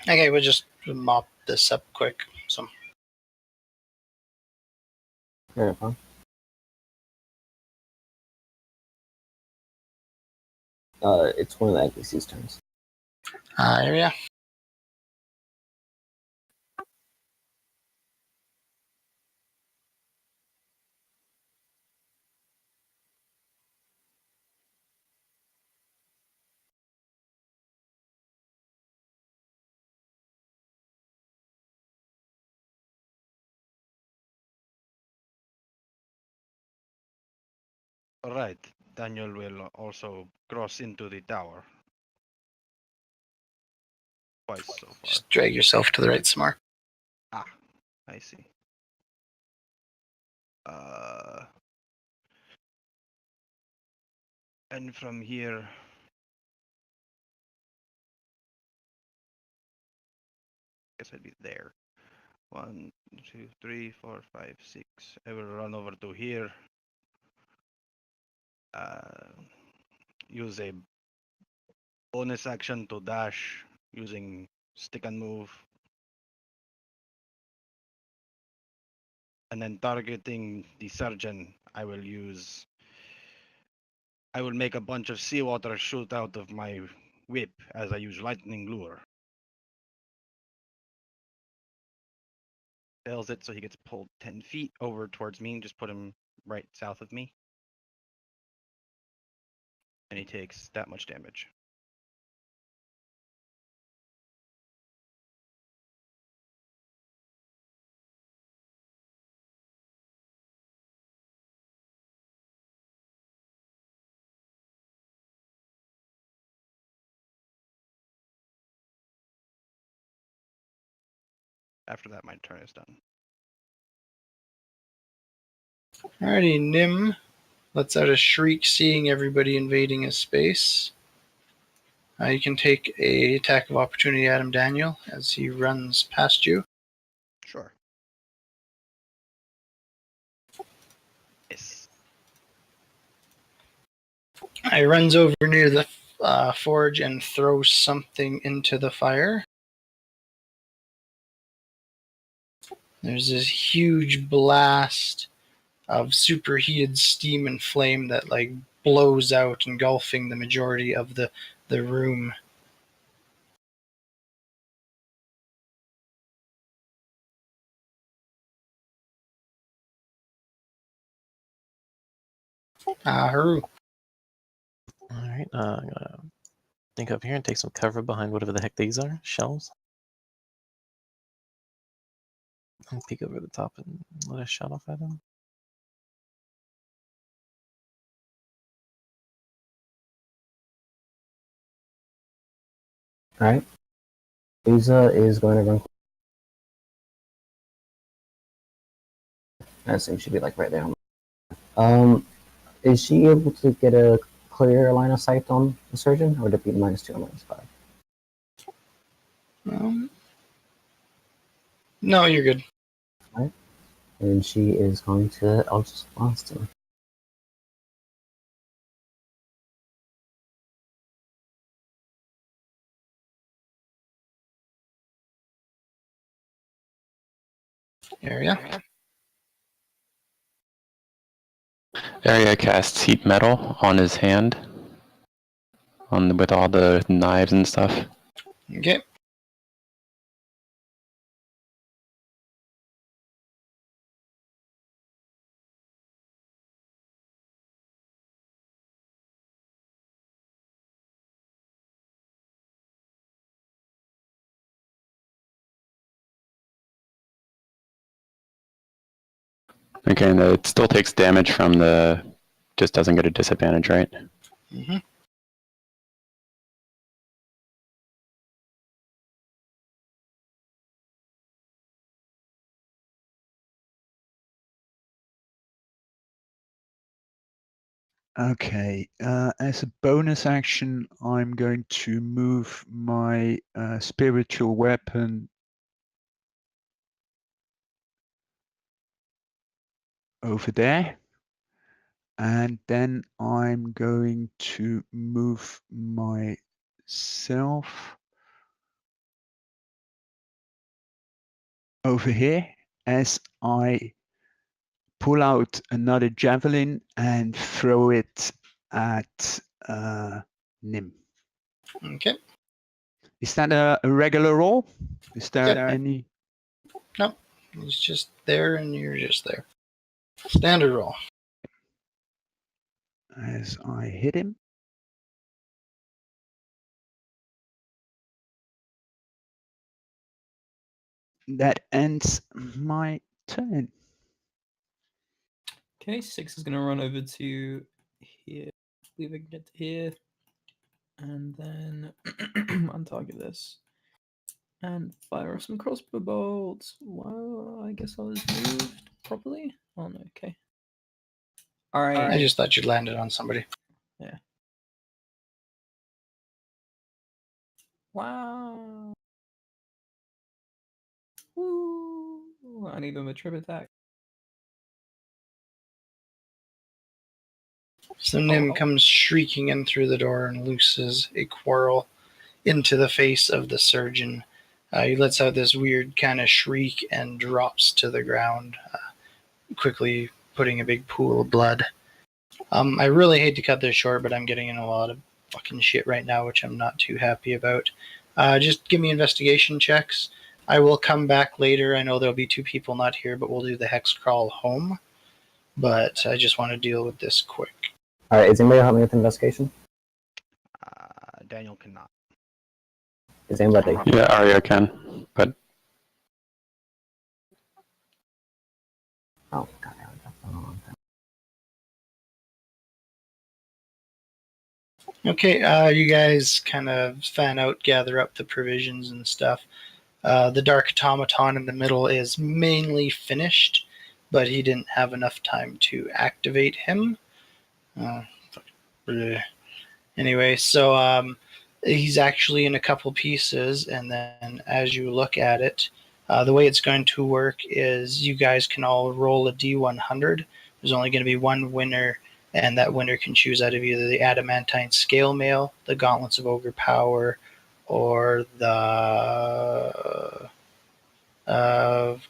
Speaker 1: Okay, we'll just mop this up quick. So
Speaker 2: Fair enough. It's one of the NPC's turns.
Speaker 1: area.
Speaker 3: All right. Daniel will also cross into the tower. Twice so far.
Speaker 1: Just drag yourself to the right some more.
Speaker 3: Ah, I see. And from here, guess I'd be there. 1, 2, 3, 4, 5, 6. I will run over to here. Use a bonus action to dash using stick and move. And then targeting the surgeon, I will make a bunch of seawater shoot out of my whip as I use lightning lure. Fails it, so he gets pulled 10 feet over towards me and just put him right south of me. And he takes that much damage. After that, my turn is done.
Speaker 1: Alrighty, Nim lets out a shriek, seeing everybody invading his space. You can take a attack of opportunity at him, Daniel, as he runs past you.
Speaker 3: Sure. Yes.
Speaker 1: He runs over near the forge and throws something into the fire. There's this huge blast of superheated steam and flame that like blows out, engulfing the majority of the room. Haru.
Speaker 4: Alright, I'm gonna think up here and take some cover behind whatever the heck these are. Shells. I'll peek over the top and let a shot off at them.
Speaker 2: Alright. Uza is going to run. I assume she'd be like right there. Is she able to get a clear line of sight on the surgeon, or would it be -2 or -5?
Speaker 1: No, you're good.
Speaker 2: Alright. And she is going to Eldritch Blast him.
Speaker 1: Area.
Speaker 8: Area casts heat metal on his hand, with all the knives and stuff.
Speaker 1: Okay.
Speaker 8: Okay, and it still takes damage from the, just doesn't get a disadvantage, right?
Speaker 1: Mm-hmm.
Speaker 9: Okay, as a bonus action, I'm going to move my spiritual weapon over there. And then I'm going to move myself over here as I pull out another javelin and throw it at Nim.
Speaker 1: Okay.
Speaker 9: Is that a regular roll? Is there
Speaker 1: Yeah.
Speaker 9: any?
Speaker 1: Nope. He's just there and you're just there. Standard roll.
Speaker 9: As I hit him. That ends my turn.
Speaker 6: Okay, 6 is going to run over to here. I believe I can get to here. And then untarget this. And fire off some crossbow bolts. Well, I guess I was moved properly. Oh no, okay. Alright.
Speaker 1: I just thought you landed on somebody.
Speaker 6: Wow. Woo. I need a trip attack.
Speaker 1: So Nim
Speaker 6: Oh.
Speaker 1: comes shrieking in through the door and looses a quarrel into the face of the surgeon. He lets out this weird kind of shriek and drops to the ground, quickly putting a big pool of blood. I really hate to cut this short, but I'm getting in a lot of fucking shit right now, which I'm not too happy about. Just give me investigation checks. I will come back later. I know there'll be 2 people not here, but we'll do the hex crawl home. But I just want to deal with this quick.
Speaker 2: All right, is anybody help me with investigation?
Speaker 3: Daniel cannot.
Speaker 2: Is anybody?
Speaker 8: Yeah, Arya can, but
Speaker 2: Oh, God, I only got the wrong thing.
Speaker 1: Okay, you guys kind of fan out, gather up the provisions and stuff. The Dark Automaton in the middle is mainly finished, but he didn't have enough time to activate him. Anyway, so he's actually in a couple pieces, and then as you look at it, the way it's going to work is you guys can all roll a D100. There's only going to be one winner, and that winner can choose out of either the Adamantine Scale Mail, the Gauntlets of Ogre Power, or the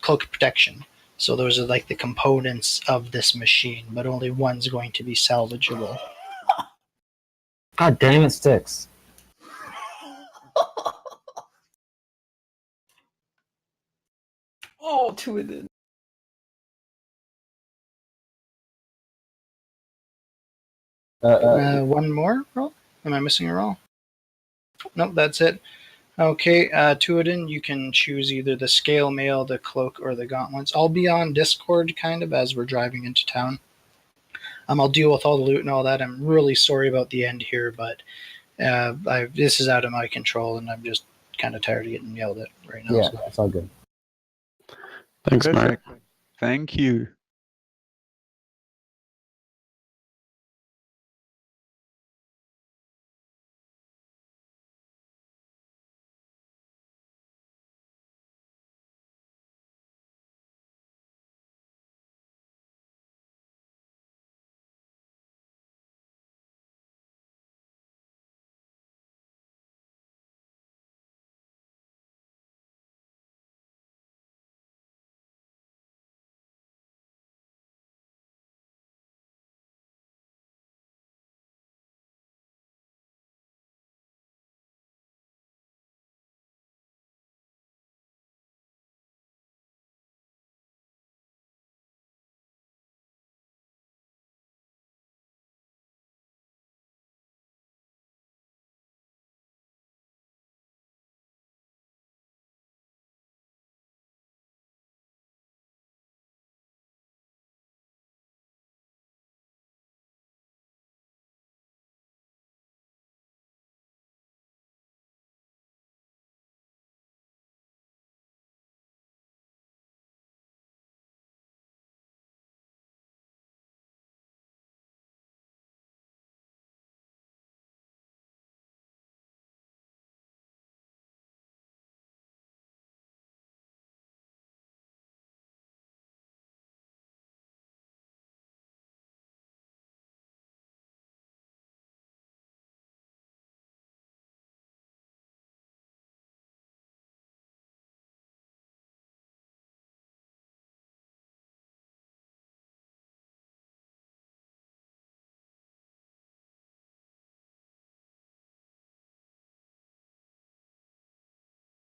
Speaker 1: Cloak of Protection. So those are like the components of this machine, but only one's going to be salvageable.
Speaker 2: God damn it, Sticks.
Speaker 6: Oh, 2 of them.
Speaker 1: One more roll? Am I missing a roll? Nope, that's it. Okay, Tuadin, you can choose either the Scale Mail, the Cloak, or the Gauntlets. I'll be on Discord kind of as we're driving into town. I'll deal with all the loot and all that. I'm really sorry about the end here, but this is out of my control, and I'm just kind of tired of getting yelled at right now.
Speaker 2: Yeah,
Speaker 1: So.
Speaker 2: it's all good.
Speaker 8: thanks, Mark.
Speaker 9: Perfect. Thank you.